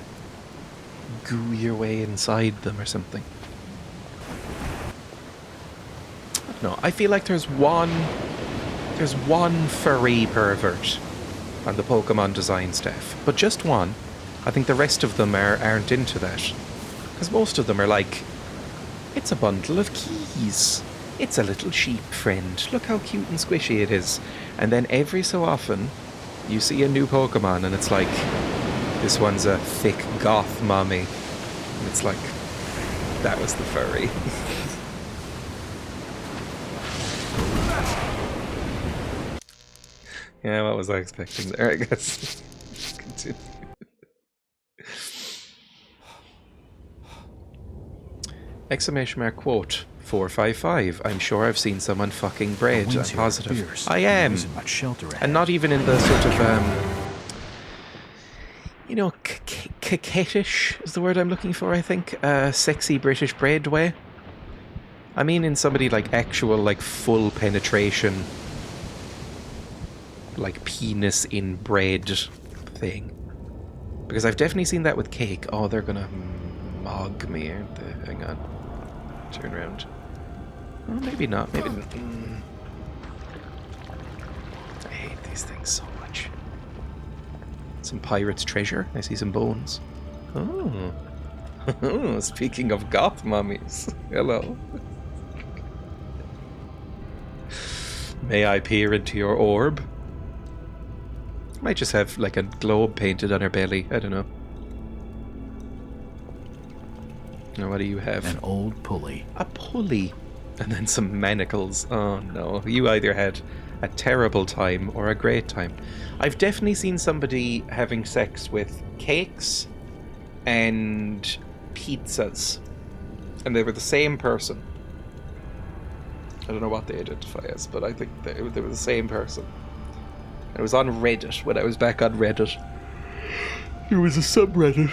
goo your way inside them or something. No, I feel like there's one furry pervert on the Pokemon design staff, but just one. I think the rest of them aren't into that, because most of them are like, it's a bundle of keys. It's a little sheep friend. Look how cute and squishy it is. And then every so often, you see a new Pokemon and it's like, this one's a thick goth mommy. And it's like, that was the furry. Yeah, what was I expecting there, I guess. Continue. Exclamation mark quote 455. I'm sure I've seen someone fucking bread. I'm positive. I am. And not even in the sort of you know, coquettish is the word I'm looking for, I think. Sexy British bread way. I mean in somebody like actual like full penetration, like penis in bread thing. Because I've definitely seen that with cake. Oh, they're gonna mog me, aren't they? Hang on. Turn around. Oh, maybe not. Maybe. I hate these things so much. Some pirate's treasure. I see some bones. Oh. Speaking of goth mummies. Hello. May I peer into your orb? Might just have like a globe painted on her belly. I don't know. Now, what do you have? An old pulley. A pulley. And then some manacles. Oh no. You either had a terrible time or a great time. I've definitely seen somebody having sex with cakes and pizzas. And they were the same person. I don't know what they identify as, but I think they were the same person. It was on Reddit, when I was back on Reddit. There was a subreddit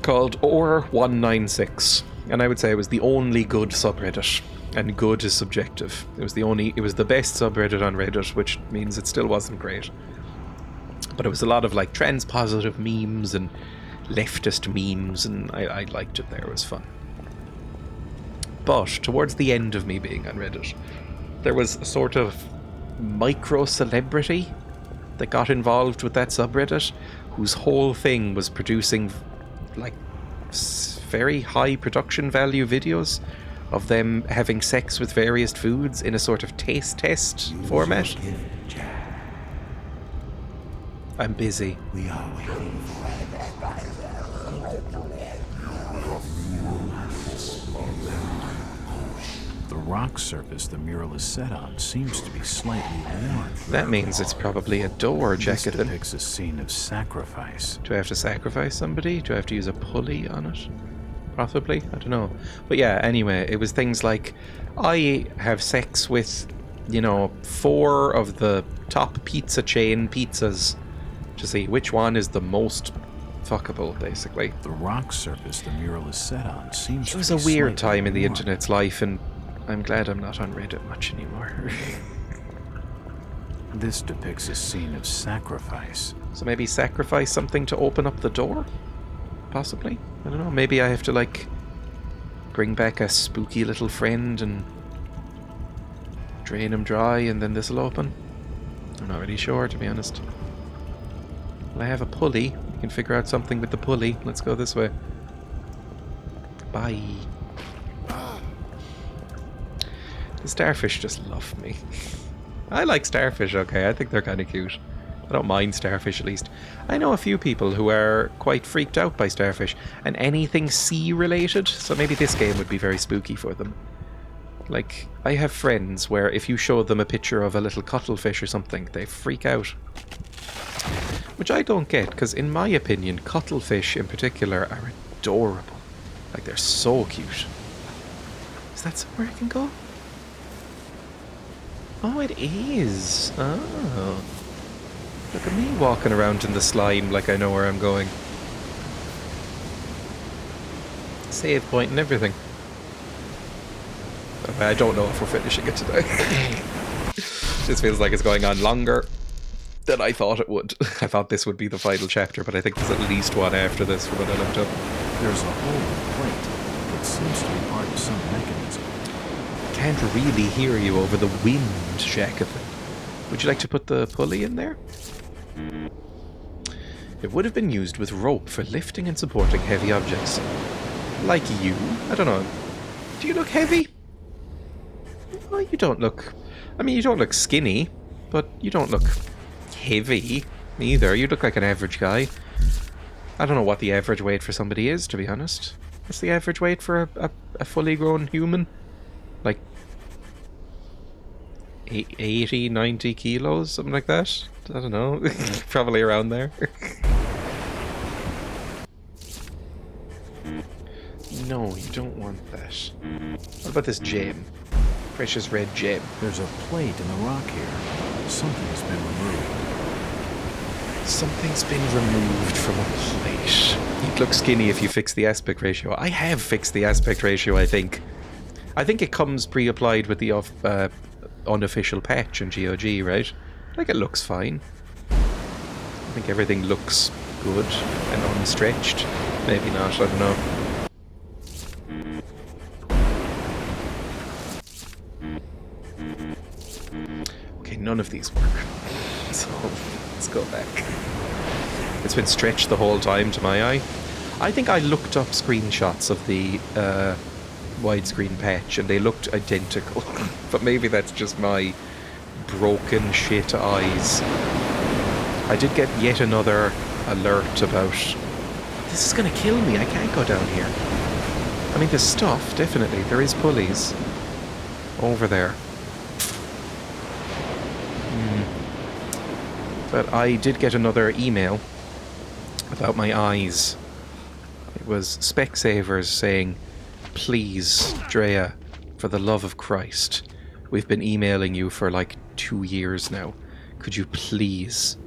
called Or196, and I would say it was the only good subreddit, and good is subjective. It was the best subreddit on Reddit, which means it still wasn't great. But it was a lot of like trans-positive memes and leftist memes, and I liked it there, it was fun. But towards the end of me being on Reddit, there was a sort of micro-celebrity that got involved with that subreddit, whose whole thing was producing like very high production value videos of them having sex with various foods in a sort of taste test format. I'm busy. We are waiting for the rock surface the mural is set on seems to be slightly worn. That means it's probably a door, This Jackathon. depicts a scene of sacrifice. Do I have to sacrifice somebody? Do I have to use a pulley on it? Possibly? I don't know. But yeah, anyway, it was things like, I have sex with, 4 of the top pizza chain pizzas to see which one is the most fuckable, basically. The rock surface the mural is set on seems It was to a be weird slightly time in the worn. internet's life, and I'm glad I'm not on Reddit much anymore. This depicts a scene of sacrifice. So maybe sacrifice something to open up the door? Possibly? I don't know. Maybe I have to, bring back a spooky little friend and drain him dry, and then this'll open? I'm not really sure, to be honest. Well, I have a pulley. We can figure out something with the pulley. Let's go this way. Bye. The starfish just love me. I like starfish, okay. I think they're kind of cute. I don't mind starfish, at least. I know a few people who are quite freaked out by starfish and anything sea related, so maybe this game would be very spooky for them. Like, I have friends where if you show them a picture of a little cuttlefish or something, they freak out. Which I don't get, because in my opinion, cuttlefish in particular are adorable. Like, they're so cute. Is that somewhere I can go? Oh, it is. Oh. Look at me walking around in the slime like I know where I'm going. Save point and everything. I don't know if we're finishing it today. This feels like it's going on longer than I thought it would. I thought this would be the final chapter, but I think there's at least one after this from what I looked up. There's a hole in the plate. It seems to be part of some mechanism. Can't really hear you over the wind, Jacobin. Would you like to put the pulley in there? It would have been used with rope for lifting and supporting heavy objects. Like you? I don't know. Do you look heavy? Oh, you don't look... I mean, you don't look skinny, but you don't look heavy either. You look like an average guy. I don't know what the average weight for somebody is, to be honest. What's the average weight for a fully grown human? Like 80, 90 kilos, something like that? I don't know. Probably around there. No, you don't want that. What about this gem? Precious red gem. There's a plate in the rock here. Something has been removed. Something's been removed from a plate. You'd look skinny if you fix the aspect ratio. I have fixed the aspect ratio, I think. I think it comes pre-applied with the unofficial patch in GOG, right? Like, it looks fine. I think everything looks good and unstretched. Maybe not, I don't know. Okay, none of these work. So, let's go back. It's been stretched the whole time to my eye. I think I looked up screenshots of the widescreen patch and they looked identical. But maybe that's just my broken shit eyes. I did get yet another alert about... This is gonna kill me, I can't go down here. I mean, there's stuff, definitely. There is pulleys. Over there. But I did get another email about my eyes. It was Specsavers saying, "Please, Dreya, for the love of Christ, we've been emailing you for like 2 years now. Could you please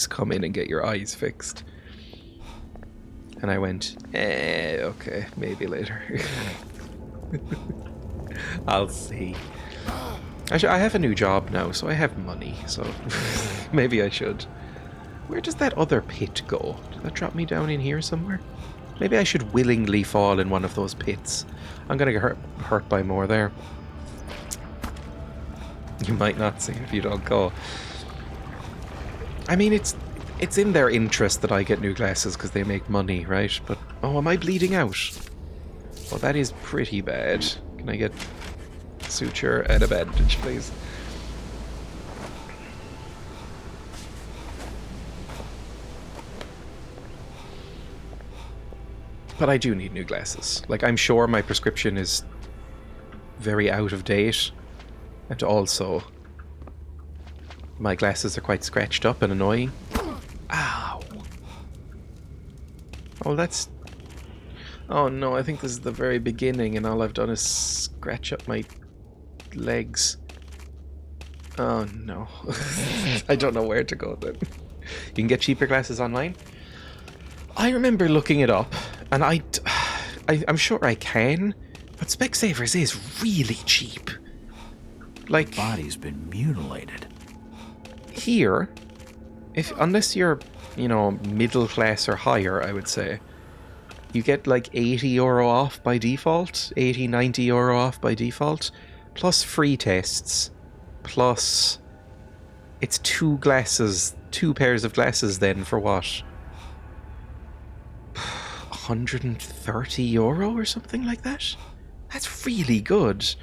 come in and get your eyes fixed?" And I went, okay, maybe later. I'll see. I have a new job now, so I have money, so maybe I should. Where does that other pit go? Did that drop me down in here somewhere? Maybe I should willingly fall in one of those pits. I'm gonna get hurt by more there. You might not see if you don't go. I mean, it's in their interest that I get new glasses because they make money, right? But, oh, am I bleeding out? Well, that is pretty bad. Can I get suture and a bandage, please? But I do need new glasses. Like, I'm sure my prescription is very out of date. And also, my glasses are quite scratched up and annoying. Ow. Oh, that's... Oh no, I think this is the very beginning and all I've done is scratch up my legs. Oh no. I don't know where to go then. You can get cheaper glasses online? I remember looking it up, and I'm sure I can, but Specsavers is really cheap. Like, The body's been mutilated. Here, unless you're, you know, middle class or higher, I would say, you get like €80 off by default, 80, 90 euro off by default, plus free tests, plus it's two pairs of glasses then for what? €130 or something like that? That's really good.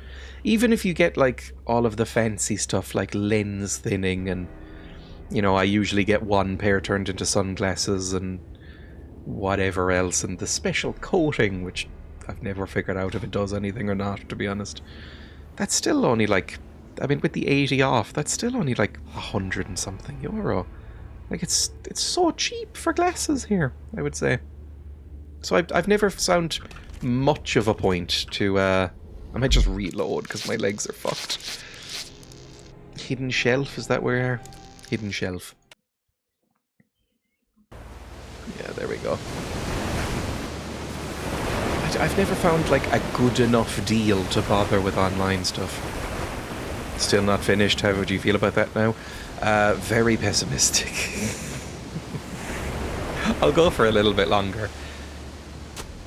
Even if you get like all of the fancy stuff like lens thinning and, you know, I usually get one pair turned into sunglasses and whatever else, and the special coating, which I've never figured out if it does anything or not, to be honest. That's still only like, I mean, with the 80 off, that's still only like 100 and something euro. Like, it's so cheap for glasses here, I would say. So I've never found much of a point to, I might just reload because my legs are fucked. Hidden shelf, is that where? Hidden shelf. Yeah, there we go. I I've never found like a good enough deal to bother with online stuff. Still not finished. How would you feel about that now? Very pessimistic. I'll go for a little bit longer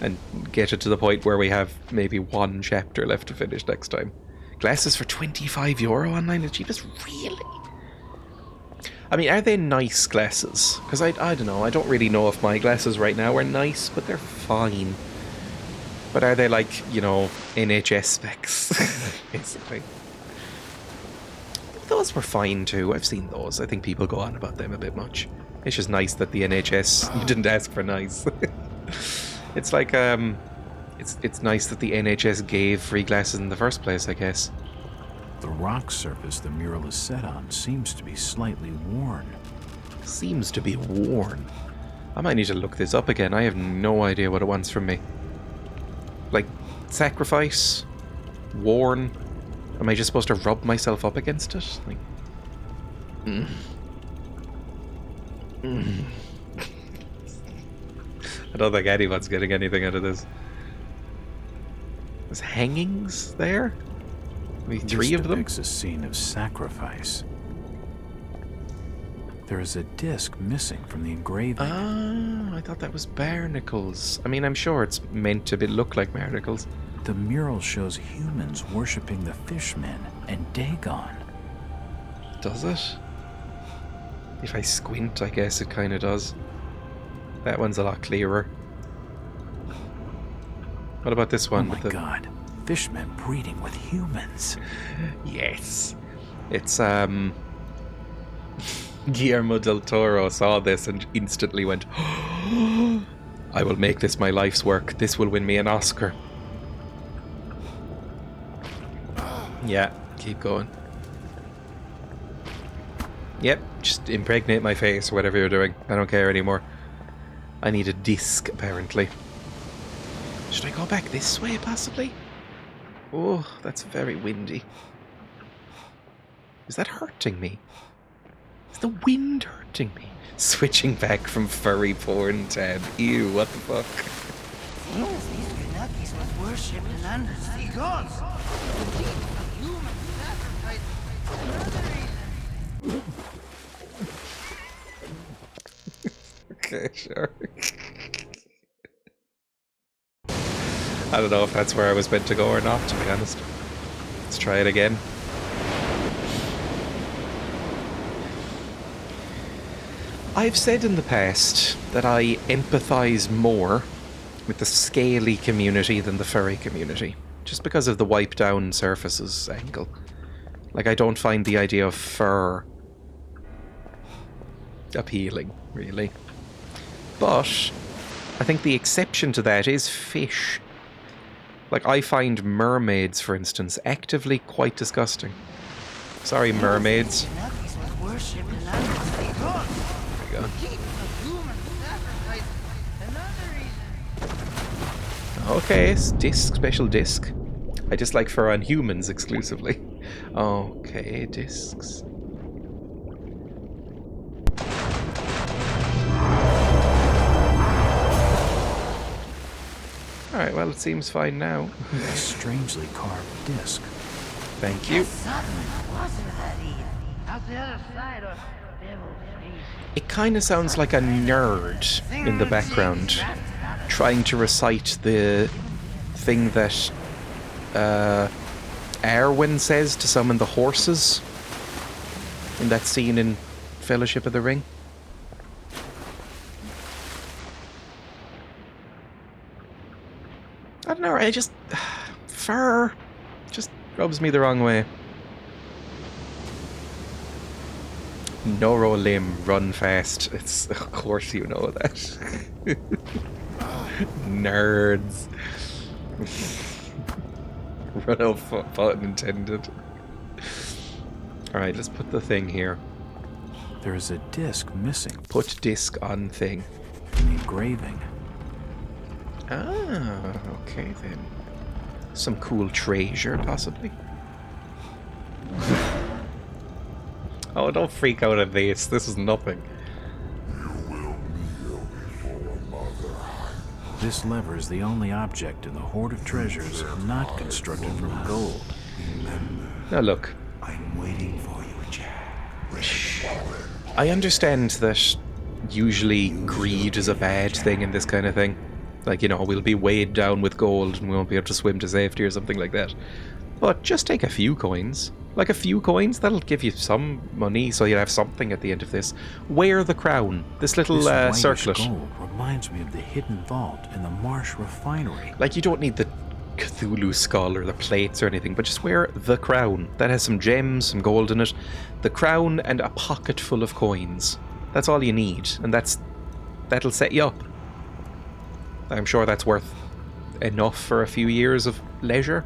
and get it to the point where we have maybe one chapter left to finish next time. Glasses for €25 online, the cheapest? Really? I mean, are they nice glasses? Because I don't know, I don't really know if my glasses right now are nice, but they're fine. But are they like, you know, NHS specs, basically? Those were fine too, I've seen those. I think people go on about them a bit much. It's just nice that the NHS didn't ask for nice. It's like, it's nice that the NHS gave free glasses in the first place, I guess. The rock surface the mural is set on seems to be slightly worn. Seems to be worn. I might need to look this up again. I have no idea what it wants from me. Like, sacrifice? Worn? Am I just supposed to rub myself up against it? Like... I don't think anyone's getting anything out of this. There's hangings there? Maybe 3 of them? This depicts a scene of sacrifice. There is a disc missing from the engraving. Ah, I thought that was barnacles. I mean, I'm sure it's meant to look like barnacles. The mural shows humans worshipping the fishmen and Dagon. Does it? If I squint, I guess it kind of does. That one's a lot clearer. What about this one? Oh my god. Fishmen breeding with humans. Yes. It's, Guillermo del Toro saw this and instantly went, oh, I will make this my life's work. This will win me an Oscar. Yeah, keep going. Yep, just impregnate my face or whatever you're doing. I don't care anymore. I need a disc, apparently. Should I go back this way, possibly? Oh, that's very windy. Is that hurting me? Is the wind hurting me? Switching back from furry porn tab. Ew, what the fuck? Seems these Kanakis must worship an undersea gods. The deep of human sacrifice. Another reason. Okay, sure. I don't know if that's where I was meant to go or not, to be honest. Let's try it again. I've said in the past that I empathise more with the scaly community than the furry community, just because of the wipe down surfaces angle. Like, I don't find the idea of fur appealing, really. But I think the exception to that is fish. Like, I find mermaids, for instance, actively quite disgusting. Sorry, mermaids. There we go. Okay, disc, special disc. I dislike fur on humans exclusively. Okay, discs. Alright, well, it seems fine now. A strangely carved disc. Thank you. It kind of sounds like a nerd in the background trying to recite the thing that Arwen says to summon the horses in that scene in Fellowship of the Ring. I don't know, I just... fur just rubs me the wrong way. No roll limb, run fast. It's... of course you know that. Nerds. Run off, pun intended. Alright, let's put the thing here. There is a disc missing. Put disc on thing. An engraving. Ah, okay then. Some cool treasure, possibly. Oh, don't freak out at this. This is nothing. You will kneel before Mother. This lever is the only object in the hoard of treasures not constructed from gold. Now look, I'm waiting for you, Jack. I understand that usually greed is a bad thing in this kind of thing. Like, you know, we'll be weighed down with gold and we won't be able to swim to safety or something like that. But just take a few coins. Like a few coins, that'll give you some money, so you'll have something at the end of this. Wear the crown. This little This whitish circlet. gold reminds me of the hidden vault in the Marsh refinery. Like, you don't need the Cthulhu skull or the plates or anything, but just wear the crown. That has some gems, some gold in it. The crown and a pocket full of coins. That's all you need, and that'll set you up. I'm sure that's worth enough for a few years of leisure.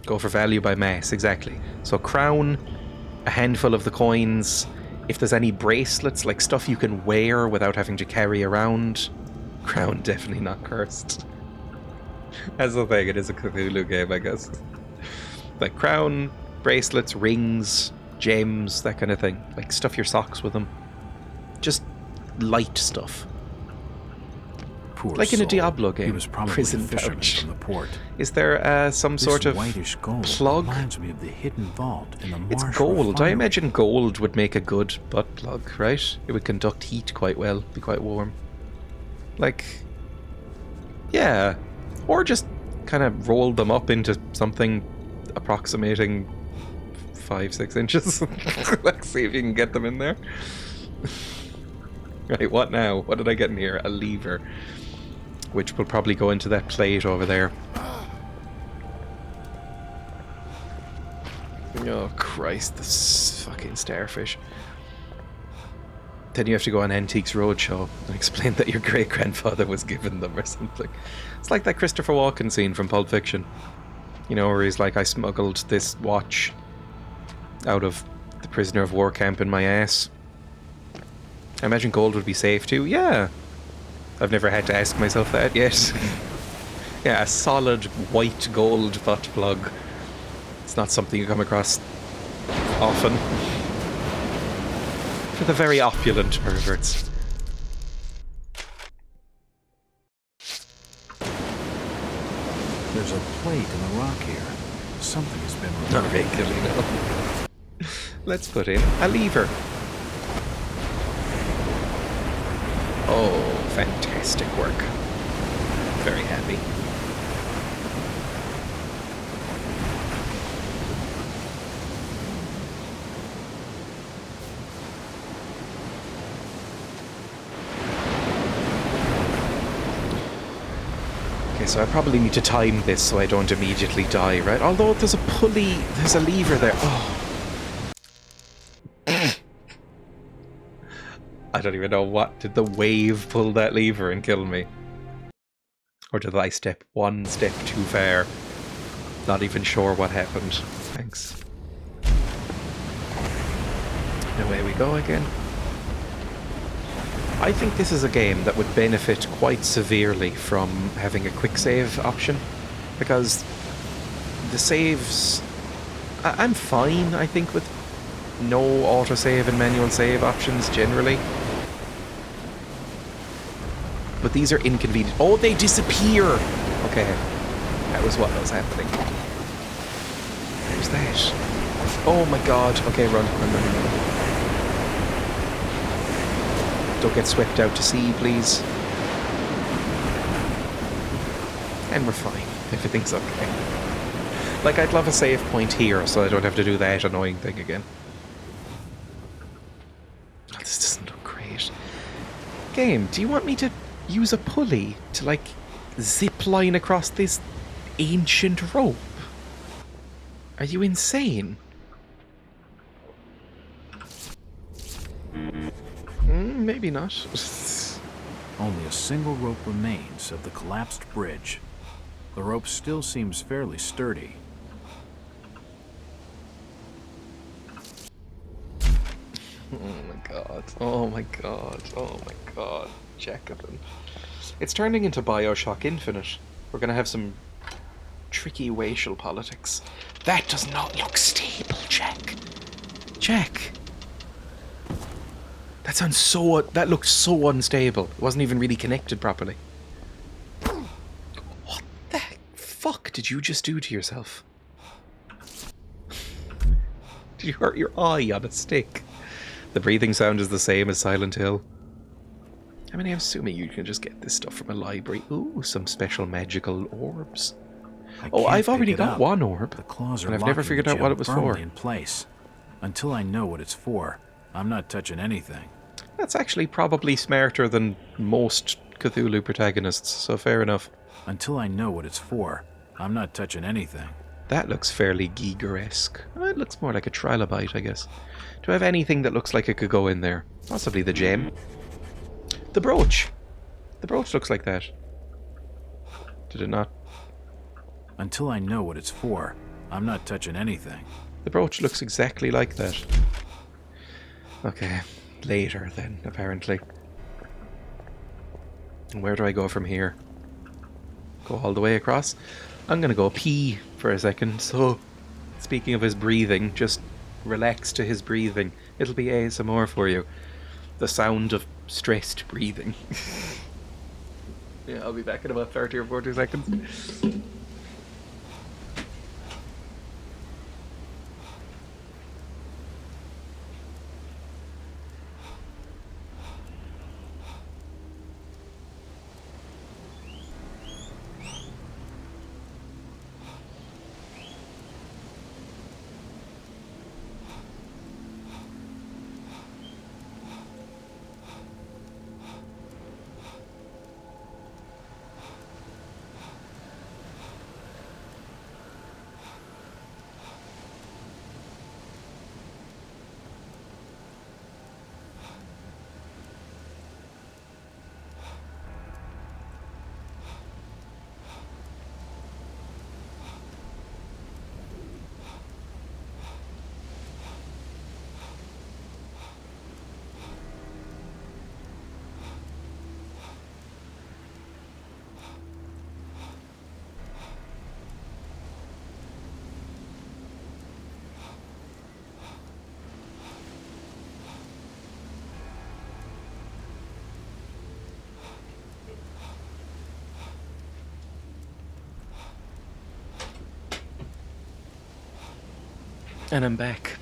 Go for value by mass, exactly. So crown, a handful of the coins. If there's any bracelets, like stuff you can wear without having to carry around. Crown, definitely not cursed. That's the thing, it is a Cthulhu game, I guess. Like crown, bracelets, rings, gems, that kind of thing. Like stuff your socks with them. Just light stuff. Poor Like in a soul. Diablo game. He was probably Prison a fisherman pouch. from the port. Is there some This sort of whitish gold plug? reminds me of the hidden vault in the Marsh It's gold. I refinery. imagine gold would make a good butt plug, right? It would conduct heat quite well, be quite warm. Like, yeah. Or just kind of roll them up into something approximating 5-6 inches. Like, see if you can get them in there. Right, what now? What did I get in here? A lever. Which will probably go into that plate over there. Oh Christ, this fucking starfish. Then you have to go on Antiques Roadshow and explain that your great-grandfather was given them or something. It's like that Christopher Walken scene from Pulp Fiction. You know, where he's like, I smuggled this watch out of the prisoner of war camp in my ass. I imagine gold would be safe too. Yeah. I've never had to ask myself that yet. Yeah, a solid white gold butt plug. It's not something you come across often. For the very opulent perverts. There's a plate in the rock here. Something has been removed. Not regularly, no. Let's put in a lever. Oh, fantastic work. Very happy. Okay, so I probably need to time this so I don't immediately die, right? Although there's a pulley, there's a lever there. Oh. I don't even know what. Did the wave pull that lever and kill me? Or did I step one step too far? Not even sure what happened. Thanks. And away we go again. I think this is a game that would benefit quite severely from having a quick save option. Because the saves... I'm fine, I think, with no autosave and manual save options generally. But these are inconvenient. Oh, they disappear! Okay. That was what was happening. Who's that? Oh my god. Okay, run. Don't get swept out to sea, please. And we're fine. Everything's okay. Like, I'd love a save point here so I don't have to do that annoying thing again. Oh, this doesn't look great. Game, do you want me to use a pulley to, like, zip line across this ancient rope? Are you insane? Maybe not. Only a single rope remains of the collapsed bridge. The rope still seems fairly sturdy. Oh my god. Oh my god. Oh my god. Jacobin. It's turning into Bioshock Infinite. We're gonna have some tricky racial politics. That does not look stable, Jack. Jack. That sounds so... That looked so unstable. It wasn't even really connected properly. fuck did you just do to yourself? Did you hurt your eye on a stick? The breathing sound is the same as Silent Hill. I mean, I'm assuming you can just get this stuff from a library. Ooh, some special magical orbs. Oh, I've already got one orb. The claws are and I've never figured out what it was for. in place. Until I know what it's for, I'm not touching anything. That's actually probably smarter than most Cthulhu protagonists, so fair enough. Until I know what it's for, I'm not touching anything. That looks fairly Giger-esque. It looks more like a trilobite, I guess. Do I have anything that looks like it could go in there? Possibly the gem. The brooch! The brooch looks like that. Did it not? Until I know what it's for, I'm not touching anything. The brooch looks exactly like that. Okay, later then, apparently. And where do I go from here? Go all the way across? I'm gonna go pee for a second, so speaking of his breathing, just relax to his breathing. It'll be ASMR for you. The sound of stressed breathing. Yeah, I'll be back in about 30 or 40 seconds. And I'm back.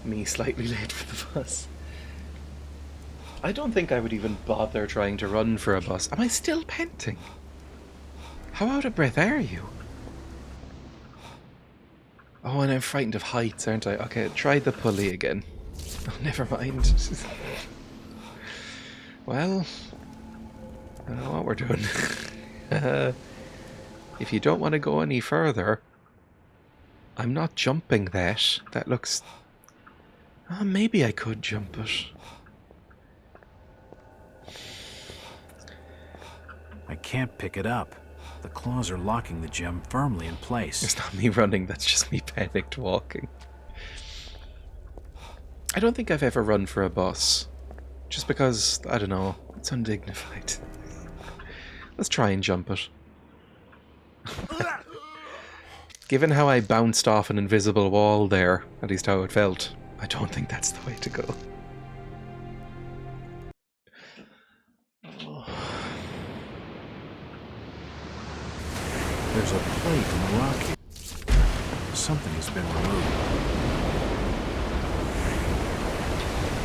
Me slightly late for the bus. I don't think I would even bother trying to run for a bus. Am I still panting? How out of breath are you? Oh, and I'm frightened of heights, aren't I? Okay, try the pulley again. Oh, never mind. Well, I don't know what we're doing. If you don't want to go any further, I'm not jumping that. That looks... Oh, maybe I could jump it. I can't pick it up. The claws are locking the gem firmly in place. It's not me running, that's just me panicked walking. I don't think I've ever run for a bus. Just because, I don't know, it's undignified. Let's try and jump it. Given how I bounced off an invisible wall there, at least how it felt, I don't think that's the way to go. There's a plate in the rock here. Something has been removed.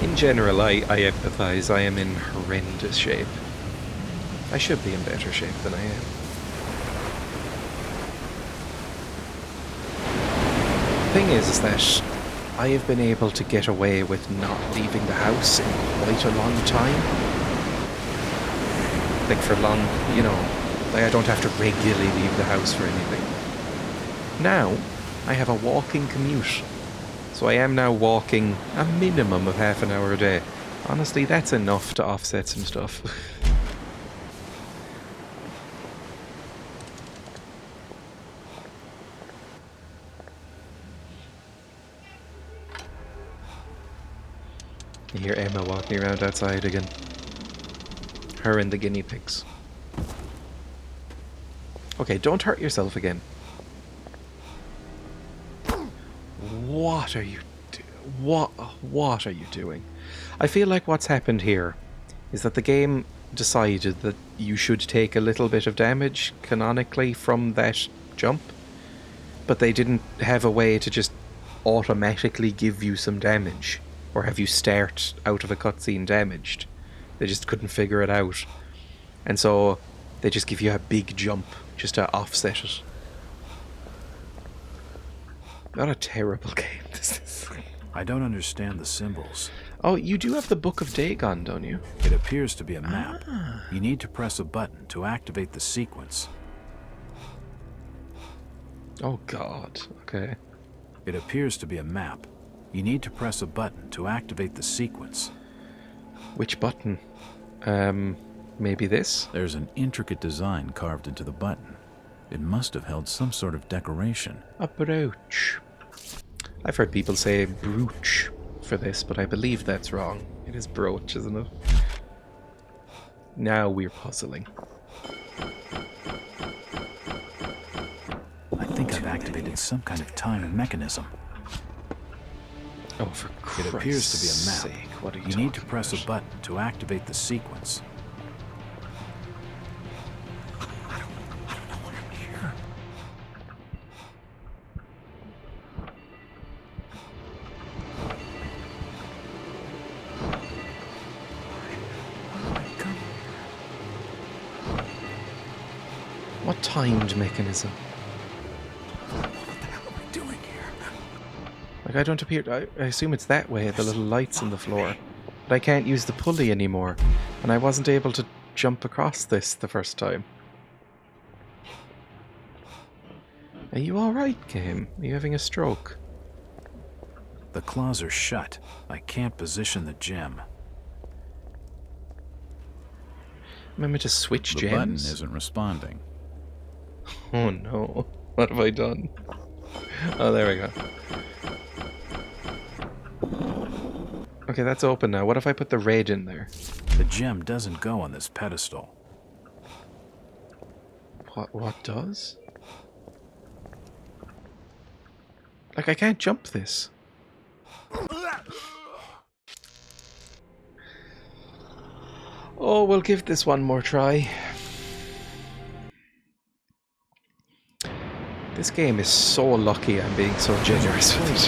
In general, I empathise. I am in horrendous shape. I should be in better shape than I am. The thing is that I have been able to get away with not leaving the house in quite a long time. Like for long, you know, like I don't have to regularly leave the house for anything. Now, I have a walking commute. So I am now walking a minimum of half an hour a day. Honestly, that's enough to offset some stuff. You hear Emma walking around outside again. Her and the guinea pigs. Okay, don't hurt yourself again. What are you what are you doing? I feel like what's happened here is that the game decided that you should take a little bit of damage canonically from that jump, but they didn't have a way to just automatically give you some damage or have you start out of a cutscene damaged. They just couldn't figure it out, and so they just give you a big jump just to offset it. Not a terrible game, this is. I don't understand the symbols. Oh, you do have the Book of Dagon, don't you? It appears to be a map. You need to press a button to activate the sequence. Oh god, okay. It appears to be a map. You need to press a button to activate the sequence. Which button? Maybe this? There's an intricate design carved into the button. It must have held some sort of decoration. A brooch. I've heard people say brooch for this, but I believe that's wrong. It is brooch, isn't it? Now we're puzzling. I think I've activated some kind of time mechanism. Oh, for Christ's It appears to be a map. sake, what are You need to press about? a button to activate the sequence. I don't know what I'm here. What timed mechanism? What the hell am I doing here? Like, I don't appear... I assume it's that way, the little lights on the floor. But I can't use the pulley anymore, and I wasn't able to jump across this the first time. Are you alright, game? Are you having a stroke? The claws are shut. I can't position the gem. Am I meant to switch The gems? button isn't responding. Oh no. What have I done? Oh, there we go. Okay, that's open now. What if I put the red in there? The gem doesn't go on this pedestal. What does? Like, I can't jump this. Oh, we'll give this one more try. This game is so lucky I'm being so generous with it.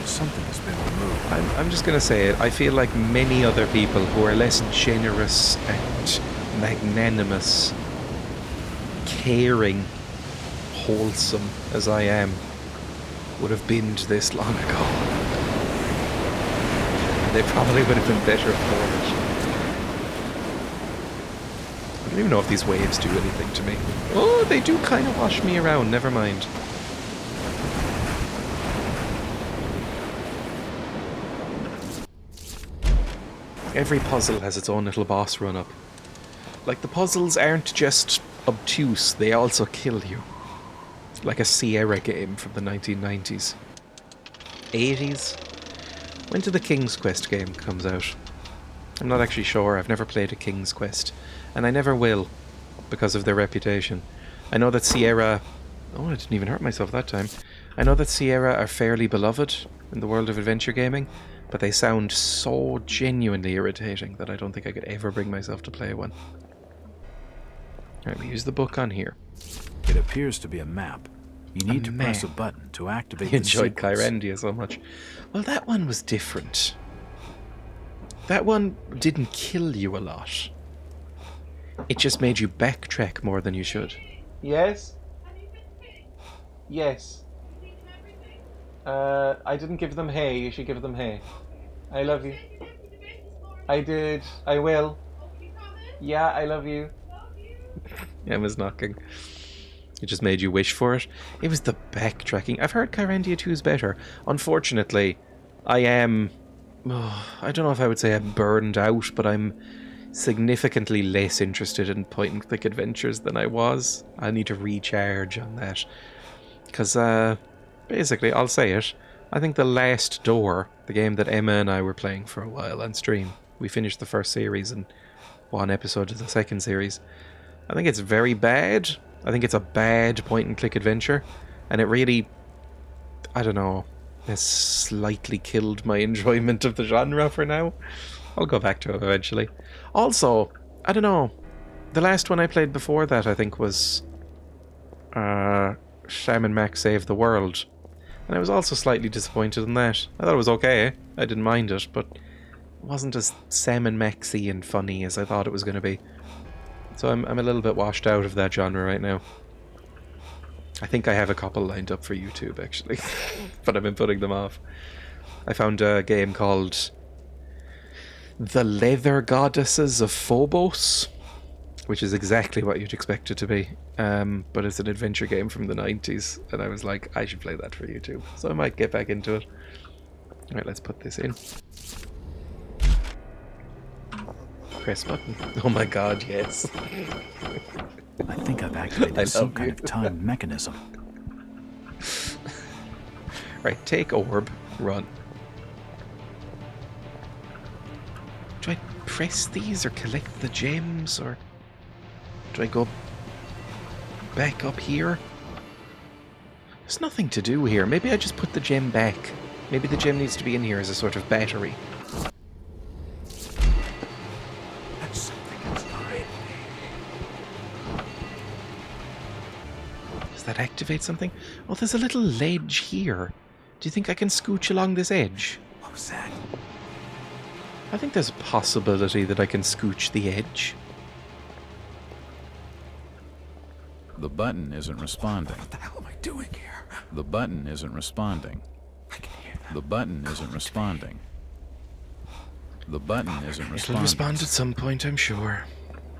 Something has been removed. I'm just gonna say it. I feel like many other people who are less generous and magnanimous, caring, wholesome as I am, would have binged this long ago. And they probably would have been better for it. I don't even know if these waves do anything to me. Oh, they do kind of wash me around. Never mind. Every puzzle has its own little boss run-up. Like, the puzzles aren't just obtuse, they also kill you. Like a Sierra game from the 1990s. 80s? When did the King's Quest game comes out? I'm not actually sure. I've never played a King's Quest. And I never will, because of their reputation. I know that Sierra... Oh, I didn't even hurt myself that time. I know that Sierra are fairly beloved in the world of adventure gaming, but they sound so genuinely irritating that I don't think I could ever bring myself to play one. Alright, we use the book on here. It appears to be a map. You need to press a button to activate You the enjoyed sequence. Kyrandia so much. Well, that one was different. That one didn't kill you a lot. It just made you backtrack more than you should. Yes? Yes. I didn't give them hay. You should give them hay. I love you. I did. I will. Yeah, I love you. Emma's knocking. It just made you wish for it. It was the backtracking. I've heard Kyrandia 2 is better. Unfortunately, I am... I don't know if I would say I'm burned out, but I'm significantly less interested in point-and-click adventures than I was. I need to recharge on that. Because, basically, I'll say it. I think The Last Door, the game that Emma and I were playing for a while on stream, we finished the first series and one episode of the second series. I think it's very bad. I think it's a bad point-and-click adventure. And it really, I don't know, has slightly killed my enjoyment of the genre for now. I'll go back to it eventually. Also, I don't know. The last one I played before that, I think, was Shaman Max Save the World. And I was also slightly disappointed in that. I thought it was okay. I didn't mind it, but it wasn't as Salmon Maxy and funny as I thought it was going to be. So I'm a little bit washed out of that genre right now. I think I have a couple lined up for YouTube, actually. But I've been putting them off. I found a game called The Leather Goddesses of Phobos, which is exactly what you'd expect it to be. But it's an adventure game from the 90s, and I was like, I should play that for YouTube. So I might get back into it. Alright, let's put this in. Press button. Oh my god, yes. I think I've activated some kind of timed mechanism. Right, take orb, run. Do I press these or collect the gems, or do I go back up here? There's nothing to do here. Maybe I just put the gem back. Maybe the gem needs to be in here as a sort of battery. Does that activate something? Oh, there's a little ledge here. Do you think I can scooch along this edge? What was that? I think there's a possibility that I can scooch the edge. The button isn't responding. What the hell am I doing here? The button isn't responding. I can hear that. The button isn't responding. The button isn't It'll responding. respond at some point, I'm sure.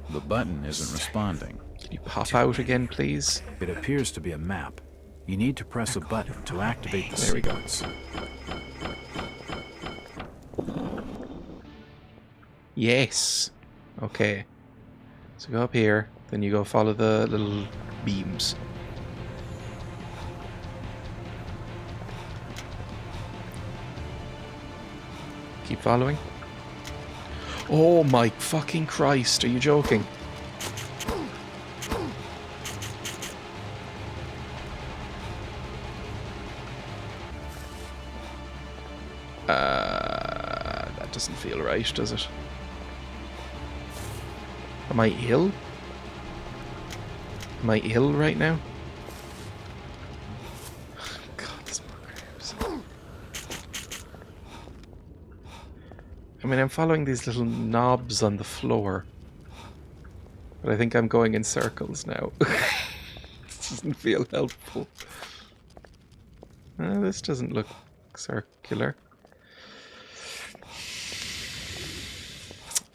The button isn't responding. Can you pop out again, please? It appears to be a map. You need to press a button to activate the There we go. sequence. Yes. Okay. So go up here, then you go follow the little beams. Keep following. Oh my fucking Christ, are you joking? That doesn't feel right, does it? Am I ill? Am I ill right now? God, this bugger. I mean, I'm following these little knobs on the floor. But I think I'm going in circles now. This doesn't feel helpful. This doesn't look circular.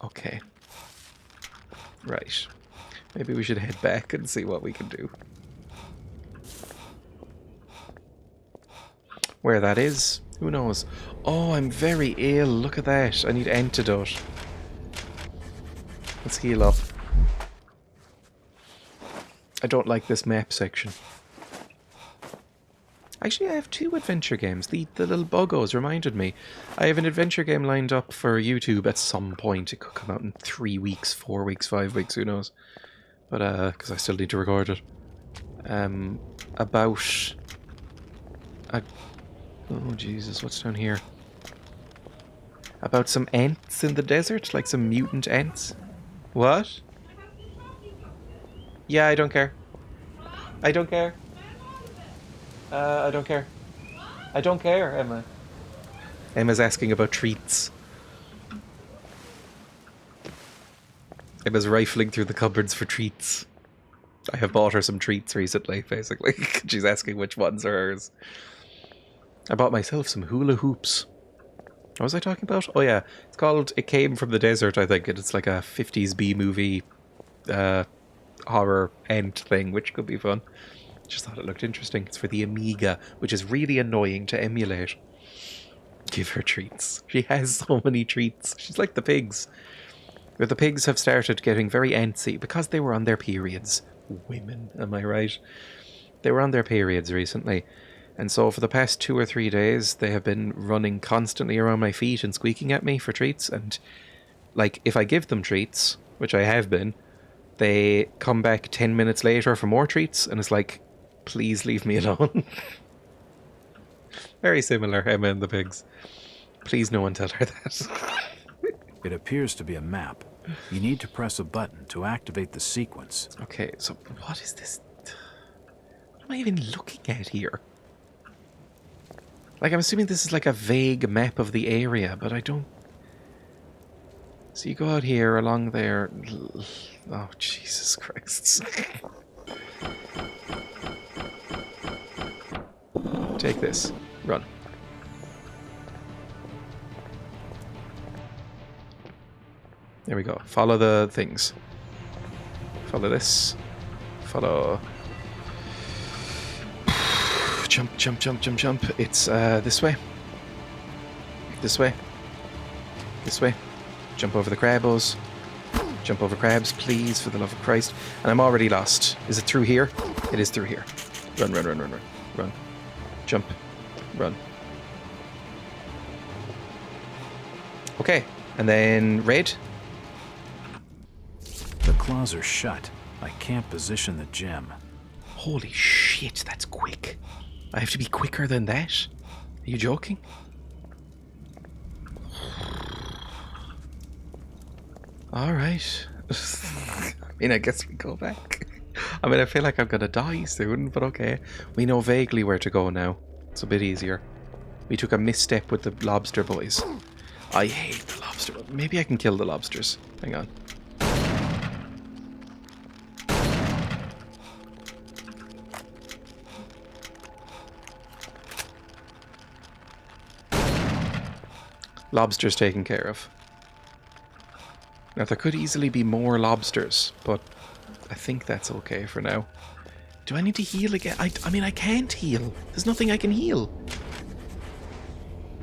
Okay. Right. Maybe we should head back and see what we can do. Where that is, who knows? Oh, I'm very ill. Look at that. I need antidote. Let's heal up. I don't like this map section. Actually, I have 2 adventure games. The little buggos reminded me. I have an adventure game lined up for YouTube at some point. It could come out in 3 weeks, 4 weeks, 5 weeks, who knows. But, because I still need to record it. About... oh, Jesus, what's down here? About some ants in the desert? Like some mutant ants? What? Yeah, I don't care. I don't care. I don't care. I don't care, Emma. Emma's asking about treats. Emma's rifling through the cupboards for treats. I have bought her some treats recently, basically. She's asking which ones are hers. I bought myself some hula hoops. What was I talking about? Oh yeah, it's called It Came From the Desert, I think. And it's like a 50s B-movie horror ant thing, which could be fun. Just thought it looked interesting. It's for the Amiga, which is really annoying to emulate. Give her treats. She has so many treats. She's like the pigs. But the pigs have started getting very antsy because they were on their periods. Women, am I right? They were on their periods recently. And so for the past 2 or 3 days, they have been running constantly around my feet and squeaking at me for treats. And, like, if I give them treats, which I have been, they come back 10 minutes later for more treats. And it's like, please leave me alone. Very similar, Emma and the pigs. Please no one tell her that. It appears to be a map. You need to press a button to activate the sequence. Okay, so what is this? What am I even looking at here? Like, I'm assuming this is like a vague map of the area, but I don't... So you go out here, along there... Oh, Jesus Christ. Take this. Run. There we go. Follow the things. Follow this. Follow... Jump, jump, jump, jump, jump. It's this way. This way. This way. Jump over the crabos. Jump over crabs, please, for the love of Christ. And I'm already lost. Is it through here? It is through here. Run, run, run, run, run. Run. Jump. Run. Okay. And then red. The claws are shut. I can't position the gem. Holy shit, that's quick. I have to be quicker than that? Are you joking? Alright. I mean, I guess we go back. I mean, I feel like I'm gonna die soon, but okay. We know vaguely where to go now. It's a bit easier. We took a misstep with the lobster boys. I hate the lobster. Maybe I can kill the lobsters. Hang on. Lobsters taken care of. Now, there could easily be more lobsters, but I think that's okay for now. Do I need to heal again? I mean, I can't heal. There's nothing I can heal.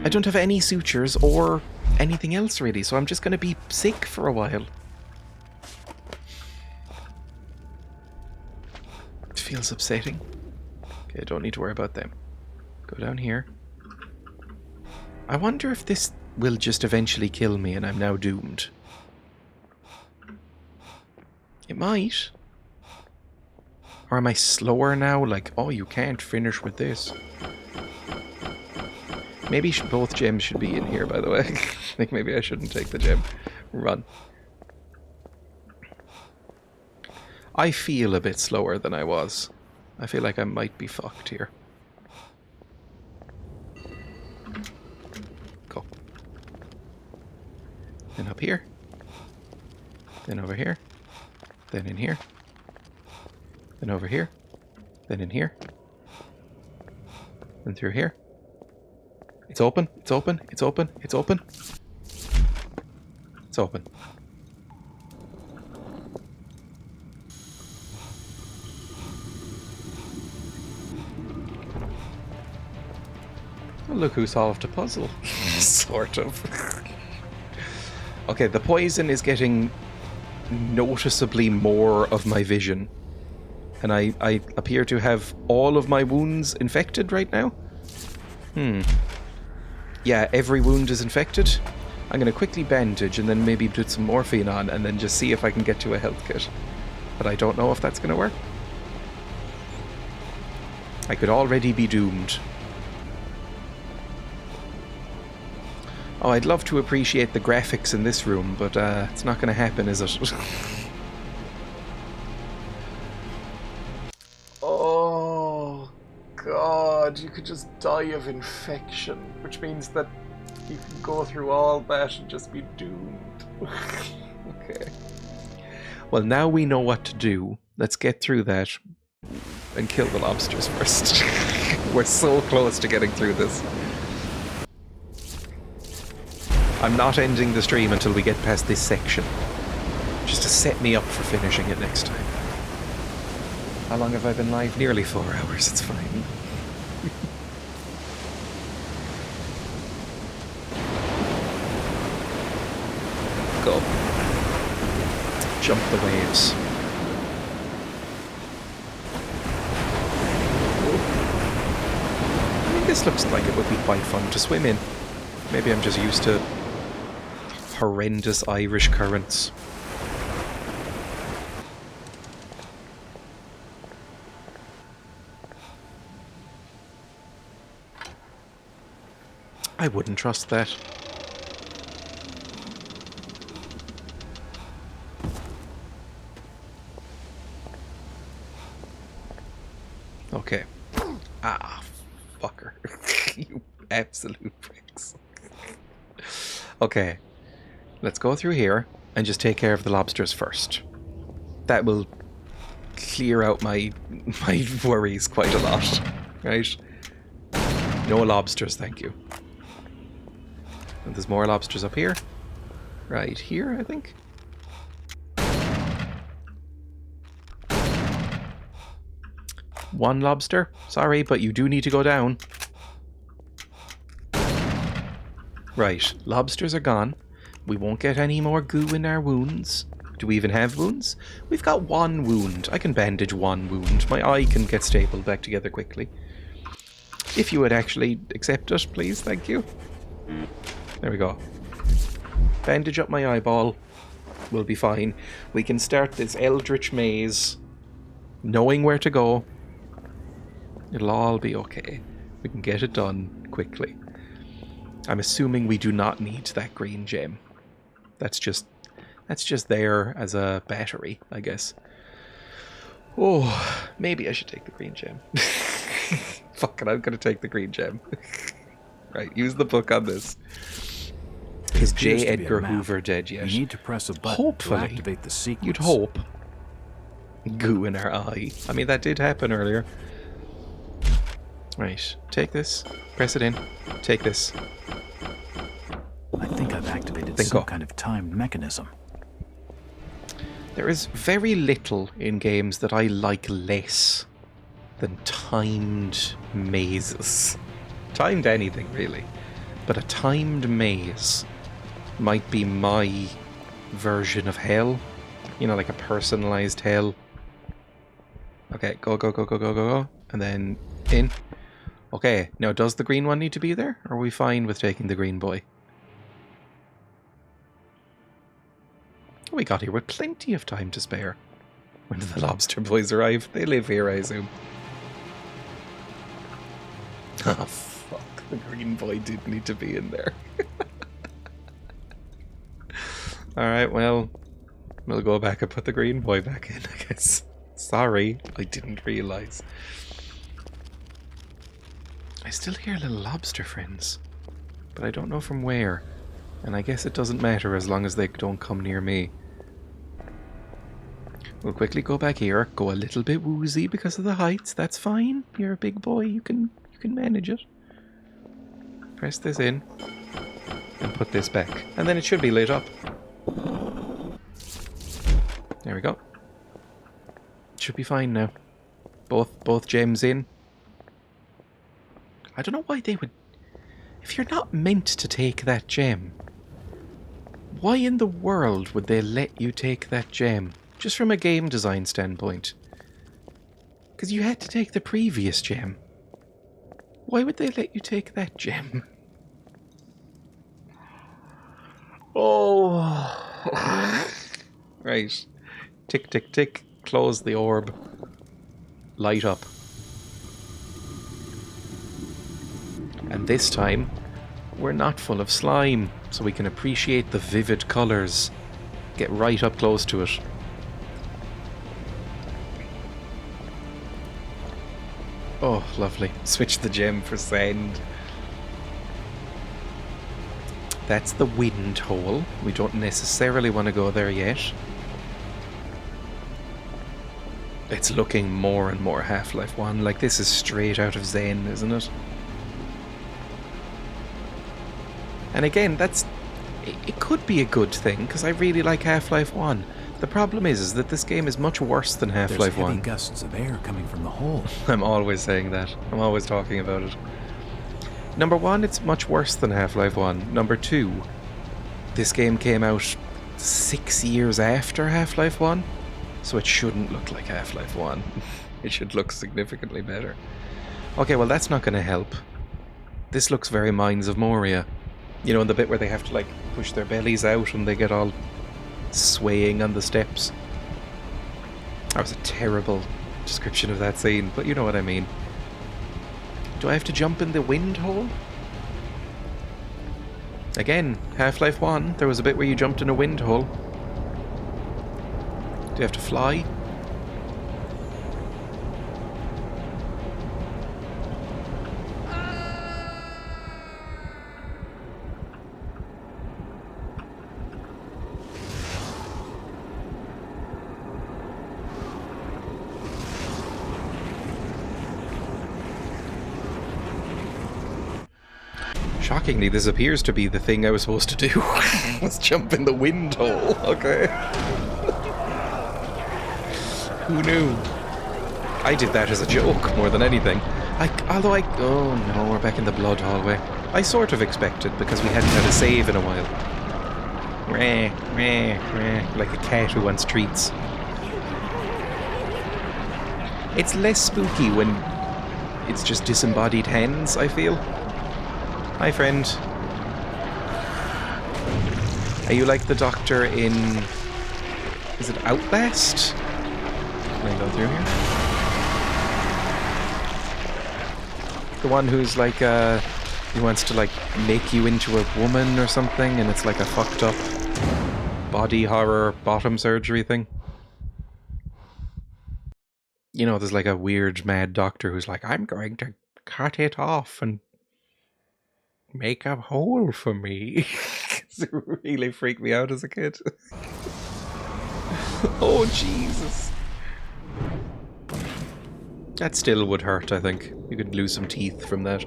I don't have any sutures or anything else, really, so I'm just going to be sick for a while. It feels upsetting. Okay, I don't need to worry about them. Go down here. I wonder if this will just eventually kill me and I'm now doomed. It might. Or am I slower now? Like, oh, you can't finish with this. Maybe both gems should be in here, by the way. I think maybe I shouldn't take the gem. Run. I feel a bit slower than I was. I feel like I might be fucked here. Go. Then up here. Then over here. Then in here. Then over here. Then in here. Then through here. It's open. It's open. It's open. It's open. It's open. Well, look who solved a puzzle. Sort of. Okay, the poison is getting noticeably more of my vision. And I appear to have all of my wounds infected right now. Yeah, every wound is infected. I'm going to quickly bandage and then maybe put some morphine on and then just see if I can get to a health kit. But I don't know if that's going to work. I could already be doomed. Oh, I'd love to appreciate the graphics in this room, but it's not going to happen, is it? Oh, God, you could just die of infection, which means that you can go through all that and just be doomed. Okay. Well, now we know what to do. Let's get through that and kill the lobsters first. We're so close to getting through this. I'm not ending the stream until we get past this section. Just to set me up for finishing it next time. How long have I been live? Nearly 4 hours, it's fine. Go. Jump the waves. I mean, this looks like it would be quite fun to swim in. Maybe I'm just used to horrendous Irish currents. I wouldn't trust that. Okay. Ah, fucker. You absolute pricks. Okay. Let's go through here and just take care of the lobsters first. That will clear out my worries quite a lot. Right? No lobsters, thank you. And there's more lobsters up here. Right here, I think. One lobster. Sorry, but you do need to go down. Right, lobsters are gone. We won't get any more goo in our wounds. Do we even have wounds? We've got one wound. I can bandage one wound. My eye can get stapled back together quickly. If you would actually accept it, please. Thank you. There we go. Bandage up my eyeball. We'll be fine. We can start this eldritch maze knowing where to go. It'll all be okay. We can get it done quickly. I'm assuming we do not need that green gem. That's just there as a battery, I guess. Oh, maybe I should take the green gem. Fuck it, I'm gonna take the green gem. Right, use the book on this. Is J. Edgar Hoover dead yet? You need to press a button to activate the sequence. You'd hope. Goo in our eye. I mean, that did happen earlier. Right, take this, press it in, take this. I think I've activated some kind of timed mechanism. There is very little in games that I like less than timed mazes. Timed anything, really. But a timed maze might be my version of hell. You know, like a personalized hell. Okay, go, go, go, go, go, go, go. And then in. Okay, now does the green one need to be there? Or are we fine with taking the green boy? We got here with plenty of time to spare. When do the lobster boys arrive? They live here, I assume. Oh, fuck. The green boy did need to be in there. Alright, well, we'll go back and put the green boy back in, I guess. Sorry, I didn't realise. I still hear little lobster friends, but I don't know from where. And I guess it doesn't matter as long as they don't come near me. We'll quickly go back here, go a little bit woozy because of the heights. That's fine. You're a big boy. You can manage it. Press this in and put this back, and then it should be lit up. There we go. Should be fine now. Both gems in. I don't know why they would. If you're not meant to take that gem, why in the world would they let you take that gem? Just from a game design standpoint. Because you had to take the previous gem. Why would they let you take that gem? Oh. Right. Tick, tick, tick. Close the orb. Light up. And this time, we're not full of slime, so we can appreciate the vivid colours. Get right up close to it. Oh, lovely. Switch the gem for sand. That's the wind hole. We don't necessarily want to go there yet. It's looking more and more Half-Life 1. Like, this is straight out of Zen, isn't it? And again, it could be a good thing, because I really like Half-Life 1. The problem is that this game is much worse than Half-Life 1. There's heavy gusts of air coming from the hole. I'm always saying that. I'm always talking about it. Number one, it's much worse than Half-Life 1. Number two, this game came out 6 years after Half-Life 1, so it shouldn't look like Half-Life 1. It should look significantly better. Okay, well that's not going to help. This looks very Mines of Moria. You know, in the bit where they have to, like, push their bellies out and they get all swaying on the steps. That was a terrible description of that scene, but you know what I mean. Do I have to jump in the wind hole? Again, Half-Life 1, there was a bit where you jumped in a wind hole. Do you have to fly? Shockingly, this appears to be the thing I was supposed to do. Let's jump in the wind hole, okay? Who knew? I did that as a joke more than anything. Oh no, we're back in the blood hallway. I sort of expected, because we hadn't had a save in a while. Reh, reh, reh, like a cat who wants treats. It's less spooky when it's just disembodied hens, I feel. Hi, friend. Are you like the doctor in... Is it Outlast? Can I go through here? The one who's like, he wants to like make you into a woman or something, and it's like a fucked up body horror bottom surgery thing. You know, there's like a weird mad doctor who's like, I'm going to cut it off and make a hole for me. It really freaked me out as a kid. Oh, Jesus. That still would hurt, I think. You could lose some teeth from that.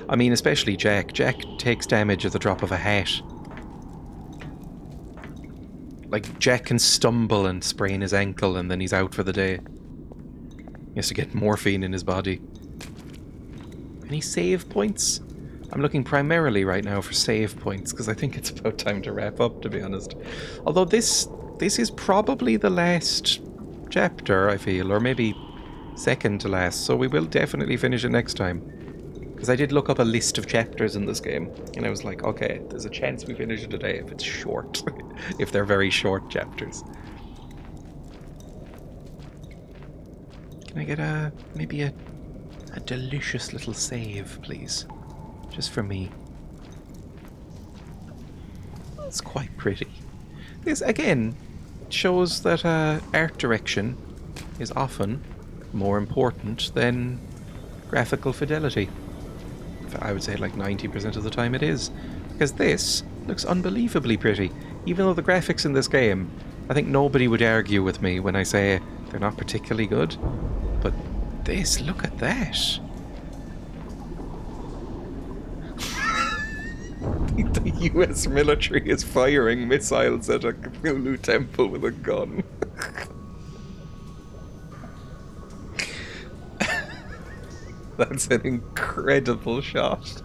I mean, especially Jack. Jack takes damage at the drop of a hat. Like, Jack can stumble and sprain his ankle and then he's out for the day. He has to get morphine in his body. Any save points? I'm looking primarily right now for save points, because I think it's about time to wrap up, to be honest. Although this is probably the last chapter, I feel, or maybe second to last, so we will definitely finish it next time. Because I did look up a list of chapters in this game, and I was like, okay, there's a chance we finish it today if it's short. If they're very short chapters. Can I get maybe a delicious little save, please? Just for me. It's quite pretty. This, again, shows that art direction is often more important than graphical fidelity. I would say like 90% of the time it is. Because this looks unbelievably pretty. Even though the graphics in this game, I think nobody would argue with me when I say they're not particularly good. But this, look at that. The US military is firing missiles at a Cthulhu temple with a gun. That's an incredible shot.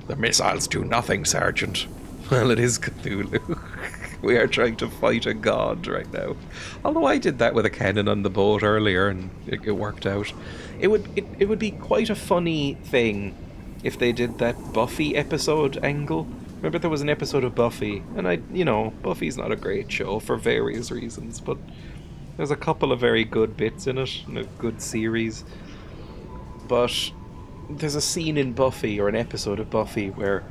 The missiles do nothing, Sergeant. Well, it is Cthulhu. We are trying to fight a god right now. Although I did that with a cannon on the boat earlier and it worked out. It would be quite a funny thing if they did that Buffy episode angle. Remember there was an episode of Buffy, and Buffy's not a great show for various reasons, but there's a couple of very good bits in it, and a good series. But there's a scene in Buffy, or an episode of Buffy, where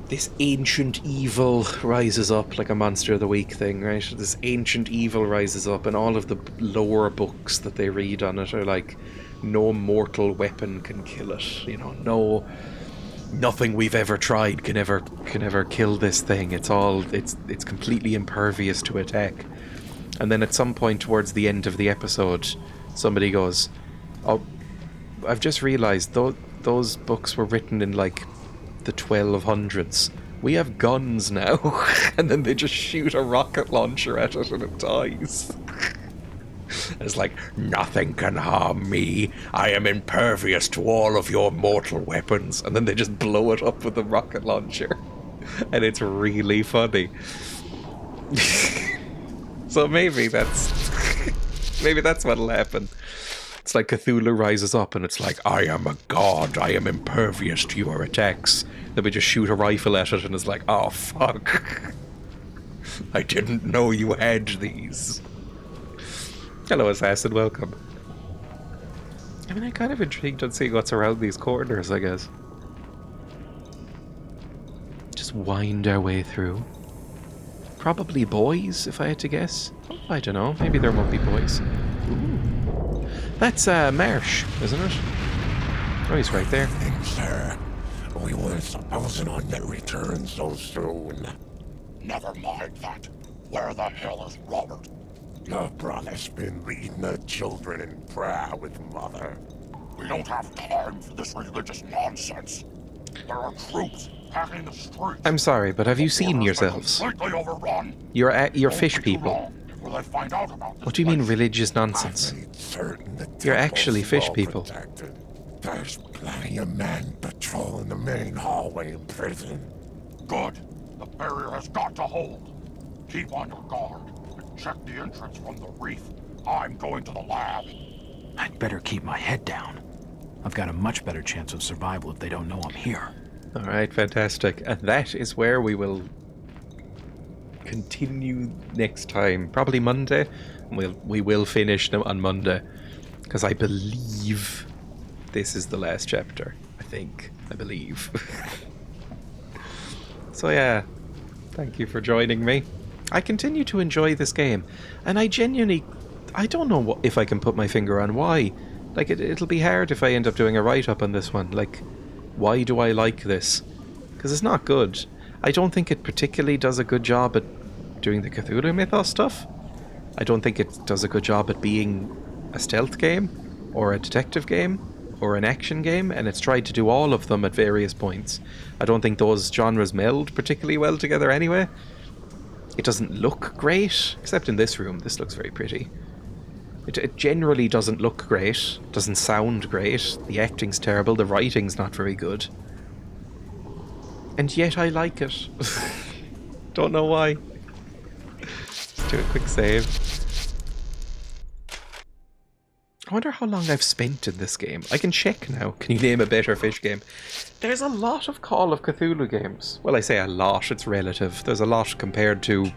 this ancient evil rises up, like a Monster of the Week thing, right? This ancient evil rises up, and all of the lore books that they read on it are like, no mortal weapon can kill it. Nothing we've ever tried can ever kill this thing. It's completely impervious to attack. And then at some point towards the end of the episode, somebody goes, "Oh, I've just realized those books were written in like the 1200s. We have guns now." And then they just shoot a rocket launcher at it and it dies. It's like, nothing can harm me. I am impervious to all of your mortal weapons. And then they just blow it up with a rocket launcher. And it's really funny. So maybe that's what'll happen. It's like Cthulhu rises up and it's like, I am a god. I am impervious to your attacks. Then we just shoot a rifle at it and it's like, oh, fuck. I didn't know you had these. Hello, Assassin, welcome. I mean, I'm kind of intrigued on seeing what's around these corners, I guess. Just wind our way through. Probably boys, if I had to guess. Oh, I don't know, maybe there won't be boys. Ooh. That's Marsh, isn't it? Oh, he's right there. Sir, we weren't supposing on to return so soon. Never mind that. Where the hell is Robert? Your brother's been leading the children in prayer with Mother. We don't have time for this religious nonsense. There are troops packing the streets. I'm sorry, but have you seen yourselves? Completely overrun. You're Won't fish be too people. long before they find out about this What do you mean place. religious nonsense? I've made certain the You're temple's actually fish well people. protected. There's plenty of men patrolling the main hallway in prison. Good. The barrier has got to hold. Keep on your guard and check the entrance from the reef. I'm going to the lab. I'd better keep my head down. I've got a much better chance of survival if they don't know I'm here. Alright, fantastic. And that is where we will continue next time. Probably Monday. We will finish them on Monday. Because I believe this is the last chapter. I believe. So yeah, thank you for joining me. I continue to enjoy this game. And I don't know if I can put my finger on why. Like, it'll be hard if I end up doing a write-up on this one. Like, why do I like this? Because it's not good. I don't think it particularly does a good job at doing the Cthulhu mythos stuff. I don't think it does a good job at being a stealth game, or a detective game, or an action game, and it's tried to do all of them at various points. I don't think those genres meld particularly well together anyway. It doesn't look great, except in this room. This looks very pretty. It generally doesn't look great, doesn't sound great, the acting's terrible, the writing's not very good. And yet I like it. Don't know why. Let's do a quick save. I wonder how long I've spent in this game. I can check now. Can you name a better fish game? There's a lot of Call of Cthulhu games. Well, I say a lot, it's relative. There's a lot compared to,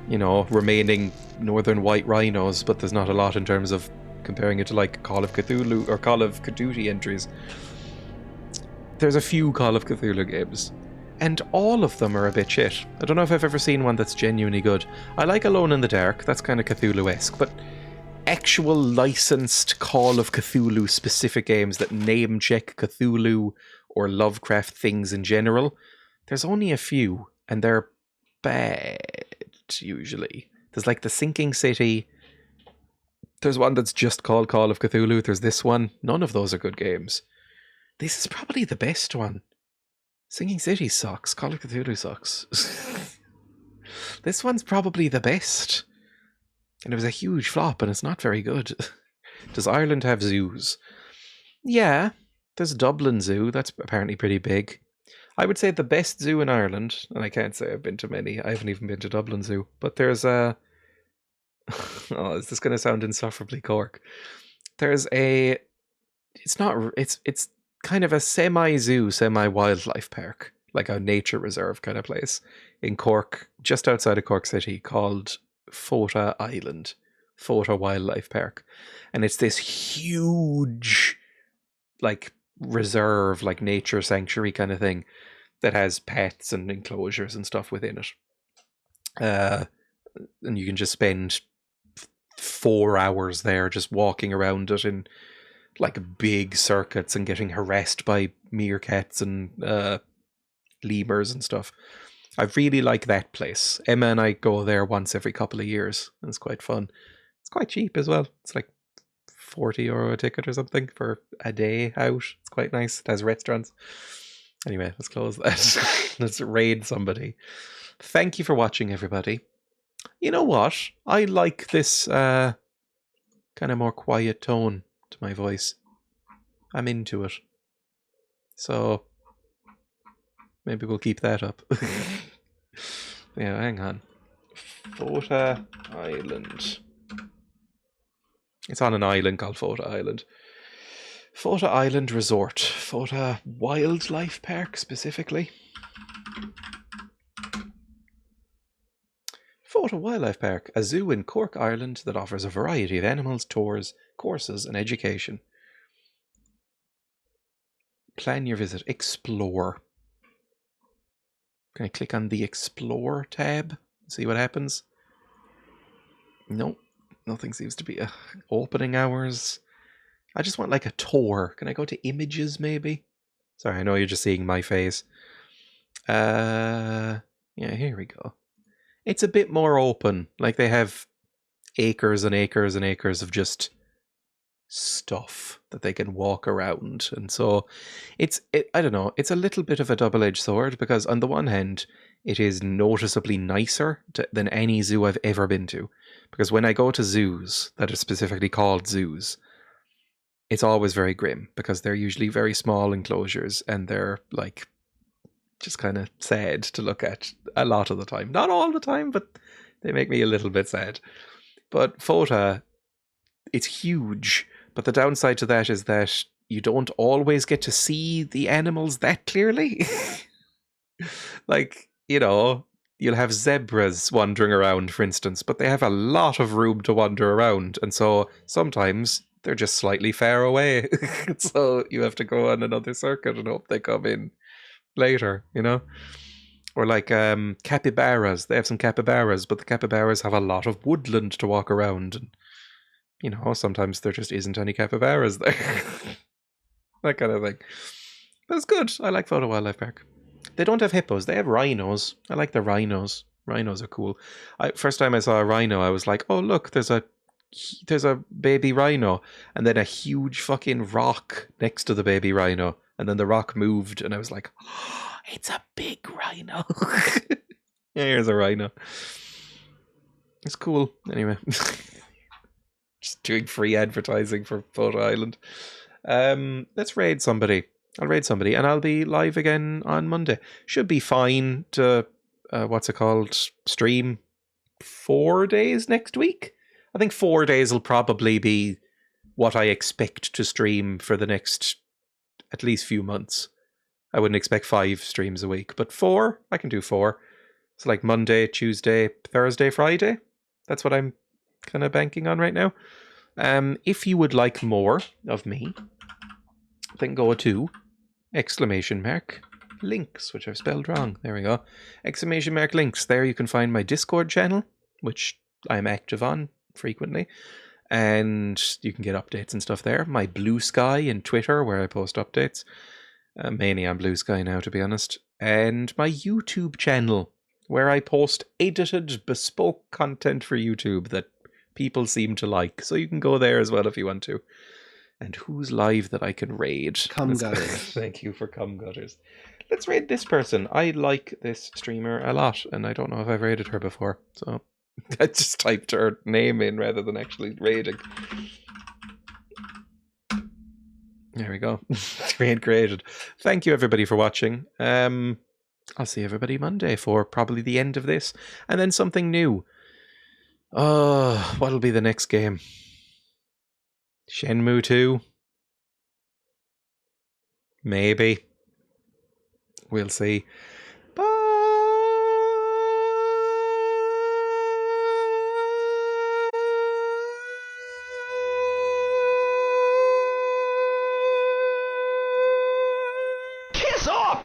you know, remaining northern white rhinos, but there's not a lot in terms of comparing it to like Call of Cthulhu or Call of Cthulhu entries. There's a few Call of Cthulhu games, and all of them are a bit shit. I don't know if I've ever seen one that's genuinely good. I like Alone in the Dark, that's kind of Cthulhu-esque, but actual licensed Call of Cthulhu specific games that name check Cthulhu or Lovecraft things in general, there's only a few, and they're bad usually. There's like the Sinking City. There's one that's just called Call of Cthulhu. There's this one. None of those are good games. This is probably the best one. Sinking City sucks. Call of Cthulhu sucks. This one's probably the best. And it was a huge flop, and it's not very good. Does Ireland have zoos? Yeah. There's Dublin Zoo. That's apparently pretty big. I would say the best zoo in Ireland, and I can't say I've been to many. I haven't even been to Dublin Zoo. But there's a... oh, is this going to sound insufferably Cork? There's a... It's not... It's kind of a semi-zoo, semi-wildlife park. Like a nature reserve kind of place. In Cork, just outside of Cork City, called Fota Island. Fota Wildlife Park. And it's this huge... like... reserve, like nature sanctuary kind of thing that has pets and enclosures and stuff within it. And you can just spend 4 hours there just walking around it in like big circuits and getting harassed by meerkats and lemurs and stuff. I really like that place. Emma and I go there once every couple of years, and it's quite fun. It's quite cheap as well. It's like €40 a ticket or something for a day out. It's quite nice. It has restaurants. Anyway, let's close that. Let's raid somebody. Thank you for watching, everybody. You know what? I like this kind of more quiet tone to my voice. I'm into it. So maybe we'll keep that up. Yeah, hang on. Fota Island. It's on an island called Fota Island. Fota Island Resort. Fota Wildlife Park, specifically. Fota Wildlife Park, a zoo in Cork, Ireland that offers a variety of animals, tours, courses, and education. Plan your visit. Explore. Can I click on the Explore tab? See what happens? Nope. Nothing seems to be opening hours. I just want like a tour. Can I go to images maybe? Sorry, I know you're just seeing my face. Yeah, here we go. It's a bit more open. Like they have acres and acres and acres of just stuff that they can walk around. And so I don't know, it's a little bit of a double-edged sword, because on the one hand, it is noticeably nicer than any zoo I've ever been to. Because when I go to zoos that are specifically called zoos, it's always very grim, because they're usually very small enclosures, and they're like just kind of sad to look at a lot of the time. Not all the time, but they make me a little bit sad. But Fota, it's huge, but the downside to that is that you don't always get to see the animals that clearly. Like, you know, you'll have zebras wandering around, for instance, but they have a lot of room to wander around, and so sometimes they're just slightly far away. So you have to go on another circuit and hope they come in later, you know? Or like capybaras. They have some capybaras, but the capybaras have a lot of woodland to walk around. And, you know, sometimes there just isn't any capybaras there. That kind of thing. But it's good. I like Photo Wildlife Park. They don't have hippos. They have rhinos. I like the rhinos. Rhinos are cool. First time I saw a rhino, I was like, oh, look, there's a baby rhino. And then a huge fucking rock next to the baby rhino. And then the rock moved, and I was like, oh, it's a big rhino. Yeah, here's a rhino. It's cool. Anyway. Just doing free advertising for Photo Island. Let's raid somebody. I'll raid somebody, and I'll be live again on Monday. Should be fine to, stream 4 days next week. I think 4 days will probably be what I expect to stream for the next at least few months. I wouldn't expect 5 streams a week, but 4, I can do 4. So like Monday, Tuesday, Thursday, Friday. That's what I'm kind of banking on right now. If you would like more of me, then go to !links, which I've spelled wrong. There we go. !links. There you can find my Discord channel, which I'm active on frequently. And you can get updates and stuff there. My Blue Sky and Twitter, where I post updates. Mainly on Blue Sky now, to be honest. And my YouTube channel, where I post edited, bespoke content for YouTube that people seem to like. So you can go there as well if you want to. And who's live that I can raid? Cumgutters. Thank you for Cumgutters. Let's raid this person. I like this streamer a lot, and I don't know if I've raided her before. So I just typed her name in rather than actually raiding. There we go. Raid created. Thank you everybody for watching. I'll see everybody Monday for probably the end of this. And then something new. Oh, what'll be the next game? Shenmue 2? Maybe. We'll see.